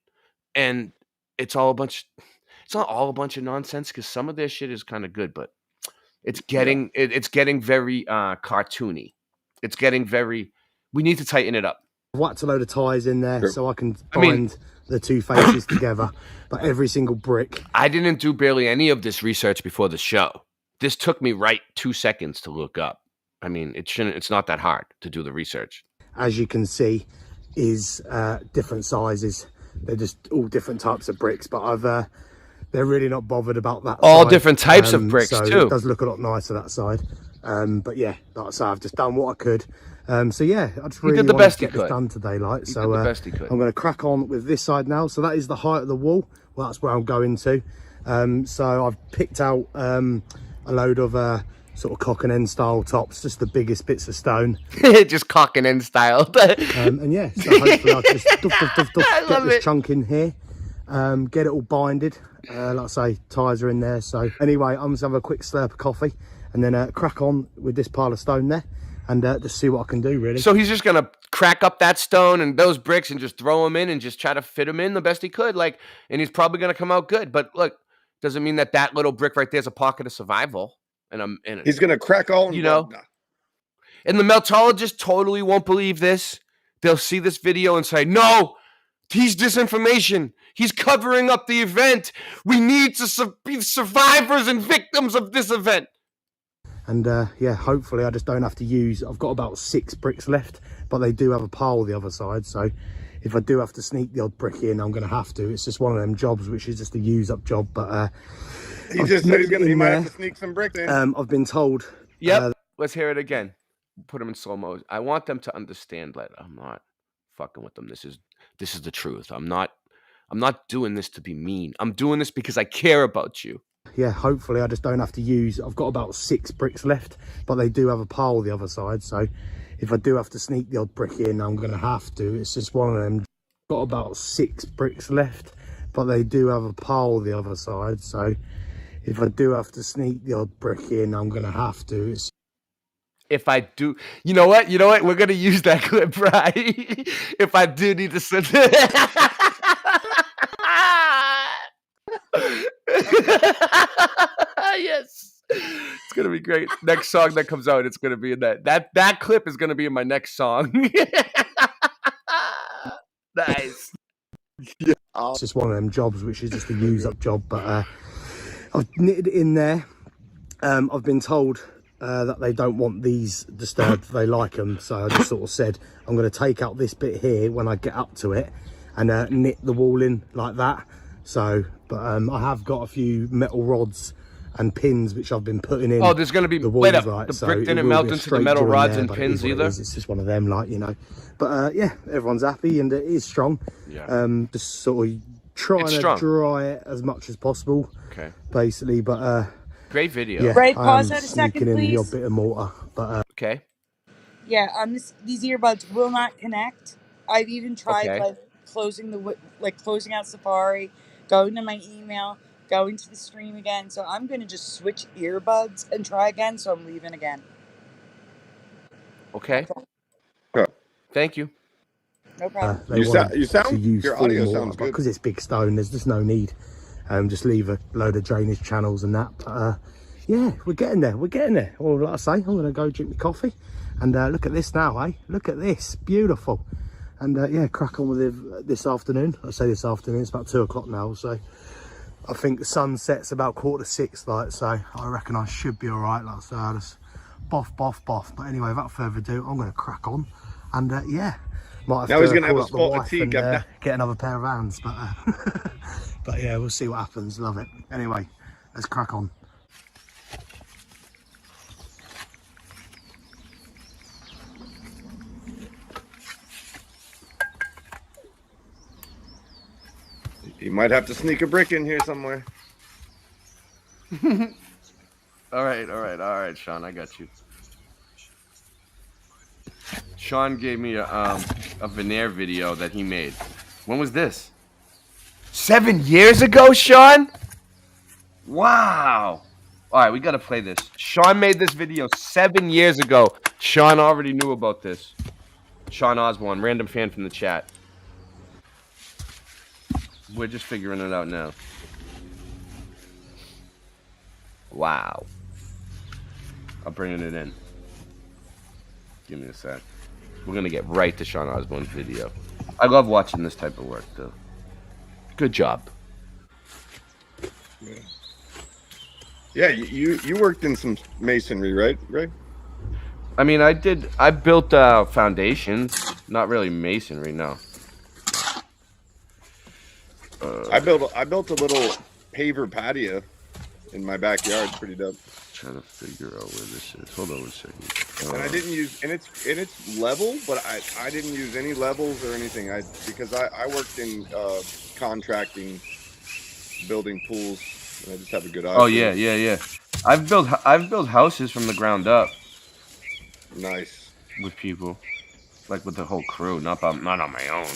And it's not all a bunch of nonsense, because some of their shit is kind of good, but it's getting very cartoony. It's getting very. We need to tighten it up. I've whacked a load of ties in there so I can bind the two faces together. But every single brick. I didn't do barely any of this research before the show. This took me right 2 seconds to look up. I mean, it's not that hard to do the research. As you can see, is different sizes. They're just all different types of bricks, but they're really not bothered about that. All side. different types of bricks so too. It does look a lot nicer that side. But yeah, like I say, I've just done what I could. So yeah, I just really wanted to get this done today, like. So I'm going to crack on with this side now. So that is the height of the wall. Well, that's where I'm going to. So I've picked out a load of sort of cock and end style tops, just the biggest bits of stone. Just cock and end style. And yeah, so hopefully I can just get this chunk in here, get it all binded. Like I say, ties are in there. So anyway, I'm just have a quick slurp of coffee and then crack on with this pile of stone there and just see what I can do, really. So he's just gonna crack up that stone and those bricks and just throw them in and just try to fit them in the best he could, like, and he's probably gonna come out good. But look, doesn't mean that little brick right there is a pocket of survival. And he's gonna crack all, you know. And the meltologist totally won't believe this. They'll see this video and say, "No, he's disinformation. He's covering up the event. We need to be survivors and victims of this event." And yeah, hopefully I just don't have to use. I've got about 6 bricks left, but they do have a pile the other side. So if I do have to sneak the odd brick in, I'm going to have to. It's just one of them jobs, which is just a use up job. But he just said he might have to sneak some bricks in. I've been told. Yep. Let's hear it again. Put them in slow mo. I want them to understand that I'm not fucking with them. This is the truth. I'm not doing this to be mean. I'm doing this because I care about you. Yeah, hopefully I just don't have to use. I've got about 6 bricks left, but they do have a pile the other side. So if I do have to sneak the odd brick in, I'm going to have to. It's just one of them. Got about 6 bricks left, but they do have a pile the other side. So if I do have to sneak the odd brick in, I'm going to have to. If I do, you know what? We're going to use that clip, right? If I do need to send yes, it's gonna be great. Next song that comes out, it's gonna be in that clip is gonna be in my next song. Nice. Yeah. It's just one of them jobs, which is just a use up job. But I've knitted it in there. I've been told that they don't want these disturbed. They like them, so I just sort of said I'm going to take out this bit here when I get up to it and knit the wall in like that. So, but I have got a few metal rods and pins which I've been putting in. Oh, there's going to be the walls, right? The brick didn't melt into the metal rods and pins either. It's just one of them, like, you know. But yeah, everyone's happy and it is strong. Yeah. Just sort of trying to dry it as much as possible. Okay. Basically, but great video. Yeah, Right, pause that a second, in please. the odd bit of mortar, but okay. Yeah, these earbuds will not connect. I've even tried like closing out Safari, going to my email, going to the stream again. So I'm going to just switch earbuds and try again. So I'm leaving again. Okay. Thank you. No problem. Your audio sounds good. Because it's big stone, there's just no need. Just leave a load of drainage channels and that. But yeah, we're getting there. We're getting there. Well, like I say, I'm going to go drink my coffee. And look at this now, eh? Look at this. Beautiful. And yeah, crack on with it this afternoon. I say this afternoon, it's about 2 o'clock now. So I think the sun sets about 5:45, like, so I reckon I should be all right. Like, so I just boff. But anyway, without further ado, I'm going to crack on. And yeah, might have now to he's going to have call a up the spot wife fatigue and get another pair of hands. But but yeah, we'll see what happens. Love it. Anyway, let's crack on. You might have to sneak a brick in here somewhere. All right, Sean, I got you. Sean gave me a veneer video that he made. When was this? 7 years ago, Sean? Wow. All right, we got to play this. Sean made this video 7 years ago. Sean already knew about this. Sean Osborne, random fan from the chat. We're just figuring it out now. Wow. I'm bringing it in. Give me a sec. We're gonna get right to Sean Osborne's video. I love watching this type of work, though. Good job. Yeah, you worked in some masonry, right, Ray? I mean, I built foundations, not really masonry, no. I built a little paver patio in my backyard. Pretty dope. Trying to figure out where this is. Hold on a second. And I didn't use, and it's level, but I didn't use any levels or anything. Because I worked in contracting, building pools, and I just have a good eye. Oh yeah. I've built houses from the ground up. Nice. With people, like with the whole crew, not on my own.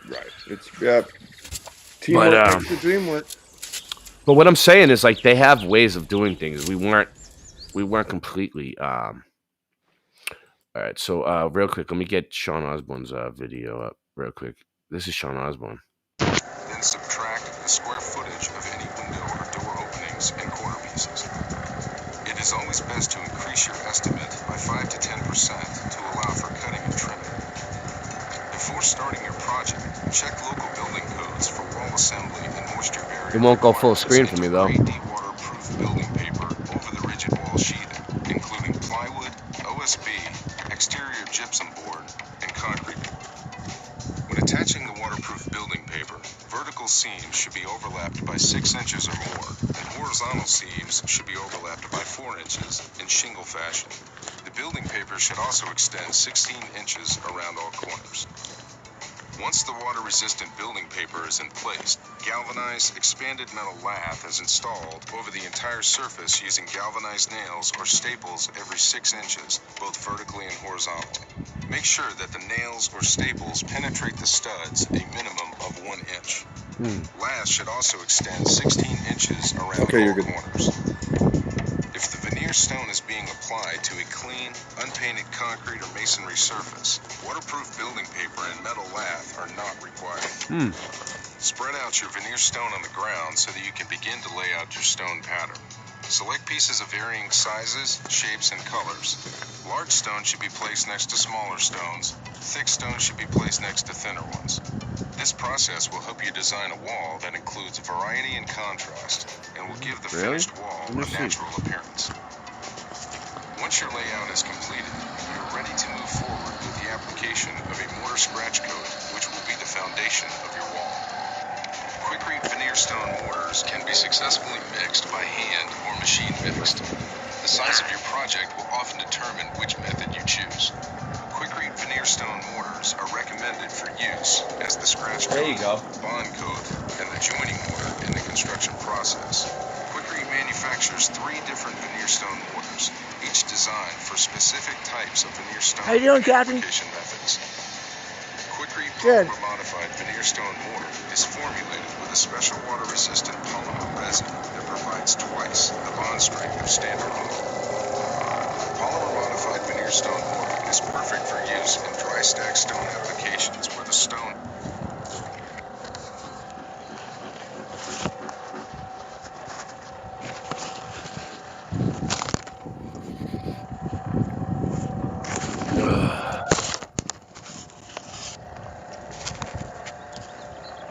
Right. It's teamwork makes the dream work. But what I'm saying is, like, they have ways of doing things. We weren't completely. All right, so real quick, let me get Sean Osborne's video up real quick. This is Sean Osborne. Then subtract the square footage of any window or door openings and corner pieces. It is always best to increase your estimate by 5 to 10% to allow for cutting and trimming. Before starting your project, check local building codes for wall assembly and moisture barrier. It won't go full screen for me though. Waterproof building paper over the rigid wall sheathing, including plywood, OSB, exterior gypsum board, and concrete board. When attaching the waterproof building paper, vertical seams should be overlapped by 6 inches or more, and horizontal seams should be overlapped by 4 inches in shingle fashion. The building paper should also extend 16 inches around all corners. Once the water-resistant building paper is in place, galvanized expanded metal lath is installed over the entire surface using galvanized nails or staples every 6 inches, both vertically and horizontally. Make sure that the nails or staples penetrate the studs a minimum of 1 inch. Lath should also extend 16 inches around all corners. If the veneer stone is being applied to a clean, unpainted concrete or masonry surface, waterproof building paper and metal lath are not required. Spread out your veneer stone on the ground so that you can begin to lay out your stone pattern. Select pieces of varying sizes, shapes, and colors. Large stones should be placed next to smaller stones. Thick stones should be placed next to thinner ones. This process will help you design a wall that includes variety and contrast and will give the finished wall a natural appearance. Once your layout is completed, you're ready to move forward with the application of a mortar scratch coat, which will be the foundation of your wall. Quikrete veneer stone mortars can be successfully mixed by hand or machine mixed. The size of your project will often determine which method you choose. Quikrete veneer stone mortars are recommended for use as the scratch coat, bond coat, and the joining mortar in the construction process. Quikrete manufactures 3 different veneer stone mortars, each designed for specific types of veneer stone application methods. Quikrete polymer modified veneer stone mortar is formulated with a special water-resistant polymer resin that provides twice the bond strength of standard mortar. Polymer modified veneer stone mortar is perfect for use in dry stack stone applications where the stone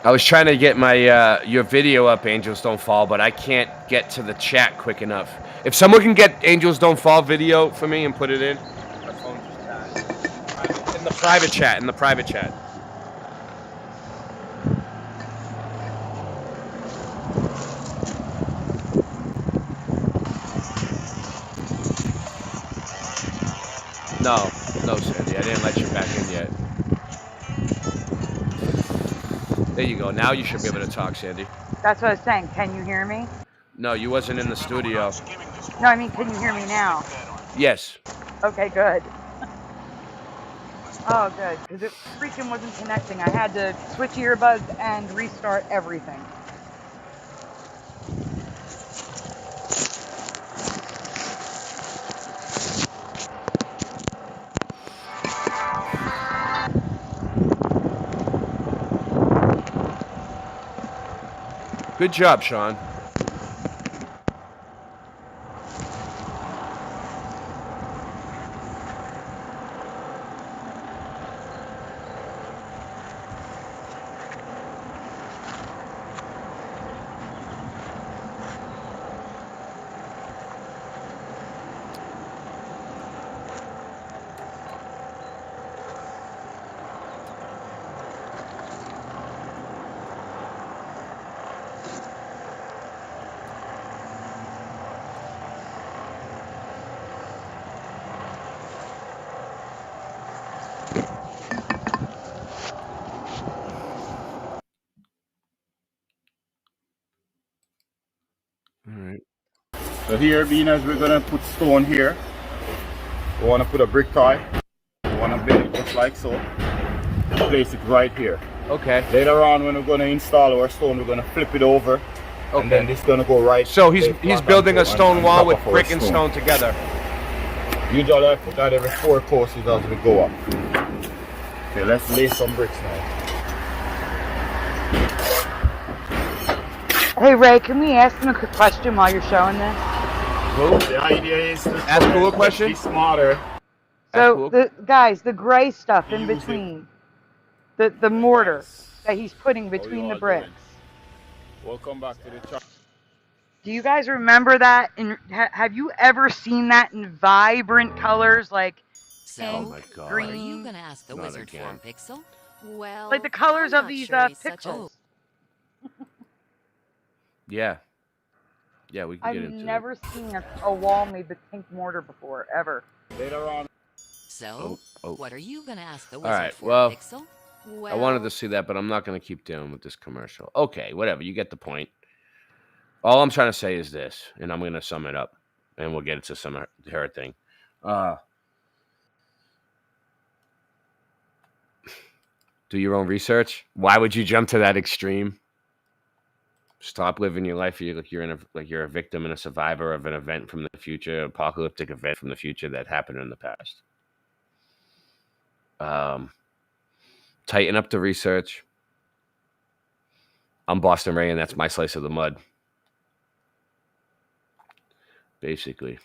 I was trying to get my your video up, Angels Don't Fall, but I can't get to the chat quick enough. If someone can get Angels Don't Fall video for me and put it in, my phone just died. In the private chat. No, Sandy, I didn't let you back in yet. There you go. Now you should be able to talk, Sandy. That's what I was saying. Can you hear me? No, you wasn't in the studio. No, I mean, can you hear me now? Yes. Okay, good. Oh, good, because it freaking wasn't connecting. I had to switch earbuds and restart everything. Good job, Sean. Alright. So here, being as we're gonna put stone here, we wanna put a brick tie. We wanna bend it just like so. And place it right here. Okay. Later on, when we're gonna install our stone, we're gonna flip it over. Okay. And then this is gonna go right. So he's building a stone wall with brick and stone together. Usually I put that every 4 courses as we go up. Okay, let's lay some bricks now. Hey Ray, can we ask him a quick question while you're showing this? The idea is to ask cool a question. Be smarter. So the guys, the gray stuff in between, the mortar that he's putting between the bricks. We'll come back to the chart. Do you guys remember that? Have you ever seen that in vibrant colors like pink, So, what are green? you gonna ask the wizard for, Pixel? Well, Like the colors I'm of not these sure he's such a- pixels. Yeah. Yeah, we can get I've into never seen a wall made with pink mortar before, ever. Later on. So, Oh. what are you gonna ask the All wizard right, for, well, Pixel? I wanted to see that, but I'm not going to keep dealing with this commercial. Okay, whatever. You get the point. All I'm trying to say is this, and I'm going to sum it up, and we'll get into some of her thing. Do your own research. Why would you jump to that extreme? Stop living your life like you're a victim and a survivor of an event from the future, apocalyptic event from the future that happened in the past. Tighten up the research. I'm Boston Ray, and that's my slice of the mud. Basically.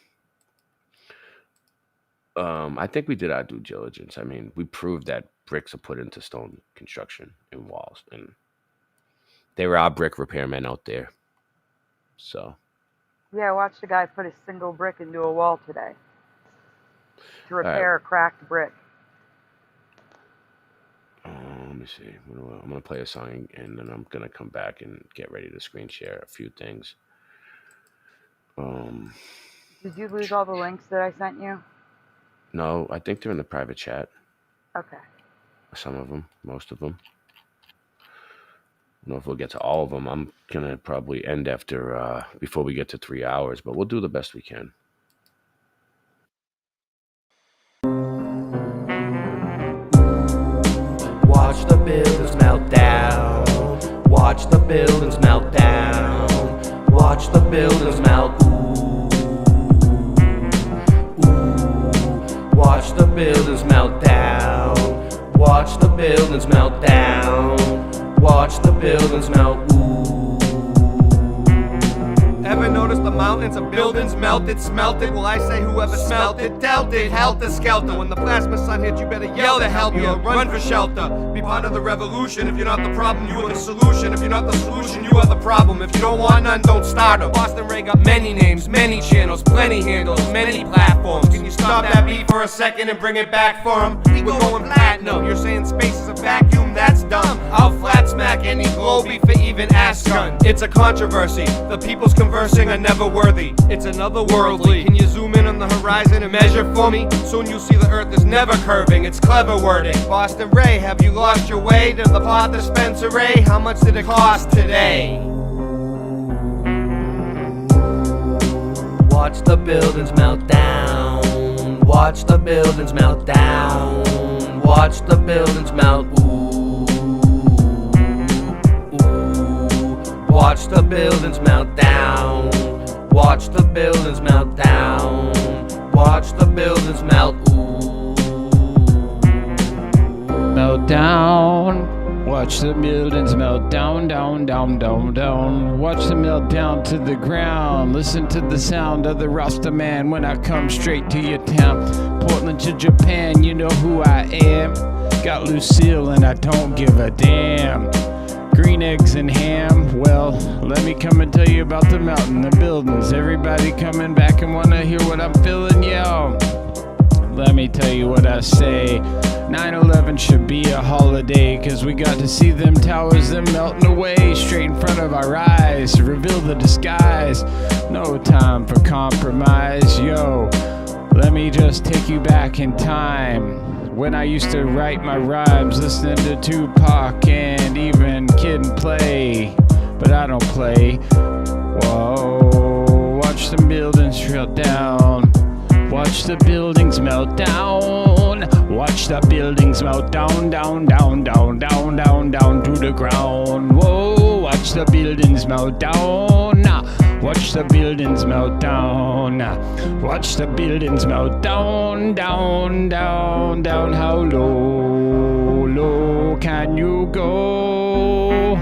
I think we did our due diligence. I mean, we proved that bricks are put into stone construction and walls, and they were our brick repairmen out there. So. Yeah, I watched a guy put a single brick into a wall today to repair a cracked brick. Let me see. I'm going to play a song, and then I'm going to come back and get ready to screen share a few things. Did you lose all the links that I sent you? No, I think they're in the private chat. Okay. Some of them, most of them. I don't know if we'll get to all of them. I'm going to probably end after, before we get to 3 hours, but we'll do the best we can. Watch the buildings melt down. Watch the buildings melt down. Watch the buildings melt. Ooh, ooh. Watch the buildings melt down. Watch the buildings melt down. Watch the buildings melt. Ooh. Ever notice the mountains of buildings melted, smelted? Well, I say whoever smelt it, dealt it, helter skelter. When the plasma sun hits, you better yell to help you, run for shelter. Be part of the revolution. If you're not the problem, you are the solution. If you're not the solution, you are the problem. If you don't want none, don't start them. Boston Ray got many names, many channels, plenty handles, many platforms. Can you stop that beat for a second and bring it back for him? We're going platinum. You're saying space is a vacuum? That's dumb. I'll flat smack any globey for even ass gun. It's a controversy. The people's conversing are never worthy. It's another worldly. Can you zoom in on the horizon and measure for me? Soon you'll see the earth is never curving. It's clever wording. Boston Ray, have you lost your way to the pot dispensary? How much did it cost today? Watch the buildings melt down. Watch the buildings melt down. Watch the buildings melt. Ooh, ooh. Watch the buildings melt down. Watch the buildings melt down. Watch the buildings melt. Ooh. Melt down. Watch the buildings melt down, down, down, down, down. Watch them melt down to the ground. Listen to the sound of the Rasta man when I come straight to your town. Portland to Japan, you know who I am. Got Lucille and I don't give a damn. Green eggs and ham, well, let me come and tell you about the mountain, the buildings. Everybody coming back and wanna hear what I'm feeling, yo. Let me tell you what I say. 9/11 should be a holiday, cause we got to see them towers, them melting away straight in front of our eyes, reveal the disguise. No time for compromise, yo. Let me just take you back in time, when I used to write my rhymes, listening to Tupac and even Kid and Play, but I don't play. Whoa. melt down. Watch the buildings melt down. Watch the buildings melt down, down, down, down, down, down, down to the ground. Whoa, watch the buildings melt down. Watch the buildings melt down. Watch the buildings melt down, down, down, down. How low, low can you go?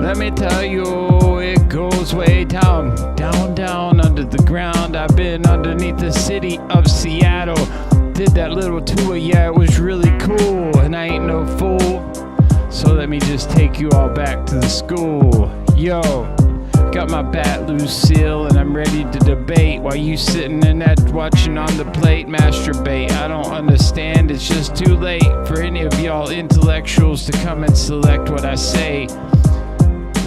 Let me tell you, it goes way down, down, down under the ground. I've been underneath the city of Seattle. Did that little tour, yeah, it was really cool. And I ain't no fool, so let me just take you all back to the school. Yo, got my bat Lucille, and I'm ready to debate while you sitting in that watching on the plate masturbate. I don't understand, it's just too late for any of y'all intellectuals to come and select what I say.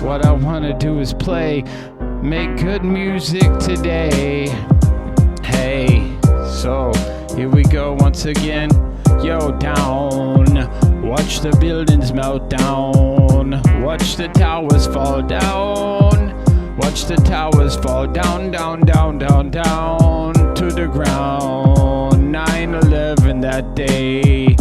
What I wanna do is play, make good music today. Hey, so here we go once again. Yo, down. Watch the buildings melt down. Watch the towers fall down. Watch the towers fall down, down, down, down, down to the ground. 9/11 that day.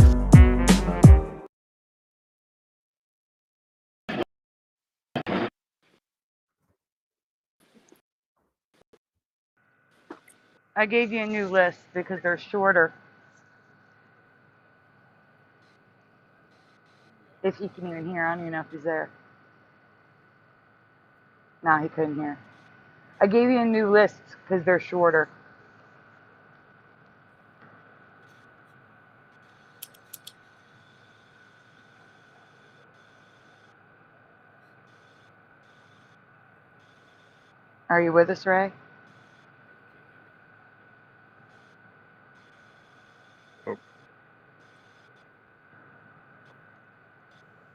I gave you a new list because they're shorter. If he can even hear, I don't even know if he's there. No, he couldn't hear. I gave you a new list because they're shorter. Are you with us, Ray?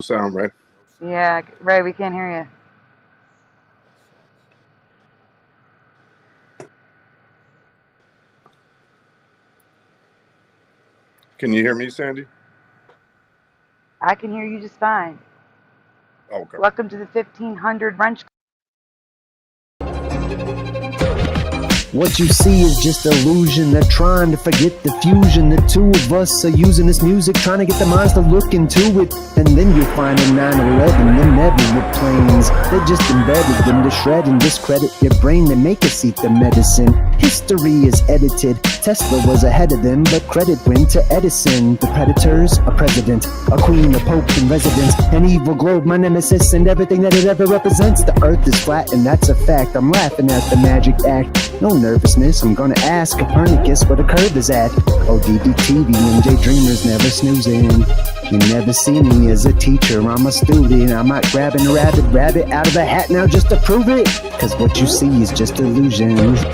Sound right. Yeah, Ray, we can't hear you. Can you hear me, Sandy? I can hear you just fine. Okay. Welcome to the 1500 Wrench. What you see is just illusion. They're trying to forget the fusion. The two of us are using this music, trying to get the minds to look into it. And then you'll find a 9/11, them never with planes. They just embedded them to shred and discredit your brain. They make us eat the medicine. History is edited. Tesla was ahead of them, but credit went to Edison. The predators, a president, a queen, a pope in residence, an evil globe, my nemesis, and everything that it ever represents. The earth is flat, and that's a fact. I'm laughing at the magic act. No nervousness, I'm gonna ask Copernicus where the curve is at. ODD TV, MJ Dreamers never snoozing. You never see me as a teacher, I'm a student. I'm not grabbing a rabbit out of a hat now just to prove it. Cause what you see is just illusions.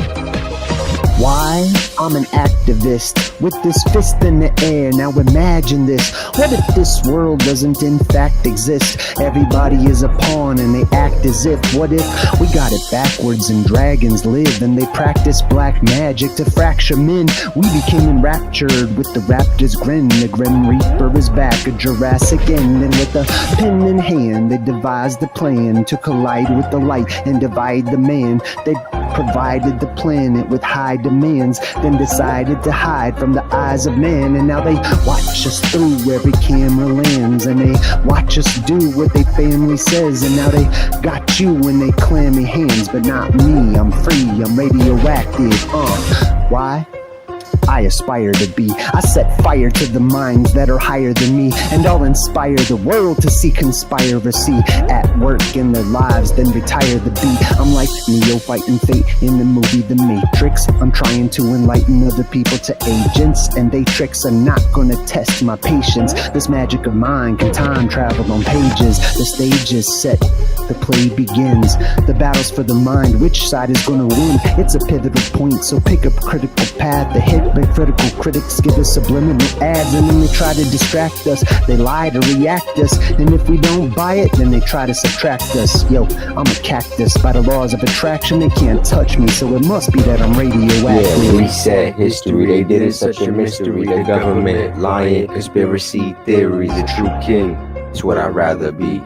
Why? I'm an activist with this fist in the air. Now imagine this. What if this world doesn't in fact exist? Everybody is a pawn and they act as if. What if we got it backwards and dragons live and they practice black magic to fracture men? We became enraptured with the raptor's grin. The Grim Reaper is back, a Jurassic end. And with a pen in hand they devised a plan to collide with the light and divide the man. They provided the planet with high demands, then decided to hide from the eyes of man. And now they watch us through every camera lens, and they watch us do what they family says. And now they got you in they clammy hands, but not me. I'm free, I'm radioactive. Why? I aspire to be. I set fire to the minds that are higher than me, and I'll inspire the world to see conspiracy at work in their lives, then retire the beat. I'm like Neo fighting fate in the movie The Matrix. I'm trying to enlighten other people to agents, and they tricks are not gonna test my patience. This magic of mine can time travel on pages. The stage is set, the play begins. The battle's for the mind, which side is gonna win? It's a pivotal point, so pick up a critical path to hit. But critical critics give us subliminal ads, and then they try to distract us. They lie to react us, and if we don't buy it, then they try to subtract us. Yo, I'm a cactus. By the laws of attraction, they can't touch me, so it must be that I'm radioactive. Yeah, reset history. They did it such a mystery. The government lying, conspiracy theories. A true king is what I'd rather be.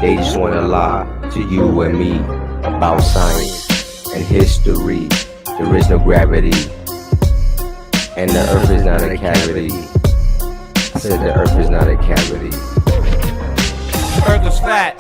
They just wanna lie to you and me about science and history. There is no gravity. And the earth is not a cavity. I said the earth is not a cavity. Earth is flat.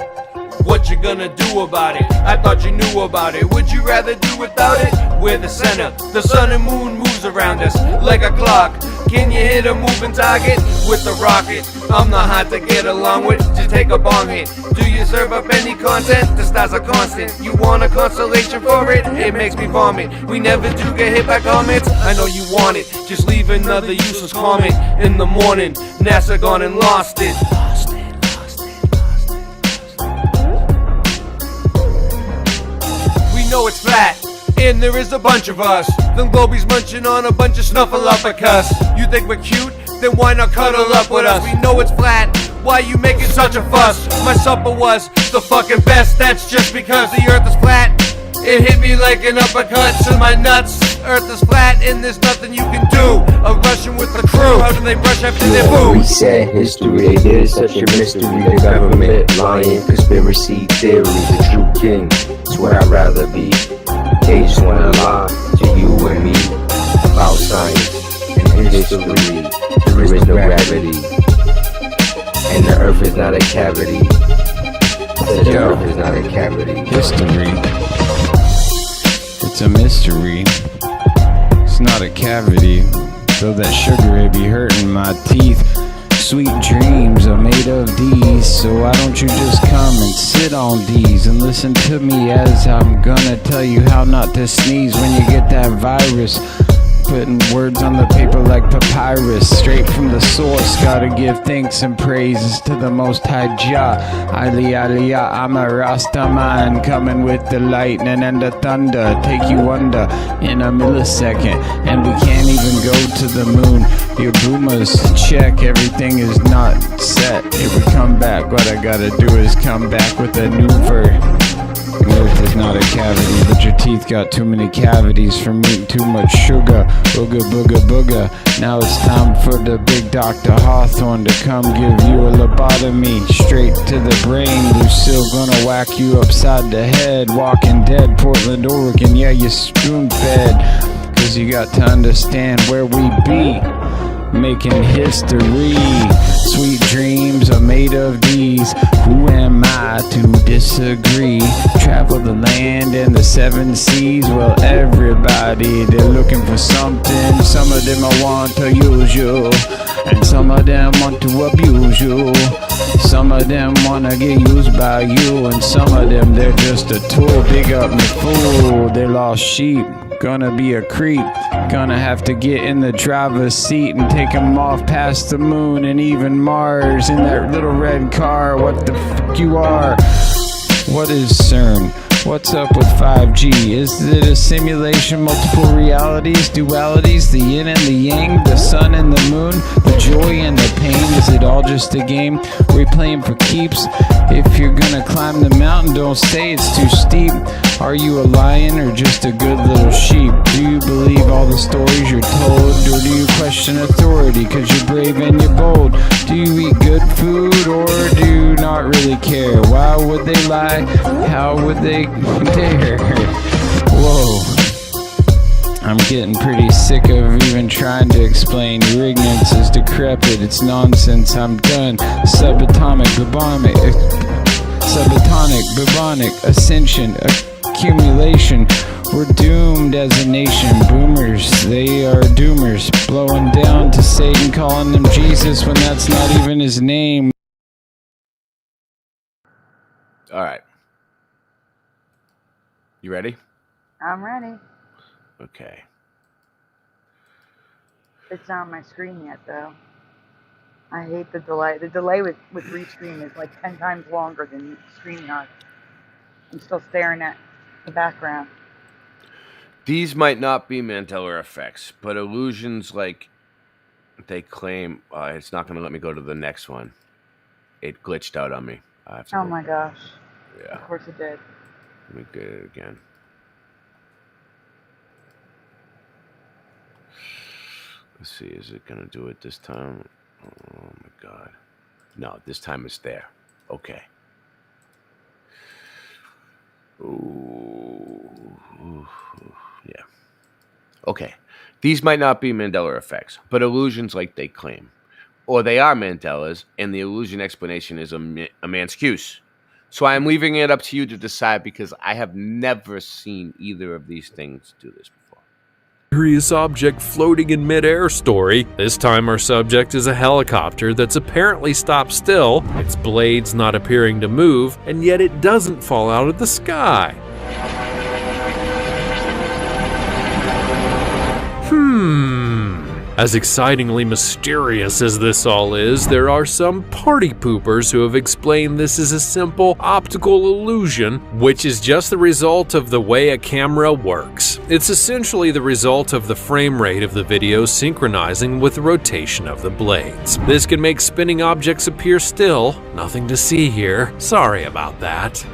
What you gonna do about it? I thought you knew about it. Would you rather do without it? We're the center. The sun and moon moves around us like a clock. Can you hit a moving target with the rocket? I'm not hard to get along with. Just take a bong hit. Do you serve up any content? The stars are constant. You want a constellation for it? It makes me vomit. We never do get hit by comments. I know you want it. Just leave another useless comment in the morning. NASA gone and lost it. We know it's flat, and there is a bunch of us. Them globies munching on a bunch of snuffleupagus. You think we're cute? Then why not cuddle up with us? We know it's flat. Why you making such a fuss? My supper was the fucking best. That's just because the earth is flat. It hit me like an uppercut to my nuts. Earth is flat and there's nothing you can do. I'm rushing with the crew. How do they brush after their food? Reset history, they did such a mystery. The government lying, conspiracy theory. The true king, it's what I'd rather be. They just wanna lie to you and me about science and history. There is no gravity, and the earth is not a cavity. I said the earth is not a cavity. History. It's a mystery. It's not a cavity. Though that sugar it be hurting my teeth. Sweet dreams are made of these. So why don't you just come and sit on these and listen to me as I'm gonna tell you how not to sneeze when you get that virus. Putting words on the paper like papyrus, straight from the source. Gotta give thanks and praises to the Most High Jah. Aliyah, I'm a Rasta man, coming with the lightning and the thunder. Take you under in a millisecond, and we can't even go to the moon. Your boomers check, everything is not set. If we come back, what I gotta do is come back with a new verse. Earth is not a cavity, but your teeth got too many cavities from eating too much sugar. Booga booga booga. Now it's time for the big Dr. Hawthorne to come give you a lobotomy straight to the brain. Lucille gonna whack you upside the head. Walking Dead, Portland, Oregon, yeah, you spoon fed. Cause you got to understand where we be. Making history. Sweet dreams are made of these. Who am I to disagree? Travel the land and the seven seas. Well, everybody, they're looking for something. Some of them want to use you, and some of them want to abuse you. Some of them wanna get used by you, and some of them, they're just a tool. Big up me fool, they lost sheep. Gonna be a creep. Gonna have to get in the driver's seat and take him off past the moon and even Mars in that little red car. What the fuck you are? What is CERN? What's up with 5G? Is it a simulation, multiple realities, dualities, the yin and the yang, the sun and the moon, the joy and the pain? Is it all just a game? We're playing for keeps. If you're gonna climb the mountain, don't say it's too steep. Are you a lion or just a good little sheep? Do you believe all the stories you're told, or do you question authority cause you're brave and you're bold? Do you eat good food or do you not really care? Why would they lie? How would they dare? Whoa. I'm getting pretty sick of even trying to explain. Your ignorance is decrepit, it's nonsense, I'm done. Subatomic, bubonic, ascension, accumulation. We're doomed as a nation. Boomers, they are doomers. Blowing down to Satan, calling him Jesus when that's not even his name. All right. You ready? I'm ready. Okay. It's not on my screen yet, though. I hate the delay. The delay with restream is like 10 times longer than StreamYard. I'm still staring at the background. These might not be Mandela effects, but illusions like they claim, it's not going to let me go to the next one. It glitched out on me. I have to Oh my gosh. Yeah. Of course it did. Let me get it again. Let's see, is it going to do it this time? Oh my God. No, this time it's there. Okay. Ooh. Yeah. Okay, these might not be Mandela effects, but illusions like they claim. Or they are Mandelas, and the illusion explanation is a man's excuse. So I'm leaving it up to you to decide because I have never seen either of these things do this before. Mysterious object floating in midair story. This time our subject is a helicopter that's apparently stopped still, its blades not appearing to move, and yet it doesn't fall out of the sky. As excitingly mysterious as this all is, there are some party poopers who have explained this is a simple optical illusion, which is just the result of the way a camera works. It's essentially the result of the frame rate of the video synchronizing with the rotation of the blades. This can make spinning objects appear still. Nothing to see here. Sorry about that.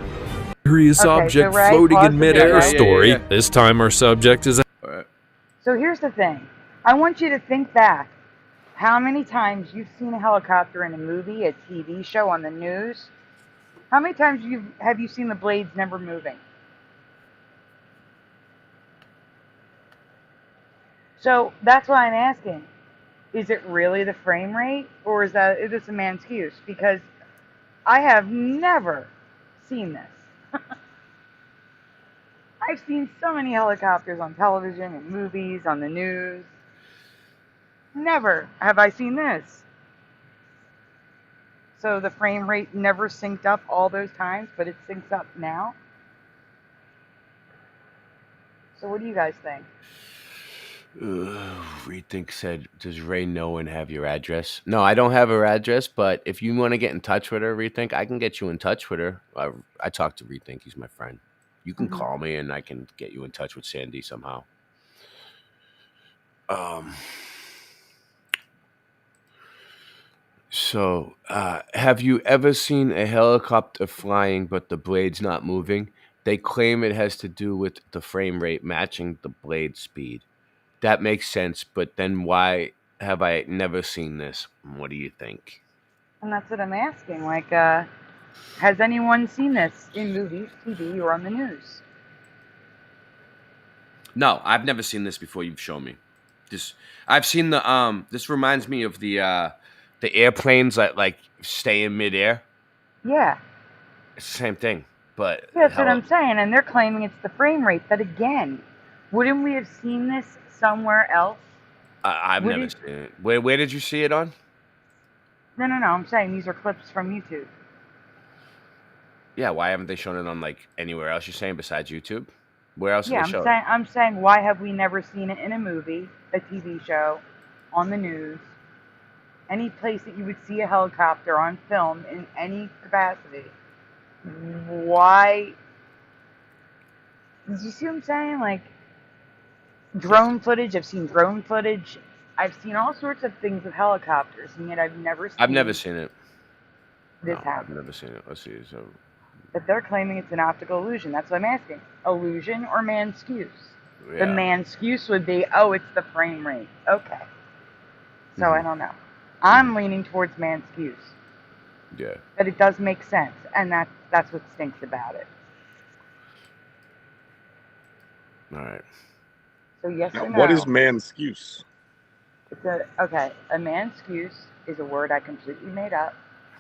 Mysterious object floating in midair story. This time our subject is a... So here's the thing. I want you to think back how many times you've seen a helicopter in a movie, a TV show, on the news. How many times have you seen the blades never moving? So that's why I'm asking. Is it really the frame rate, or is this a man's excuse? Because I have never seen this. I've seen so many helicopters on television and movies, on the news. Never have I seen this. So the frame rate never synced up all those times, but it syncs up now. So what do you guys think? Rethink said, does Ray know and have your address? No, I don't have her address, but if you want to get in touch with her, Rethink, I can get you in touch with her. I talked to Rethink. He's my friend. You can call me and I can get you in touch with Sandy somehow. So, have you ever seen a helicopter flying but the blade's not moving? They claim it has to do with the frame rate matching the blade speed. That makes sense, but then why have I never seen this? What do you think? And that's what I'm asking. Like, has anyone seen this in movies, TV, or on the news? No, I've never seen this before. You've shown me. I've seen the This reminds me of the airplanes that like stay in midair. Yeah. It's the same thing, but That's what I'm saying, and they're claiming it's the frame rate. But again, wouldn't we have seen this somewhere else? I've never seen it. Where did you see it on? No. I'm saying these are clips from YouTube. Yeah, why haven't they shown it on like anywhere else? You're saying besides YouTube? Where else have they shown it? I'm saying why have we never seen it in a movie, a TV show, on the news, any place that you would see a helicopter on film in any capacity? Why? Did you see what I'm saying? Like drone footage. I've seen drone footage. I've seen all sorts of things with helicopters, and yet I've never seen it. This happen. I've never seen it. Let's see. So, but they're claiming it's an optical illusion. That's what I'm asking. Illusion or man's excuse? Yeah. The man's excuse would be, oh, it's the frame rate. Okay. So I don't know. I'm leaning towards man's excuse. Yeah. But it does make sense, and that's what stinks about it. All right. So yes or no? What is man's excuse? A man's excuse is a word I completely made up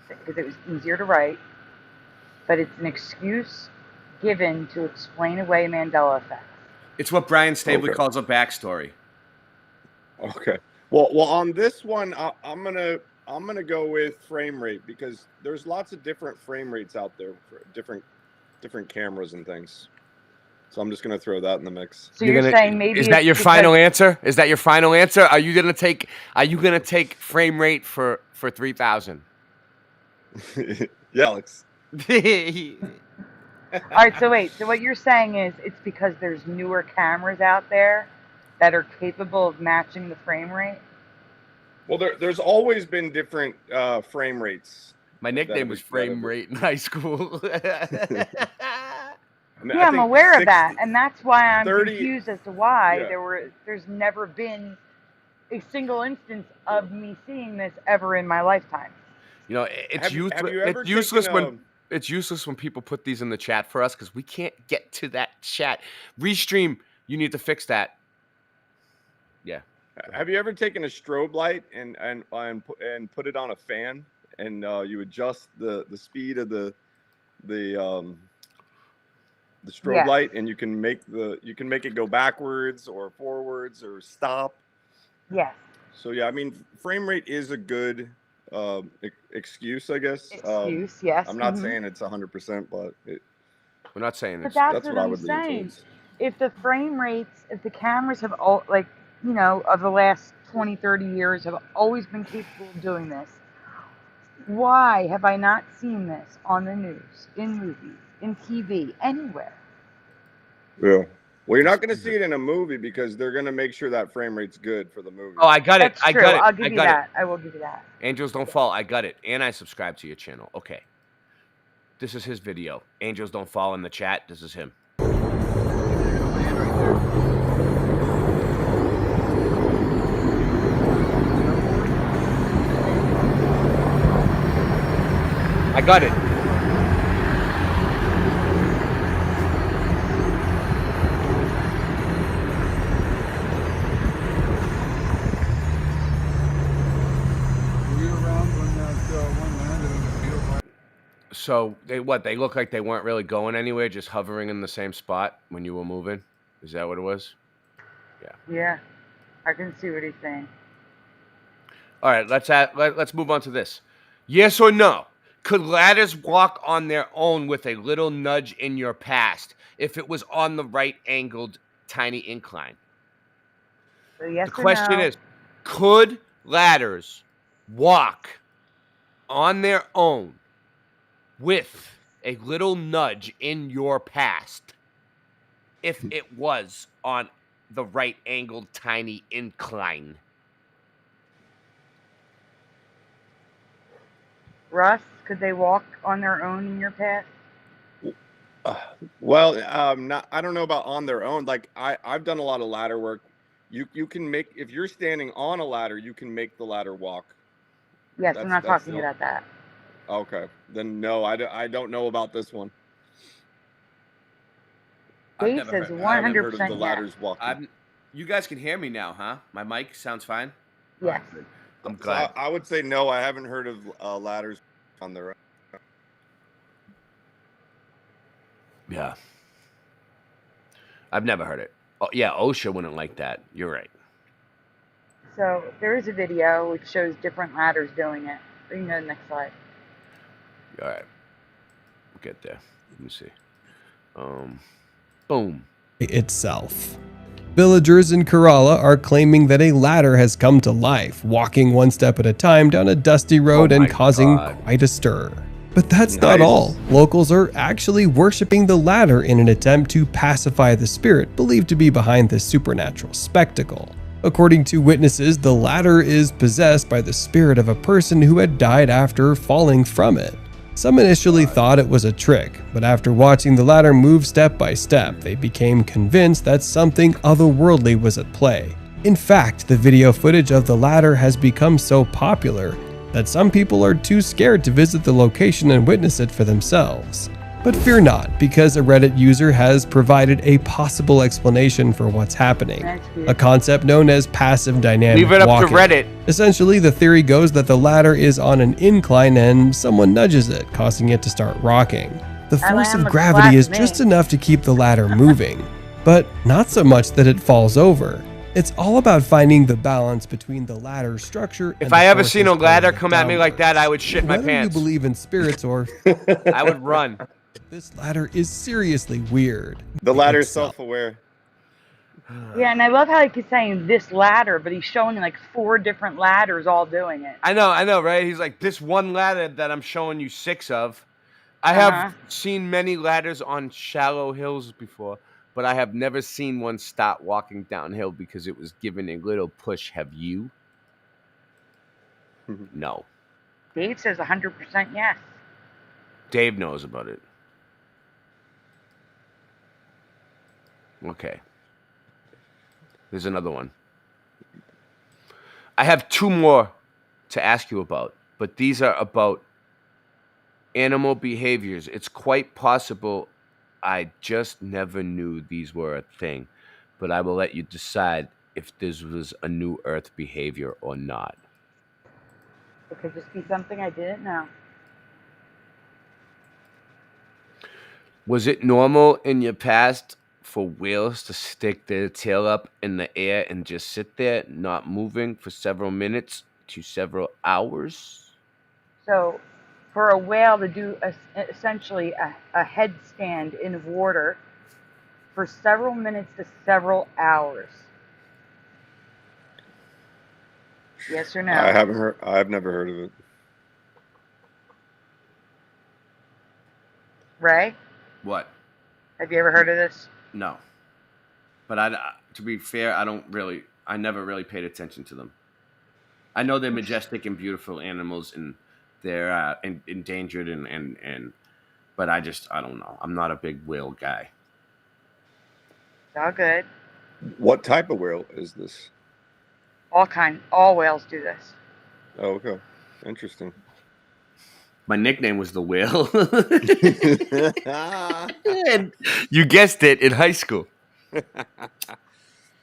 because it was easier to write, but it's an excuse given to explain away Mandela effects. It's what Brian Stabley calls a backstory. Okay. Well, on this one, I'm gonna go with frame rate because there's lots of different frame rates out there for different cameras and things. So I'm just gonna throw that in the mix. So you're saying maybe is that your final answer? Is that your final answer? Are you gonna take frame rate for 3,000? Yeah, Alex. All right. So wait. So what you're saying is it's because there's newer cameras out there that are capable of matching the frame rate? Well, there's always been different frame rates. My nickname was Frame Rate in high school. I'm aware of that, and that's why I'm 30, confused as to why yeah. there's never been a single instance of me seeing this ever in my lifetime. You know, it's useless when people put these in the chat for us because we can't get to that chat. Restream, you need to fix that. Yeah. Have you ever taken a strobe light and put it on a fan, and you adjust the speed of the strobe Yes. light, and you can make it go backwards or forwards or stop? Yes. So yeah, I mean, frame rate is a good excuse, I guess. Excuse, yes. I'm not Mhm. saying it's 100%, but we're not saying But it's. that's what what I I'm would lean saying. towards. If the frame rates, if the cameras have all, like, you know, of the last 20, 30 years have always been capable of doing this, why have I not seen this on the news, in movies, in TV, anywhere? Yeah. Well, you're not going to see it in a movie because they're going to make sure that frame rate's good for the movie. Oh, I got it. That's I true. got it. I'll give I you got that. it. I will give you that. Angels Don't Fall. I got it. And I subscribe to your channel. Okay. This is his video. Angels Don't Fall in the chat. This is him. I got it. So they look like they weren't really going anywhere, just hovering in the same spot when you were moving. Is that what it was? Yeah. Yeah. I can see what he's saying. All right, let's move on to this. Yes or no? Could ladders walk on their own with a little nudge in your past if it was on the right angled tiny incline? So yes The or question no? is, could ladders walk on their own with a little nudge in your past if it was on the right angled tiny incline? Russ, could they walk on their own in your path? Well, I don't know about on their own. Like I've done a lot of ladder work. You can make, if you're standing on a ladder, you can make the ladder walk. Yes, I'm not talking still, about that. Okay, then no, I don't know about this one. Dave says I haven't heard of the 100% yes. ladders walking. You guys can hear me now, huh? My mic sounds fine? Yes. I'm glad. So I would say no. I haven't heard of ladders on their own. Yeah. I've never heard it. Oh, yeah, OSHA wouldn't like that. You're right. So there is a video which shows different ladders doing it. You can go to the next slide. All right. We'll get there. Let me see. Boom. Itself. Villagers in Kerala are claiming that a ladder has come to life, walking one step at a time down a dusty road and causing quite a stir. But that's not all. Locals are actually worshipping the ladder in an attempt to pacify the spirit believed to be behind this supernatural spectacle. According to witnesses, the ladder is possessed by the spirit of a person who had died after falling from it. Some initially thought it was a trick, but after watching the ladder move step by step, they became convinced that something otherworldly was at play. In fact, the video footage of the ladder has become so popular that some people are too scared to visit the location and witness it for themselves. But fear not, because a Reddit user has provided a possible explanation for what's happening, a concept known as passive dynamic Leave it up walking. to Reddit. Essentially, the theory goes that the ladder is on an incline and someone nudges it, causing it to start rocking. The force of gravity is just enough to keep the ladder moving, but not so much that it falls over. It's all about finding the balance between the ladder structure and If I ever seen a ladder come at me like that, I would shit my Whether pants. you believe in spirits or I would run. This ladder is seriously weird. The ladder is self-aware. Yeah, and I love how he's saying this ladder, but he's showing like 4 different ladders all doing it. I know, right? He's like, this one ladder that I'm showing you 6 of. I have seen many ladders on shallow hills before, but I have never seen one stop walking downhill because it was given a little push. Have you? No. Dave says 100% yes. Dave knows about it. Okay. There's another one. I have 2 more to ask you about, but these are about animal behaviors. It's quite possible I just never knew these were a thing, but I will let you decide if this was a new Earth behavior or not. It could just be something I didn't know. Was it normal in your past for whales to stick their tail up in the air and just sit there, not moving for several minutes to several hours? So, for a whale to do essentially a headstand in water for several minutes to several hours. Yes or no? I've never heard of it. Ray? What? Have you ever heard of this? No. But to be fair, I never really paid attention to them. I know they're majestic and beautiful animals, and they're endangered, but I don't know. I'm not a big whale guy. It's all good. What type of whale is this? All whales do this. Oh, okay. Interesting. My nickname was the Whale. And you guessed it, in high school.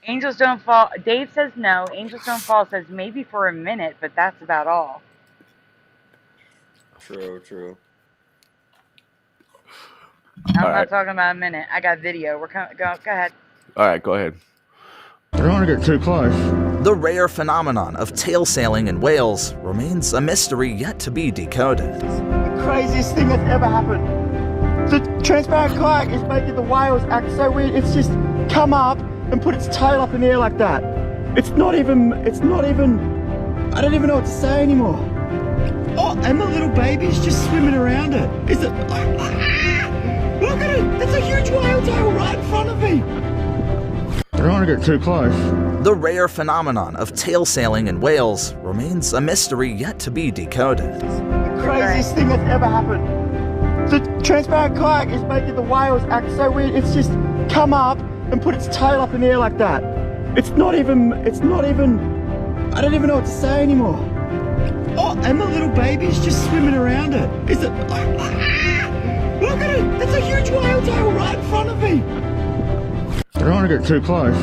Angels don't fall. Dave says no. Angels don't fall says maybe for a minute, but that's about all. True. I'm not talking about a minute. I got video. Go ahead. All right, go ahead. I don't want to get too close. The rare phenomenon of tail sailing in whales remains a mystery yet to be decoded. The craziest thing that's ever happened. The transparent kayak is making the whales act so weird. It's just come up and put its tail up in the air like that. It's not even, I don't even know what to say anymore. Oh, and the little baby's just swimming around it. Look at it, it's a huge whale tail right in front of me. I don't want to get too close. The rare phenomenon of tail sailing in whales remains a mystery yet to be decoded. The craziest thing that's ever happened. The transparent kayak is making the whales act so weird. It's just come up and put its tail up in the air like that. It's not even, I don't even know what to say anymore. Oh, and the little baby's just swimming around it. Look at it, it's a huge whale tail right in front of me. I don't want to get too close.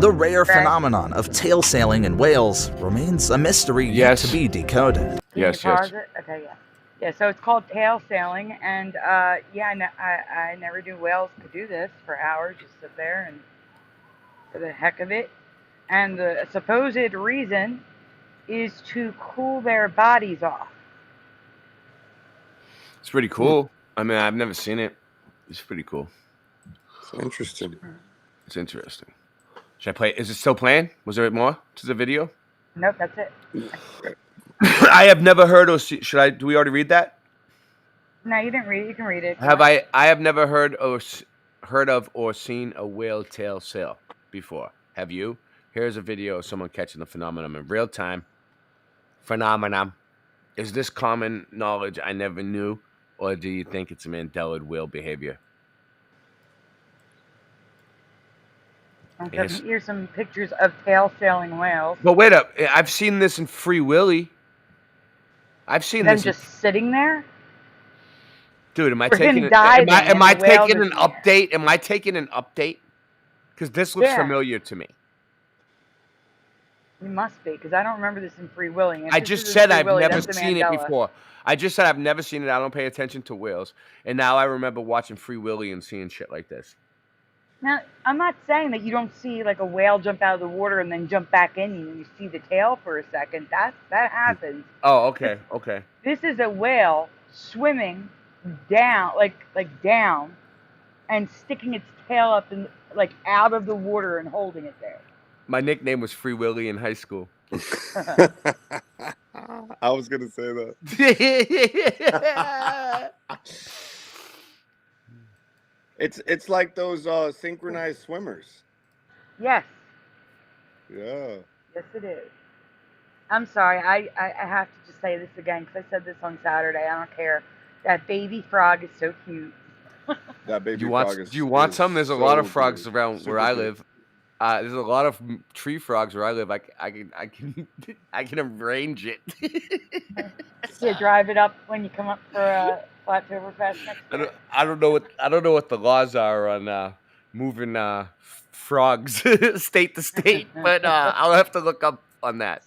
The rare phenomenon of tail sailing in whales remains a mystery yet to be decoded. Yes. Okay, yeah. Yeah, so it's called tail sailing, and I never knew whales could do this for hours, just sit there and for the heck of it. And the supposed reason is to cool their bodies off. It's pretty cool. I mean, I've never seen it. It's pretty cool. It's interesting. It's interesting. Should I play? Is it still playing? Was there more to the video? Nope, that's it. I have never heard or should I? Do we already read that? No, you didn't read it. You can read it. I have never heard of or seen a whale tail sail before. Have you? Here's a video of someone catching the phenomenon in real time. Phenomenon. Is this common knowledge I never knew, or do you think it's a Mandela whale behavior? Okay, yes. Here's some pictures of tail sailing whales. But wait up, I've seen this in Free Willy. I've seen them this just sitting there. Dude, am I taking an update? Am I taking an update? Because this looks familiar to me. You must be, because I don't remember this in Free Willy. I just said I've never seen it before. I just said I've never seen it. I don't pay attention to whales, and now I remember watching Free Willy and seeing shit like this. Now, I'm not saying that you don't see like a whale jump out of the water and then jump back in and you see the tail for a second. That happens. Oh, okay, okay. This is a whale swimming down, like down, and sticking its tail up and like out of the water and holding it there. My nickname was Free Willy in high school. I was gonna say that. It's like those synchronized swimmers. Yes. Yeah. Yes, it is. I'm sorry. I have to just say this again because I said this on Saturday. I don't care. That baby frog is so cute. That baby frog is. Do you want some? There's a lot of frogs around where I live. There's a lot of tree frogs where I live. I can arrange it. Yeah, drive it up when you come up for Flattoberfest next year. I don't know what the laws are on moving frogs state to state, but I'll have to look up on that.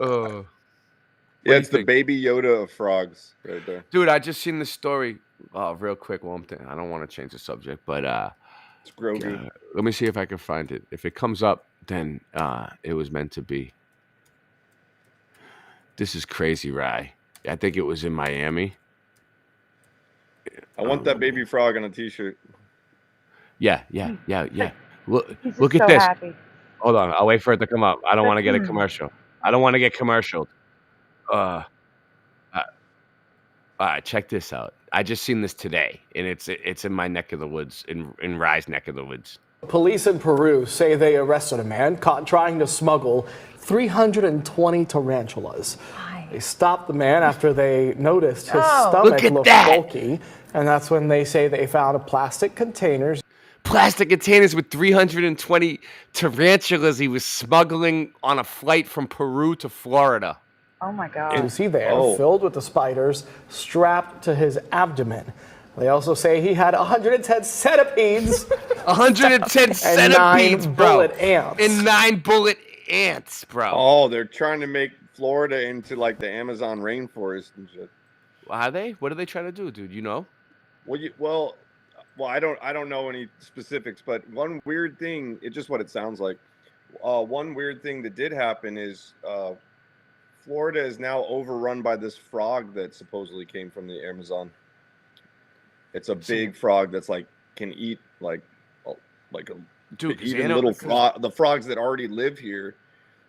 Yeah, it's the Baby Yoda of frogs right there. Dude, I just seen this story. Real quick. Well, I don't want to change the subject, but it's groggy. Let me see if I can find it. If it comes up, then it was meant to be. This is crazy, Rye. I think it was in Miami. I want that baby frog on a t-shirt. Yeah. Look He's at this. Happy. Hold on. I'll wait for it to come up. I don't want to get a commercial. I don't want to get commercialed. All right, check this out. I just seen this today, and it's in my neck of the woods, in Rye's neck of the woods. Police in Peru say they arrested a man caught trying to smuggle 320 tarantulas. They stopped the man after they noticed his stomach looked bulky, and that's when they say they found plastic containers. Plastic containers with 320 tarantulas he was smuggling on a flight from Peru to Florida. Oh my God. You see there, filled with the spiders strapped to his abdomen. They also say he had 110 centipedes. 110 centipedes, and 9 bro. bullet ants. And 9 bullet ants, bro. Oh, they're trying to make Florida into like the Amazon rainforest and shit. Are they? What are they trying to do, dude? You know? Well, I don't know any specifics, but one weird thing, it's just what it sounds like. One weird thing that did happen is Florida is now overrun by this frog that supposedly came from the Amazon. It's a big frog that's like can eat like a dude, even little frog. The frogs that already live here,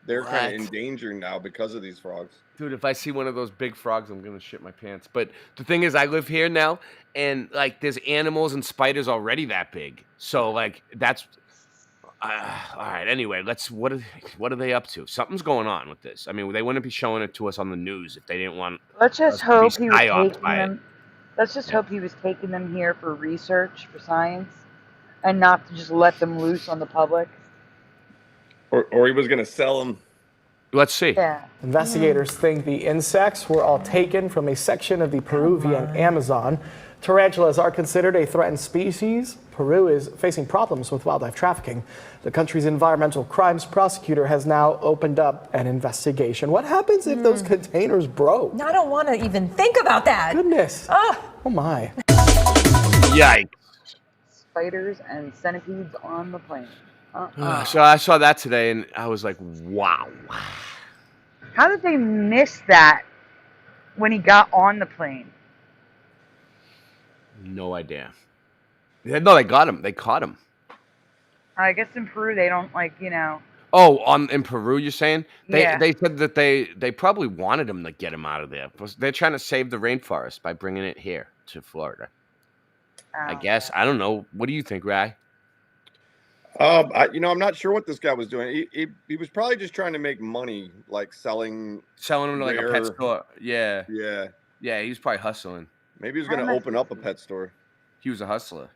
they're kind of in danger now because of these frogs. Dude, if I see one of those big frogs, I'm gonna shit my pants. But the thing is, I live here now, and like there's animals and spiders already that big. So like that's all right. Anyway, what are they up to? Something's going on with this. I mean, they wouldn't be showing it to us on the news if they didn't want. Let's just hope he was taking by them. Let's just hope he was taking them here for research, for science, and not to just let them loose on the public. Or he was gonna sell them. Let's see. Yeah. Investigators think the insects were all taken from a section of the Peruvian Amazon. Tarantulas are considered a threatened species. Peru is facing problems with wildlife trafficking. The country's environmental crimes prosecutor has now opened up an investigation. What happens if those containers broke? I don't want to even think about that. Goodness. Oh my. Yikes. Spiders and centipedes on the plane. So I saw that today, and I was like, wow. How did they miss that when he got on the plane? No idea. No, they got him. They caught him. I guess in Peru they don't Oh, in Peru, you're saying? They Yeah. they said that they probably wanted him to get him out of there. They're trying to save the rainforest by bringing it here to Florida. I guess. I don't know. What do you think, Ray? I'm not sure what this guy was doing. He was probably just trying to make money, like selling them to like a pet store. Yeah. Yeah, he was probably hustling. Maybe he was going to open up a pet store. He was a hustler.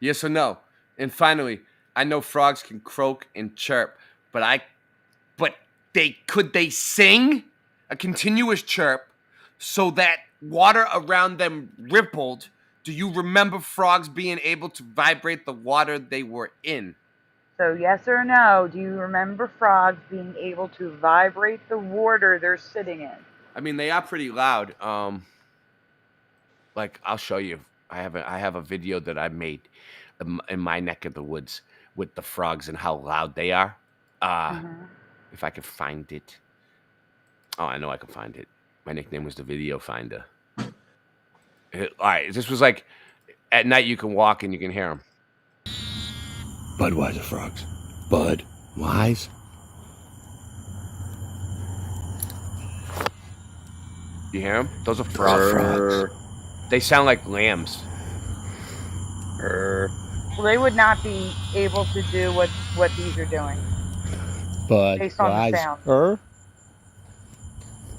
Yes or no? And finally, I know frogs can croak and chirp, but could they sing a continuous chirp so that water around them rippled? Do you remember frogs being able to vibrate the water they were in? So yes or no, do you remember frogs being able to vibrate the water they're sitting in? I mean, they are pretty loud. Like I'll show you. I have a video that I made in my neck of the woods with the frogs and how loud they are. If I could find it. Oh, I know I can find it. My nickname was the Video Finder. All right, this was like at night you can walk and you can hear them. Budweiser frogs. Budweiser. You hear them? Those are frogs. They sound like lambs. Well, they would not be able to do what these are doing. Based on the sound.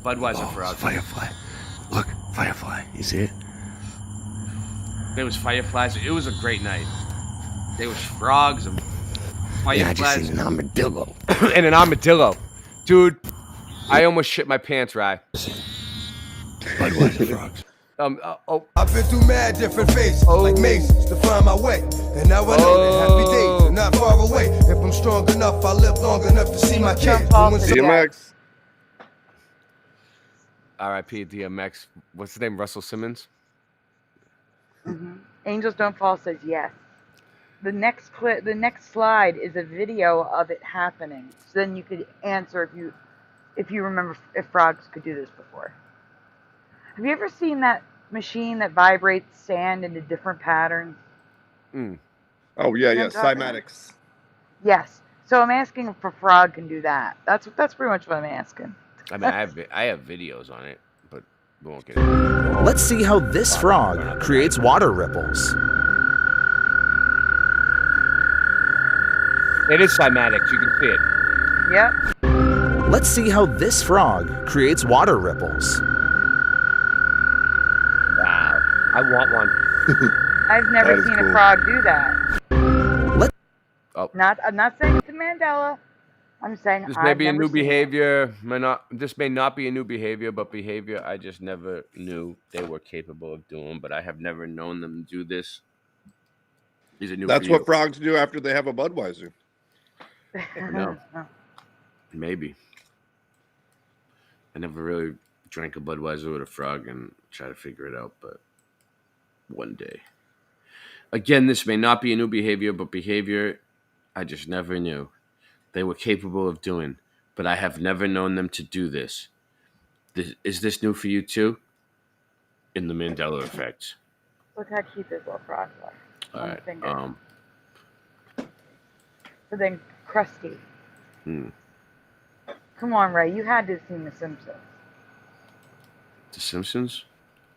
Budweiser frogs. Firefly. Look, firefly. You see it? There was fireflies. It was a great night. There was frogs and fireflies. Yeah, I just seen an armadillo. And an armadillo. Dude, I almost shit my pants, Rye. Budweiser frogs. I've been through mad different phases, like mazes, to find my way. And now I know that happy days are not far away. If I'm strong enough, I'll live long enough to see my kids. DMX. R.I.P. DMX. What's his name? Russell Simmons. Angels Don't Fall says yes. The next clip, the next slide is a video of it happening. So then you could answer if you remember if frogs could do this before. Have you ever seen that machine that vibrates sand into different patterns? Oh yeah, cymatics. Yes. So I'm asking if a frog can do that. That's pretty much what I'm asking. I mean, I have videos on it, but we won't get into it. Let's see how this frog creates water ripples. It is cymatics. You can see it. Yep. Let's see how this frog creates water ripples. Wow. I want one. I've never seen a frog do that. I'm not saying it's a Mandela. I'm saying This may be a new behavior. This may not be a new behavior, but behavior I just never knew they were capable of doing. But I have never known them do this. These are new. That's what frogs do after they have a Budweiser. No. Maybe. I never really drank a Budweiser with a frog and tried to figure it out, but one day. Again, this may not be a new behavior, but behavior I just never knew they were capable of doing, but I have never known them to do this. Is this new for you too? In the Mandela effect. Look how cute this little frog was. All right. So then, Krusty. Come on, Ray. You had to have seen The Simpsons. The Simpsons?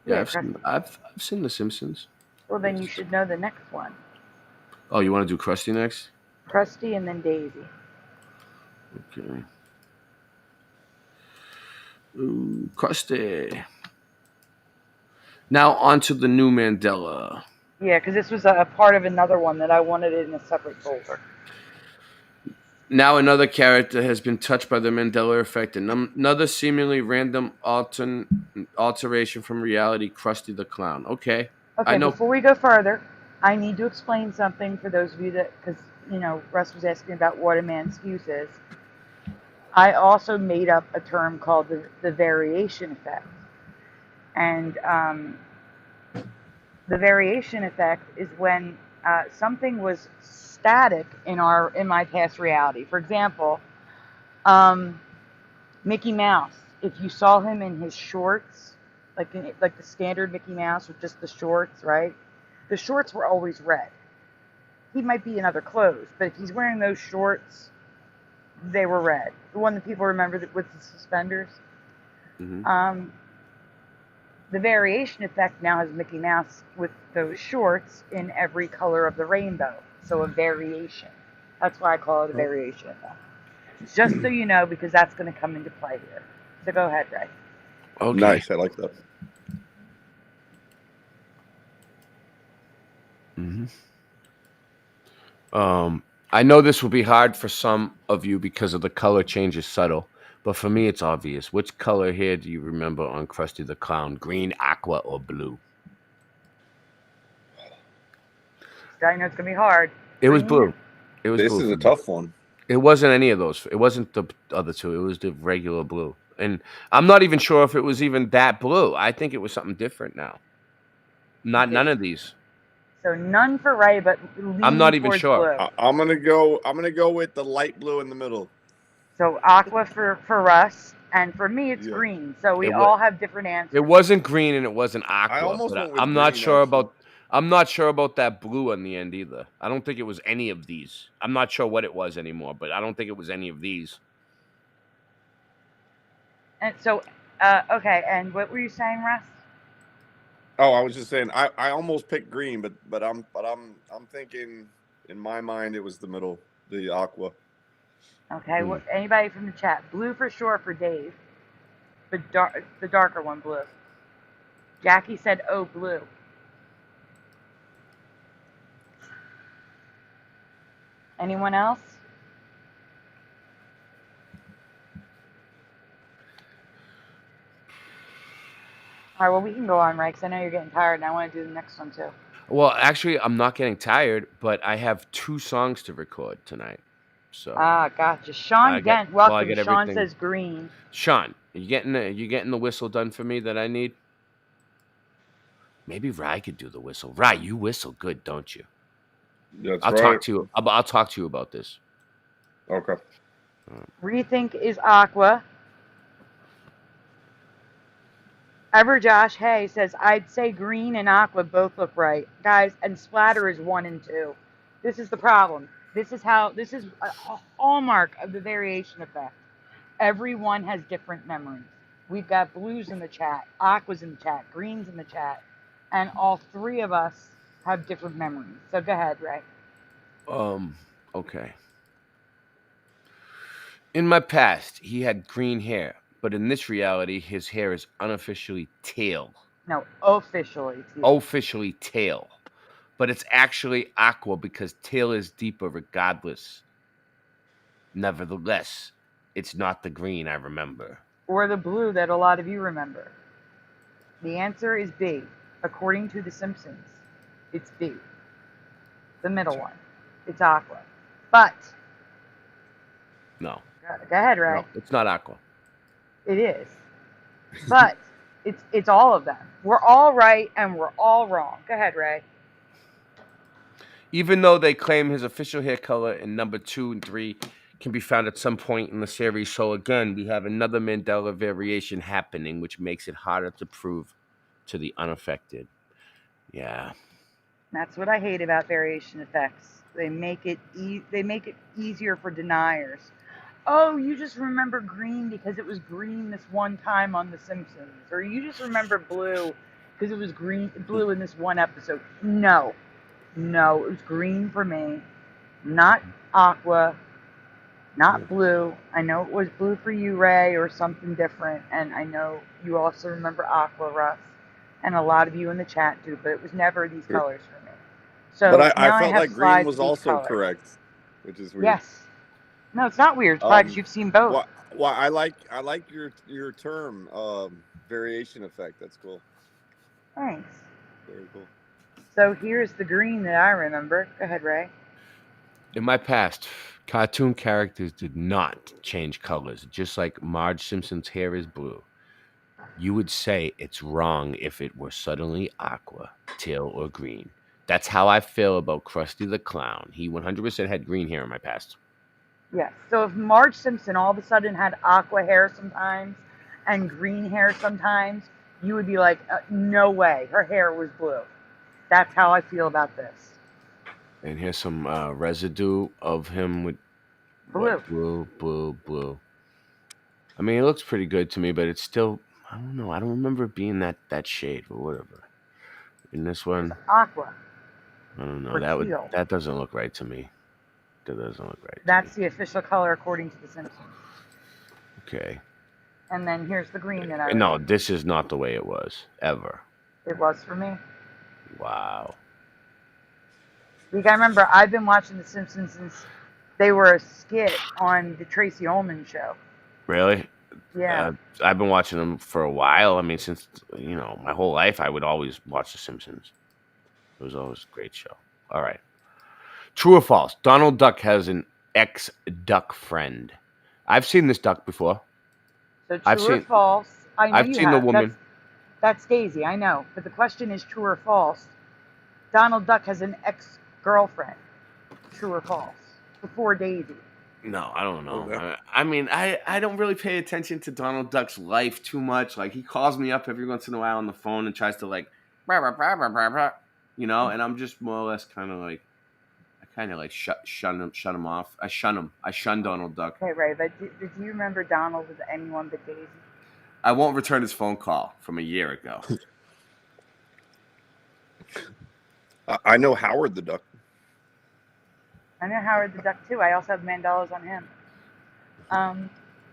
Yeah, I've seen The Simpsons. Well, then you should know the next one. Oh, you want to do Krusty next? Krusty and then Daisy. Okay. Ooh, Krusty. Now on to the new Mandela. Yeah, because this was a part of another one that I wanted in a separate folder. Now another character has been touched by the Mandela effect. Another seemingly random alteration from reality, Krusty the Clown. Okay. Okay, I know. Before we go further, I need to explain something for those of you that, because, Russ was asking about what a man's fuse is. I also made up a term called the variation effect. And the variation effect is when something was static in my past reality. For example, Mickey Mouse. If you saw him in his shorts, like the standard Mickey Mouse with just the shorts, right? The shorts were always red. He might be in other clothes, but if he's wearing those shorts, they were red. The one that people remember with the suspenders. Mm-hmm. The variation effect now has Mickey Mouse with those shorts in every color of the rainbow. So a variation. That's why I call it a variation effect. Just so you know, because that's going to come into play here. So go ahead, Ray. Okay. Nice. I like that. Mm-hmm. I know this will be hard for some of you because of the color change is subtle, but for me it's obvious. Which color here do you remember on Krusty the Clown? Green, aqua, or blue? I know it's going to be hard. It was blue. It was This blue is for a me. tough one. It wasn't any of those. It wasn't the other two. It was the regular blue. And I'm not even sure if it was even that blue. I think it was something different now. None of these. So none for Ray, but I'm not even sure. Blue. I'm gonna go with the light blue in the middle. So aqua for Russ, and for me it's green. So we all have different answers. It wasn't green and it wasn't aqua. I almost but went with I'm not green, sure actually. about. I'm not sure about that blue in the end either. I don't think it was any of these. I'm not sure what it was anymore, but I don't think it was any of these. And so, okay. And what were you saying, Russ? Oh, I was just saying I almost picked green, but I'm thinking in my mind it was the middle, the aqua. Okay. Well, anybody from the chat? Blue for sure for Dave. The darker one, blue. Jackie said, "Oh, blue." Anyone else? All right, well, we can go on, right? Because I know you're getting tired, and I want to do the next one, too. Well, actually, I'm not getting tired, but I have 2 songs to record tonight. So Gotcha. Sean Dent, I welcome. get Sean everything. says green. Sean, are you getting the whistle done for me that I need? Maybe Rye could do the whistle. Rye, you whistle good, don't you? That's I'll right. talk to you. I'll talk to you about this. Okay. Rethink is aqua. Everjosh Hay says, I'd say green and aqua both look right. Guys, and splatter is 1 and 2. This is the problem. This is a hallmark of the variation effect. Everyone has different memories. We've got blues in the chat, aquas in the chat, greens in the chat, and all 3 of us have different memories. So go ahead, Ray. Okay. In my past, he had green hair, but in this reality, his hair is unofficially teal. No, officially teal. Officially teal. But it's actually aqua because teal is deeper regardless. Nevertheless, it's not the green I remember. Or the blue that a lot of you remember. The answer is B. According to The Simpsons, it's B. The middle one. It's aqua. But No. go ahead, Ray. No, it's not aqua. It is. But it's all of them. We're all right and we're all wrong. Go ahead, Ray. Even though they claim his official hair color in number 2 and 3 can be found at some point in the series, so again, we have another Mandela variation happening, which makes it harder to prove to the unaffected. Yeah. That's what I hate about variation effects. They make it easier for deniers. Oh, you just remember green because it was green this one time on The Simpsons, or you just remember blue because it was blue in this one episode. No, it was green for me, not aqua, not blue. I know it was blue for you, Ray, or something different, and I know you also remember aqua, Russ, and a lot of you in the chat do, but it was never these colors for me. So but I now felt have like green was slides of each also color. correct, which is weird. Yes. No, it's not weird. It's probably 'cause you've seen both. Well, I like your term, variation effect. That's cool. Thanks. Very cool. So here's the green that I remember. Go ahead, Ray. In my past, cartoon characters did not change colors, just like Marge Simpson's hair is blue. You would say it's wrong if it were suddenly aqua, teal, or green. That's how I feel about Krusty the Clown. He 100% had green hair in my past. Yes. So if Marge Simpson all of a sudden had aqua hair sometimes and green hair sometimes, you would be like, no way, her hair was blue. That's how I feel about this. And here's some residue of him with blue. Blue. I mean, it looks pretty good to me, but it's still, I don't know. I don't remember it being that shade or whatever. In this one, aqua. I don't know. Teal. That doesn't look right to me. That doesn't look right. That's the official color according to The Simpsons. Okay. And then here's the green that I No, this is not the way it was ever. It was for me. Wow. You gotta remember, I've been watching The Simpsons since they were a skit on the Tracy Ullman show. Really? Yeah. I've been watching them for a while. I mean, since, my whole life, I would always watch The Simpsons. It was always a great show. All right. True or false? Donald Duck has an ex-duck friend. I've seen this duck before. So true or false? I know I've seen the woman. That's Daisy, I know. But the question is true or false? Donald Duck has an ex-girlfriend. True or false? Before Daisy. No, I don't know. I mean, I don't really pay attention to Donald Duck's life too much. Like, he calls me up every once in a while on the phone and tries to, like, and I'm just more or less kind of like, shun him off. I shun him. I shun Donald Duck. Okay, Ray, but do you remember Donald with anyone but Daisy? I won't return his phone call from a year ago. I know Howard the Duck. I know Howard the Duck too. I also have Mandelas on him.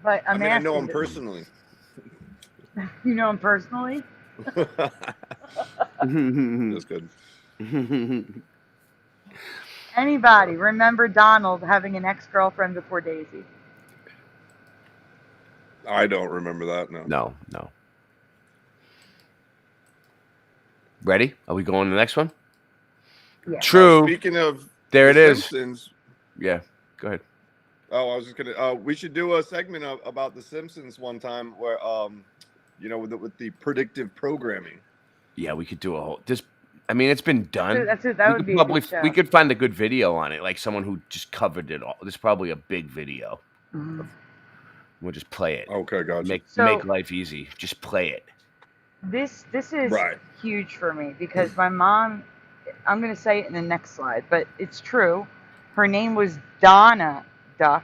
But I know him personally. You know him personally? That's good. Anybody remember Donald having an ex-girlfriend before Daisy? I don't remember that. No. No. Ready? Are we going to the next one? Yeah. True. Speaking of there The it is. Simpsons. Yeah. Go ahead. Oh, I was just gonna. We should do a segment about The Simpsons one time, where with the predictive programming. Yeah, we could do a whole. I mean, it's been done. That's it. That would be a good show. We could find a good video on it, like someone who just covered it all. There's probably a big video. Mhm. We'll just play it. Okay, gotcha. Make life easy. Just play it. This is huge for me because my mom, I'm going to say it in the next slide, but it's true. Her name was Donna Duck,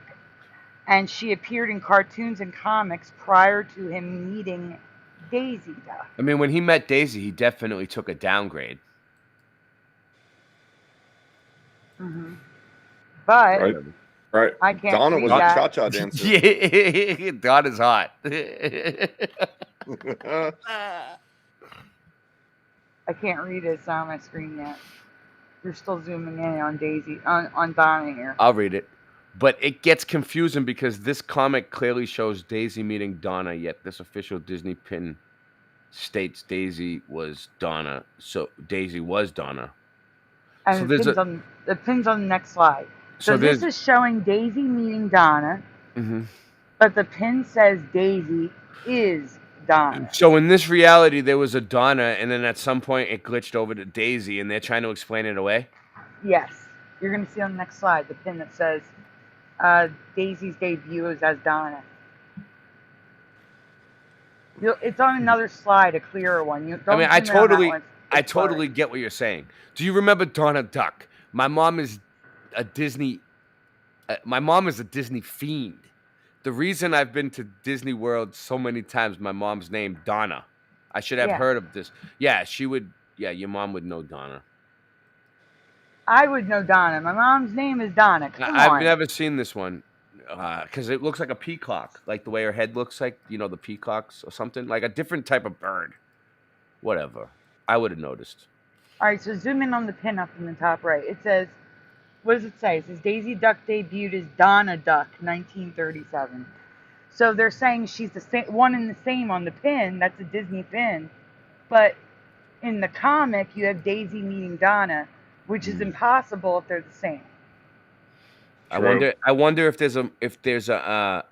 and she appeared in cartoons and comics prior to him meeting Daisy Duck. I mean, when he met Daisy, he definitely took a downgrade. Mm-hmm. But right. I can't Donna read was that. a cha-cha dancer. Yeah, Donna's hot. I can't read it. It's not on my screen yet. You're still zooming in on Daisy, on Donna here. I'll read it. But it gets confusing because this comic clearly shows Daisy meeting Donna, yet this official Disney pin states Daisy was Donna. So Daisy was Donna. And So the pin's on the next slide. So this is showing Daisy meeting Donna, but the pin says Daisy is Donna. So in this reality, there was a Donna, and then at some point it glitched over to Daisy, and they're trying to explain it away? Yes. You're going to see on the next slide the pin that says Daisy's debut is as Donna. It's on another slide, a clearer one. I totally get what you're saying. Do you remember Donna Duck? My mom is a Disney fiend. The reason I've been to Disney World so many times, my mom's named Donna. I should have heard of this. Yeah, she would. Yeah, your mom would know Donna. I would know Donna. My mom's name is Donna. Come on. I've never seen this one because it looks like a peacock, like the way her head looks like, the peacocks or something, like a different type of bird. Whatever. I would have noticed. All right, so zoom in on the pin up in the top right. It says, what does it say? It says Daisy Duck debuted as Donna Duck, 1937. So they're saying she's the same, one and the same on the pin. That's a Disney pin. But in the comic, you have Daisy meeting Donna, which is impossible if they're the same. I wonder if there's a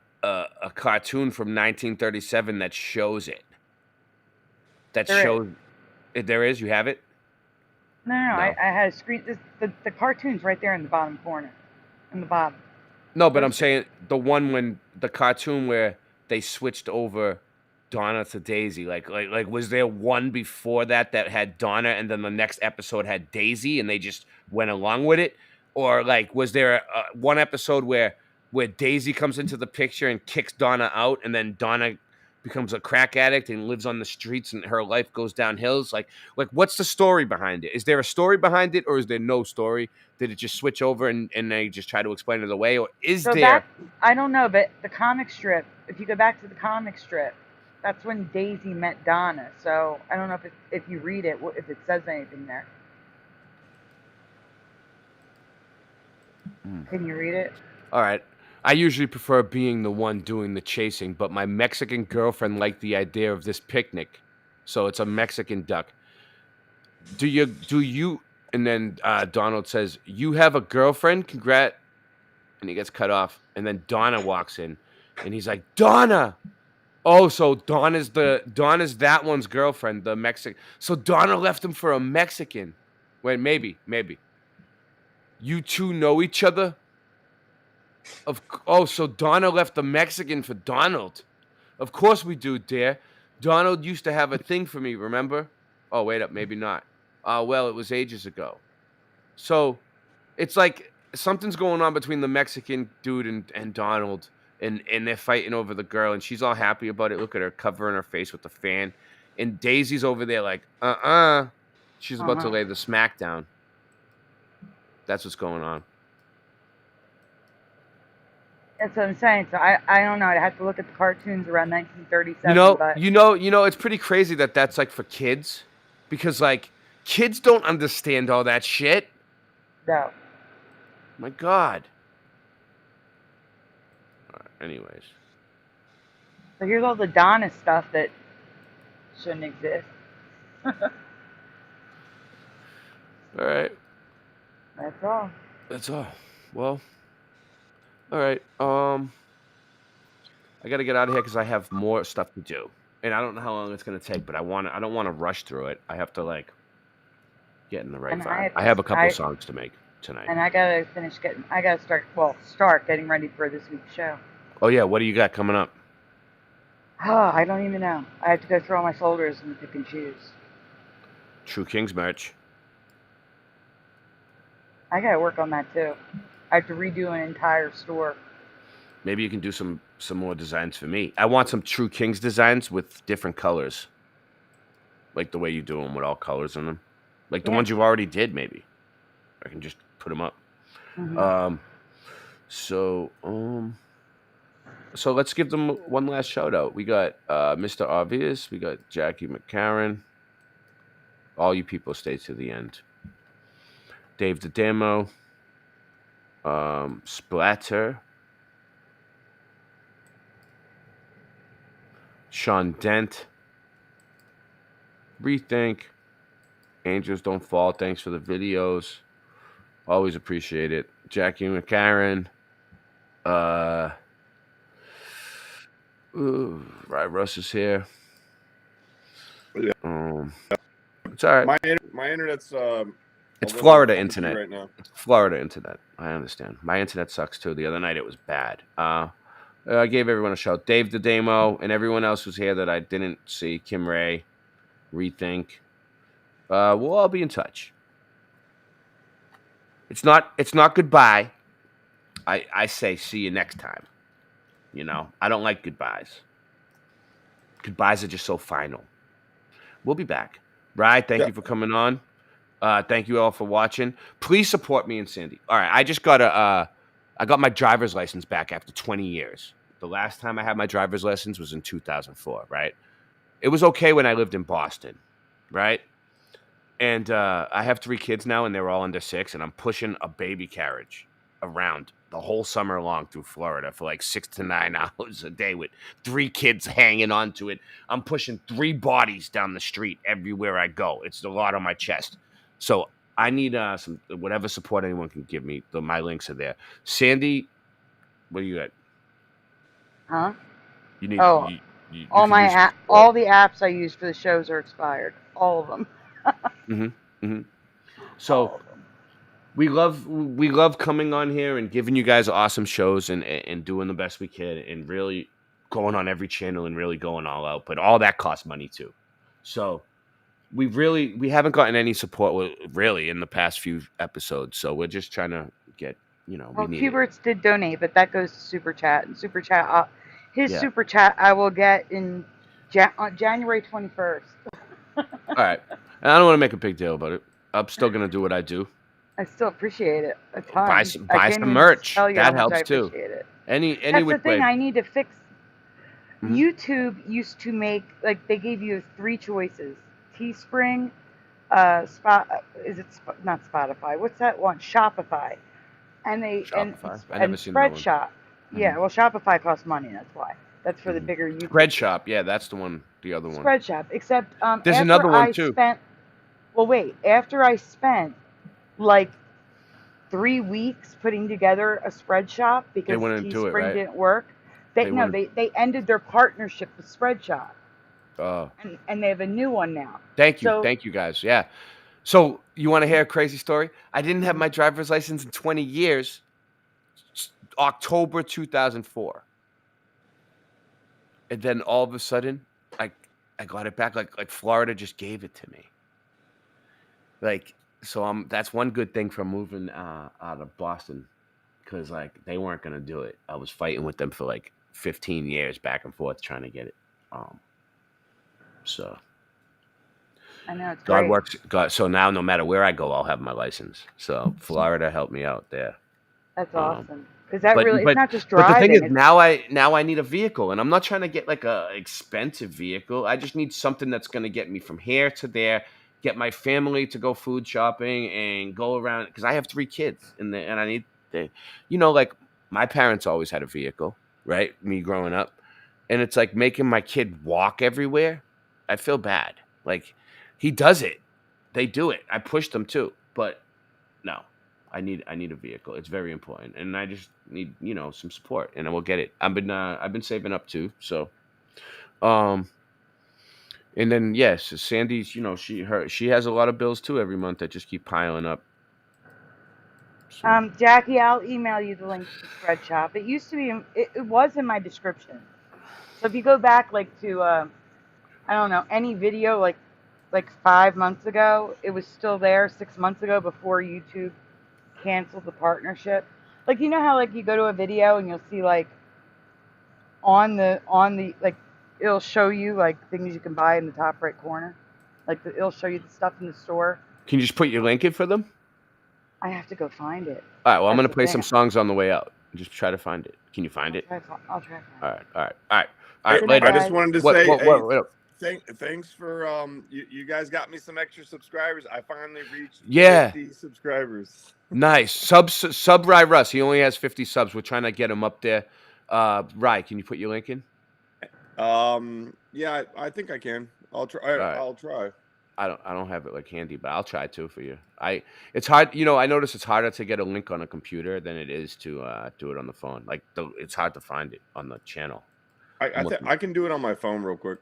cartoon from 1937 that shows it. There is. You have it? No. I had a screen. The cartoon's right there in the bottom corner, in the bottom. No, but I'm saying the cartoon where they switched over Donna to Daisy. Like was there one before that had Donna, and then the next episode had Daisy, and they just went along with it? Or was there one episode where Daisy comes into the picture and kicks Donna out, and then Donna becomes a crack addict and lives on the streets, and her life goes downhill? Like what's the story behind it? Is there a story behind it, or is there no story? Did it just switch over and they just try to explain it away, or is there? I don't know, but the comic strip. If you go back to the comic strip, that's when Daisy met Donna. So I don't know if you read it, if it says anything there. Can you read it? All right. I usually prefer being the one doing the chasing, but my Mexican girlfriend liked the idea of this picnic, so it's a Mexican duck. Do you? And then Donald says, "You have a girlfriend? Congrats!" And he gets cut off, and then Donna walks in, and he's like, "Donna." Oh, so Donna's that one's girlfriend, the Mexican. So Donna left him for a Mexican. Wait, maybe. You two know each other? So Donna left the Mexican for Donald. Of course we do, dear. Donald used to have a thing for me, remember? Oh, wait up, maybe not. Well, it was ages ago. So it's like something's going on between the Mexican dude and Donald, and they're fighting over the girl, and she's all happy about it. Look at her covering her face with the fan. And Daisy's over there like, She's about to lay the smack down. That's what's going on. That's what I'm saying. So I don't know. I have to look at the cartoons around 1937. You know, it's pretty crazy that that's like for kids, because kids don't understand all that shit. No. My God. All right, anyways. So here's all the Donna stuff that shouldn't exist. All right. That's all. That's all. Well, all right. I got to get out of here because I have more stuff to do, and I don't know how long it's gonna take. But I don't want to rush through it. I have to like get in the right And vibe. I have a couple songs to make tonight. And I gotta I gotta start getting ready for this week's show. Oh yeah, what do you got coming up? Oh, I don't even know. I have to go through all my folders and pick and choose. True Kings merch. I gotta work on that too. I have to redo an entire store. Maybe you can do some more designs for me. I want some True Kings designs with different colors, like the way you do them with all colors in them, like the ones you already did. Maybe I can just put them up. Mm-hmm. So let's give them one last shout out. We got Mr. Obvious. We got Jackie McCarran. All you people stay to the end. Dave the Demo. Splatter. Sean Dent. Rethink. Angels Don't Fall. Thanks for the videos. Always appreciate it. Jackie McCarran. Right, Russ is here. Yeah. It's all right. My internet's it's Florida funky internet right now. It's Florida internet. I understand. My internet sucks too. The other night it was bad. I gave everyone a shout. Dave the Demo and everyone else who's here that I didn't see. Kim Ray, Rethink. We'll all be in touch. It's not goodbye. I say see you next time. You know, I don't like goodbyes. Goodbyes are just so final. We'll be back. Right? Thank you for coming on. Thank you all for watching. Please support me and Sandy. All right, I just got I got my driver's license back after 20 years. The last time I had my driver's license was in 2004, right? It was okay when I lived in Boston, right? And I have 3 kids now, and they're all under 6, and I'm pushing a baby carriage around the whole summer long through Florida for like 6 to 9 hours a day with 3 kids hanging onto it. I'm pushing 3 bodies down the street everywhere I go. It's a lot on my chest. So I need some whatever support anyone can give me. My links are there. Sandy, what do you got? Huh? You need all the apps I use for the shows are expired. All of them. So we love coming on here and giving you guys awesome shows and doing the best we can and really going on every channel and really going all out. But all that costs money too. So we haven't gotten any support really in the past few episodes. So we're just trying to get, Well, Huberts did donate, but that goes to Super Chat. And Super Chat, Super Chat I will get in January 21st. All right. And I don't want to make a big deal about it. I'm still going to do what I do. I still appreciate it a ton. Buy some merch. That helps too. Any That's which the thing way. I need to fix. YouTube used to make, like, they gave you 3 choices. Teespring, not Spotify. What's that one? Shopify. And I never seen that one. Spreadshop. Yeah, well, Shopify costs money. That's why. That's for the bigger YouTube. Spreadshop. Yeah, that's the one. The other one. Spreadshop. Except there's another one too. After I spent like 3 weeks putting together a Spreadshop because Teespring didn't work. They ended their partnership with Spreadshop. Oh. And they have a new one now. Thank you guys. Yeah. So you want to hear a crazy story? I didn't have my driver's license in 20 years. October 2004. And then all of a sudden, I got it back. Like Florida just gave it to me. That's one good thing from moving out of Boston, because they weren't gonna do it. I was fighting with them for 15 years back and forth trying to get it. So I know it's God great. works. So now no matter where I go, I'll have my license. So Florida helped me out there. That's awesome. Because it's not just driving. But the thing is, now I need a vehicle, and I'm not trying to get a expensive vehicle. I just need something that's going to get me from here to there, get my family to go food shopping, and go around. Because I have 3 kids, and I need, my parents always had a vehicle, right? Me growing up, and it's making my kid walk everywhere. I feel bad. He does it. They do it. I push them too. but no, I need a vehicle. It's very important, and I just need some support, and I will get it. I've been saving up too, so and then yes, Sandy's she has a lot of bills too every month that just keep piling up. Jackie, I'll email you the link to the spread shop. It used to be, it was in my description. So if you go back to, I don't know, any video like 5 months ago, it was still there 6 months ago before YouTube canceled the partnership. Like, you know how you go to a video and you'll see on the it'll show you things you can buy in the top right corner. It'll show you the stuff in the store. Can you just put your link in for them? I have to go find it. All right. Well, I'm gonna play some songs on the way out. Just try to find it. Can you find it? I'll try. All right. Later. I just wanted to say, thanks for you guys got me some extra subscribers. I finally reached 50 subscribers. Nice. Sub Rye Russ. He only has 50 subs. We're trying to get him up there. Rye, can you put your link in? Yeah, I think I can. I'll try. Right. I'll try. I don't have it handy, but I'll try to for you. It's hard, I notice it's harder to get a link on a computer than it is to do it on the phone. It's hard to find it on the channel. I can do it on my phone real quick.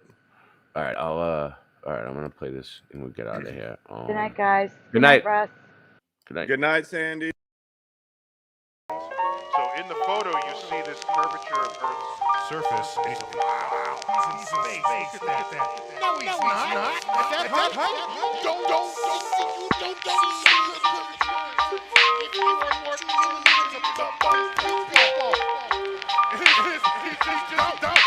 All right, all right, I'm gonna play this and we'll get out of here. Good night, guys. Good night. Russ. Good night. Good night, Sandy. So in the photo, you see this curvature of Earth's surface. And wow, he's in space. Look at that. No, he's not. At that height, don't see. If you were more millimeters above people, he's just dumb.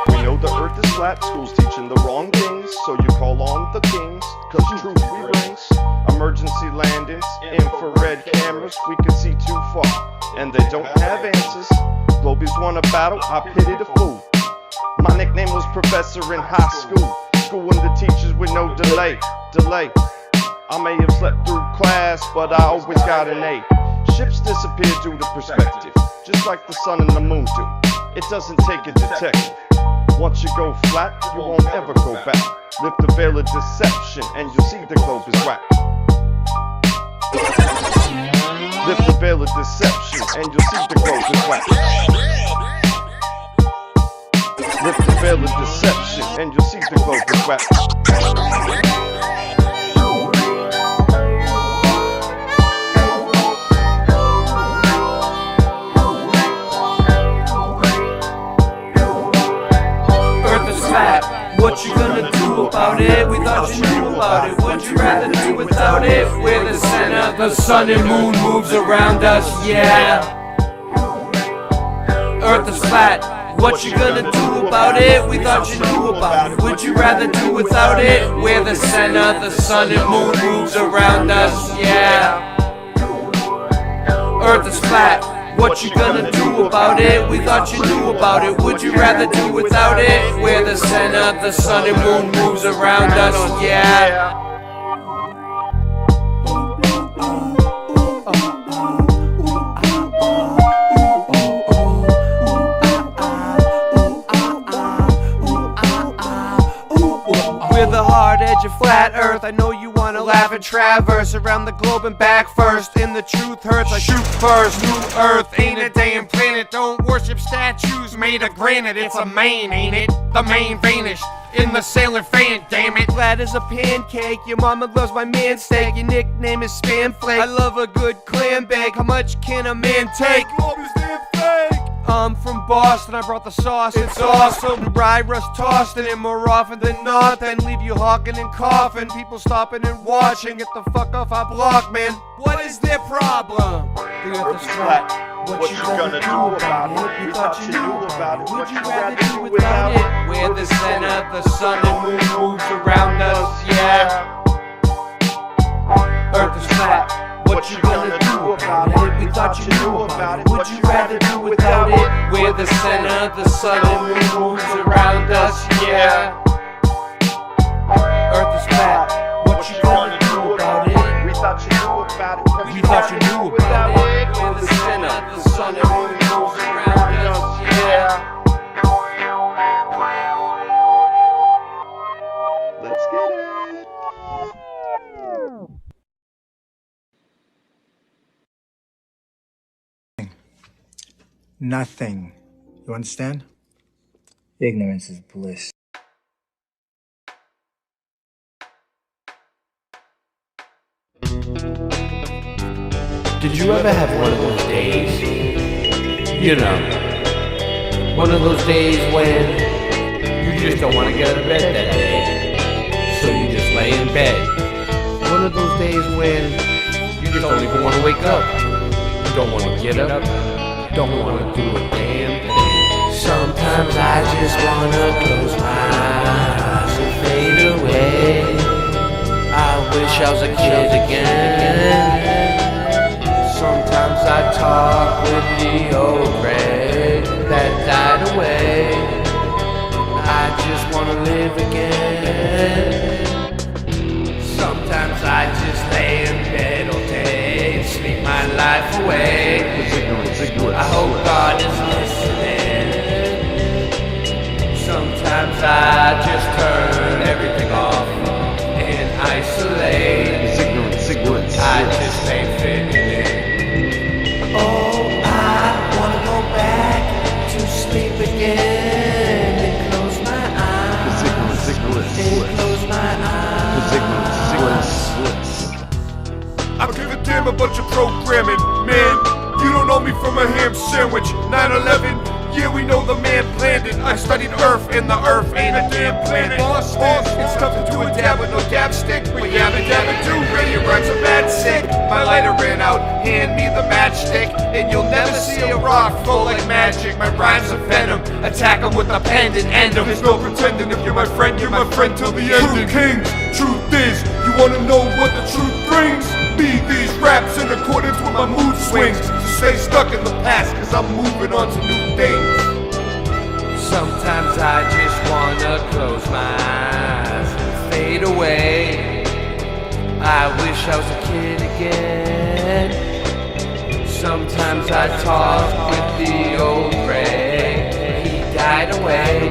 We know the earth is flat, school's teaching the wrong things, so you call on the kings, cause truth we brings. Emergency landings, infrared cameras, we can see too far, and they don't have answers. Globies want a battle, I pity the fool. My nickname was professor in high school, schooling the teachers with no delay. I may have slept through class, but I always got an A. Ships disappear due to perspective, just like the sun and the moon do. It doesn't take a detective. Once you go flat, you won't ever go back. Lift the veil of deception and you'll see the globe is whack. Lift the veil of deception and you'll see the globe is whack. Lift the veil of deception and you'll see the globe is whack. What you gonna do about it? We thought you knew about it. Would you rather do without it? We're the center, the sun and moon moves around us, yeah. Earth is flat. What you gonna do about it? We thought you knew about it. Would you rather do without it? We're the center, the sun and moon moves around us, yeah. Earth is flat. What you gonna do about it? We thought you knew about it. Would you rather do without it? We're the center, the sun and moon moves around us, yeah. We're the hard edge of flat earth. I know you wanna laugh and traverse around the globe and back first. And the truth hurts, I shoot first. New earth ain't a damn planet. Don't worship statues made of granite. It's a main, ain't it? The main vanished in the sailor fan, damn it. Flat as a pancake. Your mama loves my man steak. Your nickname is Spam Flake. I love a good clam bake. How much can a man take? I'm from Boston, I brought the sauce, it's awesome. Rye Russ tossed in it more often than not, then leave you hawking and coughing. People stopping and watching, get the fuck off our block, man. What is their problem? The earth is flat. What you gonna do about it? We thought you knew about it. Would you rather do without it? We're the center, the sun and moon moves around us, yeah. Earth is flat. What you gonna do about it? We thought you knew about it. Would you rather do without it? We're the center, the sun and moon moves around us, yeah. Earth is flat. What you gonna do about it? We thought you knew about it. We thought you knew about it. We're the center, the sun and moon moves around us, yeah. Let's get it. nothing. You understand? Ignorance is bliss. Did you ever have one of those days? You know, one of those days when you just don't want to get out of bed that day, so you just lay in bed. One of those days when you just don't even want to wake up. You don't want to get up, don't want to do a damn thing. Sometimes I just want to close my eyes and fade away. I wish I was a kid again. Sometimes I talk with the old Greg that died away. I just wanna live again. Sometimes I just lay in bed all day and sleep my life away. I hope God is listening. Sometimes I just turn everything off and isolate. I just ain't fitting in. Oh, I wanna go back to sleep again and close my eyes. And close my eyes. I don't give a damn about your programming, man. You don't know me from a ham sandwich. 9/11, yeah, we know the man planned it. I studied Earth, and the Earth ain't a damn planet. Boss, it's tough to do a dab with no dab stick. But yabba dabba do, radio rhymes are bad sick. My lighter ran out, hand me the matchstick, and you'll never see a rock flow like magic. My rhymes are venom, attack them with a pen and end them. There's no pretending, if you're my friend till the end. True kings, truth is, you wanna know what the truth brings? Be these raps in accordance with my mood swings. So stay stuck in the past, cause I'm moving on to new things. Sometimes I just wanna close my eyes and fade away. I wish I was a kid again. Sometimes I talk with the old Greg, he died away.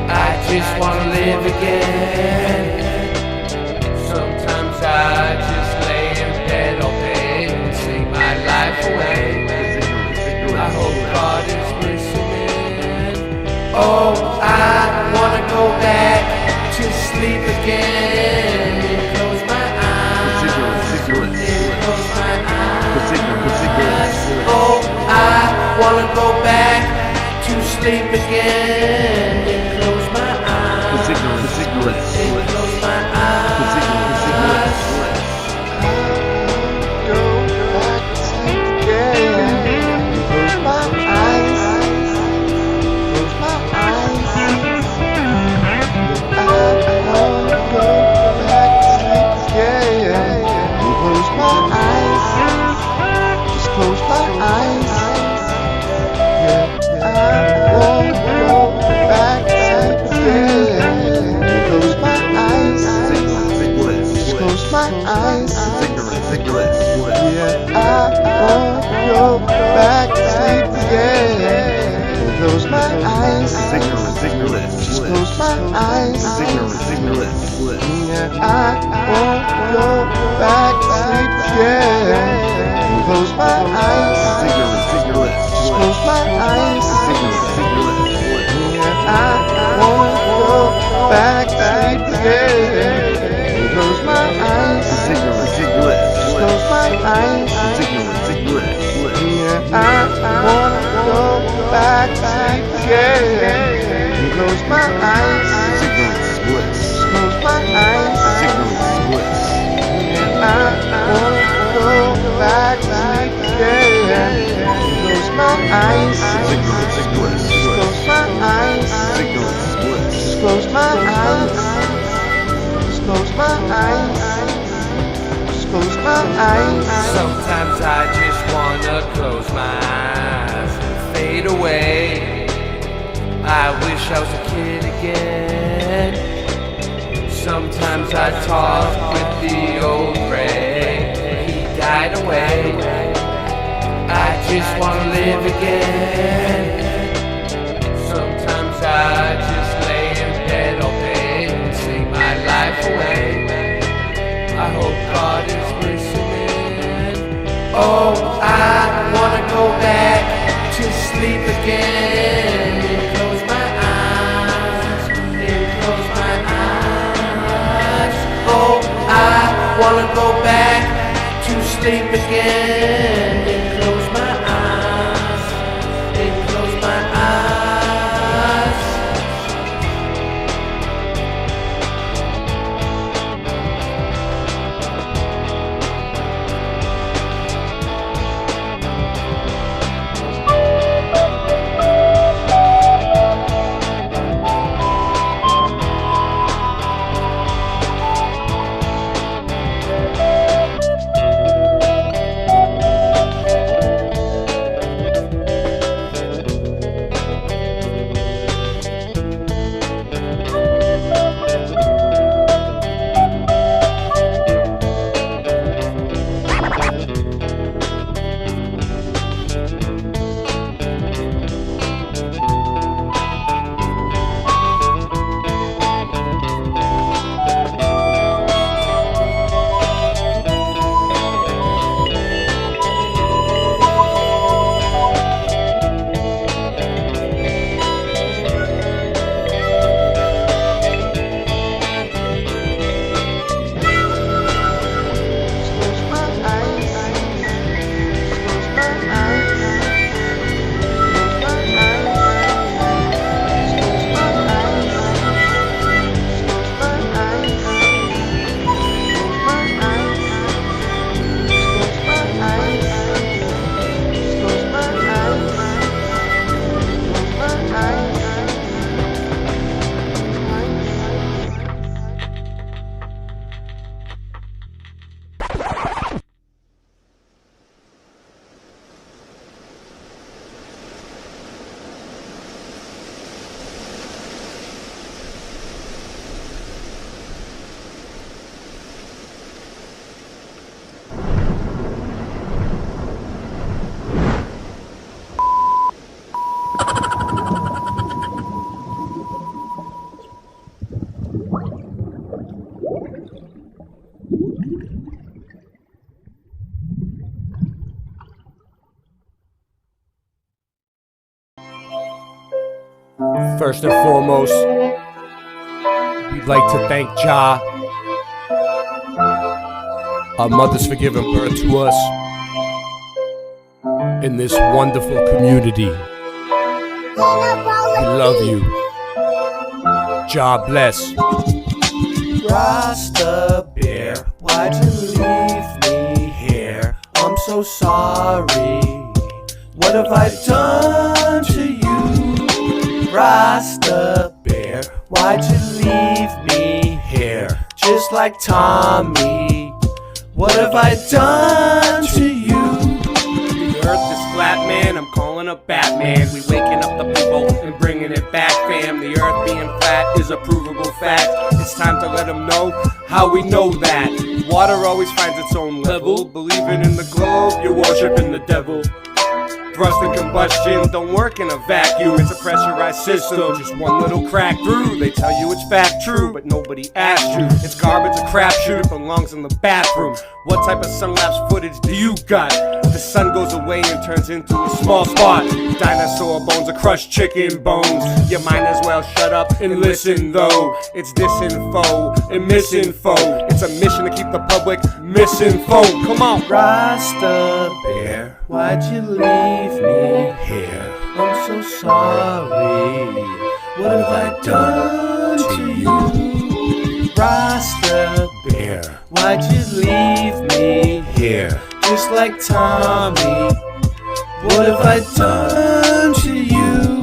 I just wanna live again. Sometimes I just lay in bed all day and sleep my life away. I hope God is listening. Oh, I wanna go back to sleep again and close my eyes. And close my eyes. Oh, I wanna go back to sleep again and close my eyes. And close my eyes. Sometimes I just wanna close my eyes and fade away. I wish I was a kid again. Sometimes I talk with the old Greg, he died away. I just wanna live again. Sometimes I just lay in bed all day and sleep my life away. I hope God is listening. Oh, I wanna go back skin and close my eyes, and close my eyes. First and foremost, we'd like to thank Jah, our mothers, for giving birth to us in this wonderful community. We love you. Jah bless. Rasta Bear, why'd you leave me here? I'm so sorry. What have I done to you? Rasta Bear, why'd you leave me here? Just like Tommy, what have I done to you? The earth is flat, man, I'm calling up Batman. We waking up the people and bringing it back, fam. The earth being flat is a provable fact. It's time to let them know how we know that. Water always finds its own level. Believing in the globe, you're worshiping the devil. Thrust and combustion don't work in a vacuum. It's a pressurized system, just one little crack through. They tell you it's fact true, but nobody asked you. It's garbage, a crapshoot, it belongs in the bathroom. What type of sun-lapse footage do you got? The sun goes away and turns into a small spot. Dinosaur bones are crushed chicken bones. You might as well shut up and listen though. It's disinfo and misinfo. It's a mission to keep the public misinformed. Come on. Rasta Bear, why'd you leave me here? I'm so sorry. What have I done to you? Rasta Bear, why'd you leave me here? Just like Tommy, what have I done to you?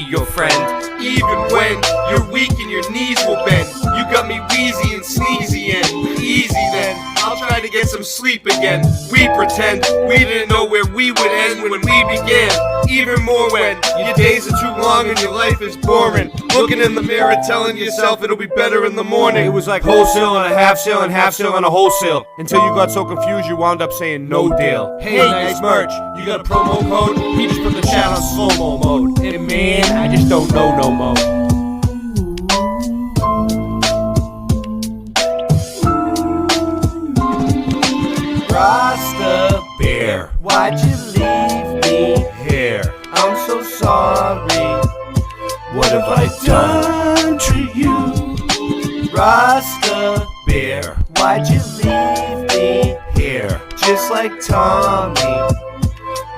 Your friend, even when you're weak and your knees will bend. You got me wheezy and sneezy and easy then. I'll try to get some sleep again. We pretend we didn't know where we would end when we began. Even more when your days are too long and your life is boring. Looking in the mirror, telling yourself it'll be better in the morning. It was like wholesale and a half sale and half sale and a wholesale. Until you got so confused you wound up saying no deal. Hey, nice merch, you got a promo code? He just put the chat on slow-mo mode. And man, I just don't know no more. Rasta Bear, why'd you leave me here? I'm so sorry. What have I done to you? Rasta Bear, why'd you leave me here? Just like Tommy.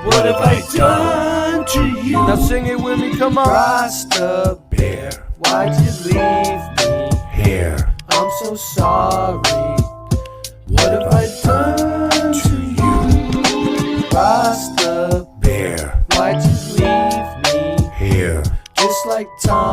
What have I done to you? Now sing it with me, come on. Rasta Bear, why'd you leave me here? I'm so sorry. What have I done to you? Rasta Bear, why'd you leave me here? Just like Tom.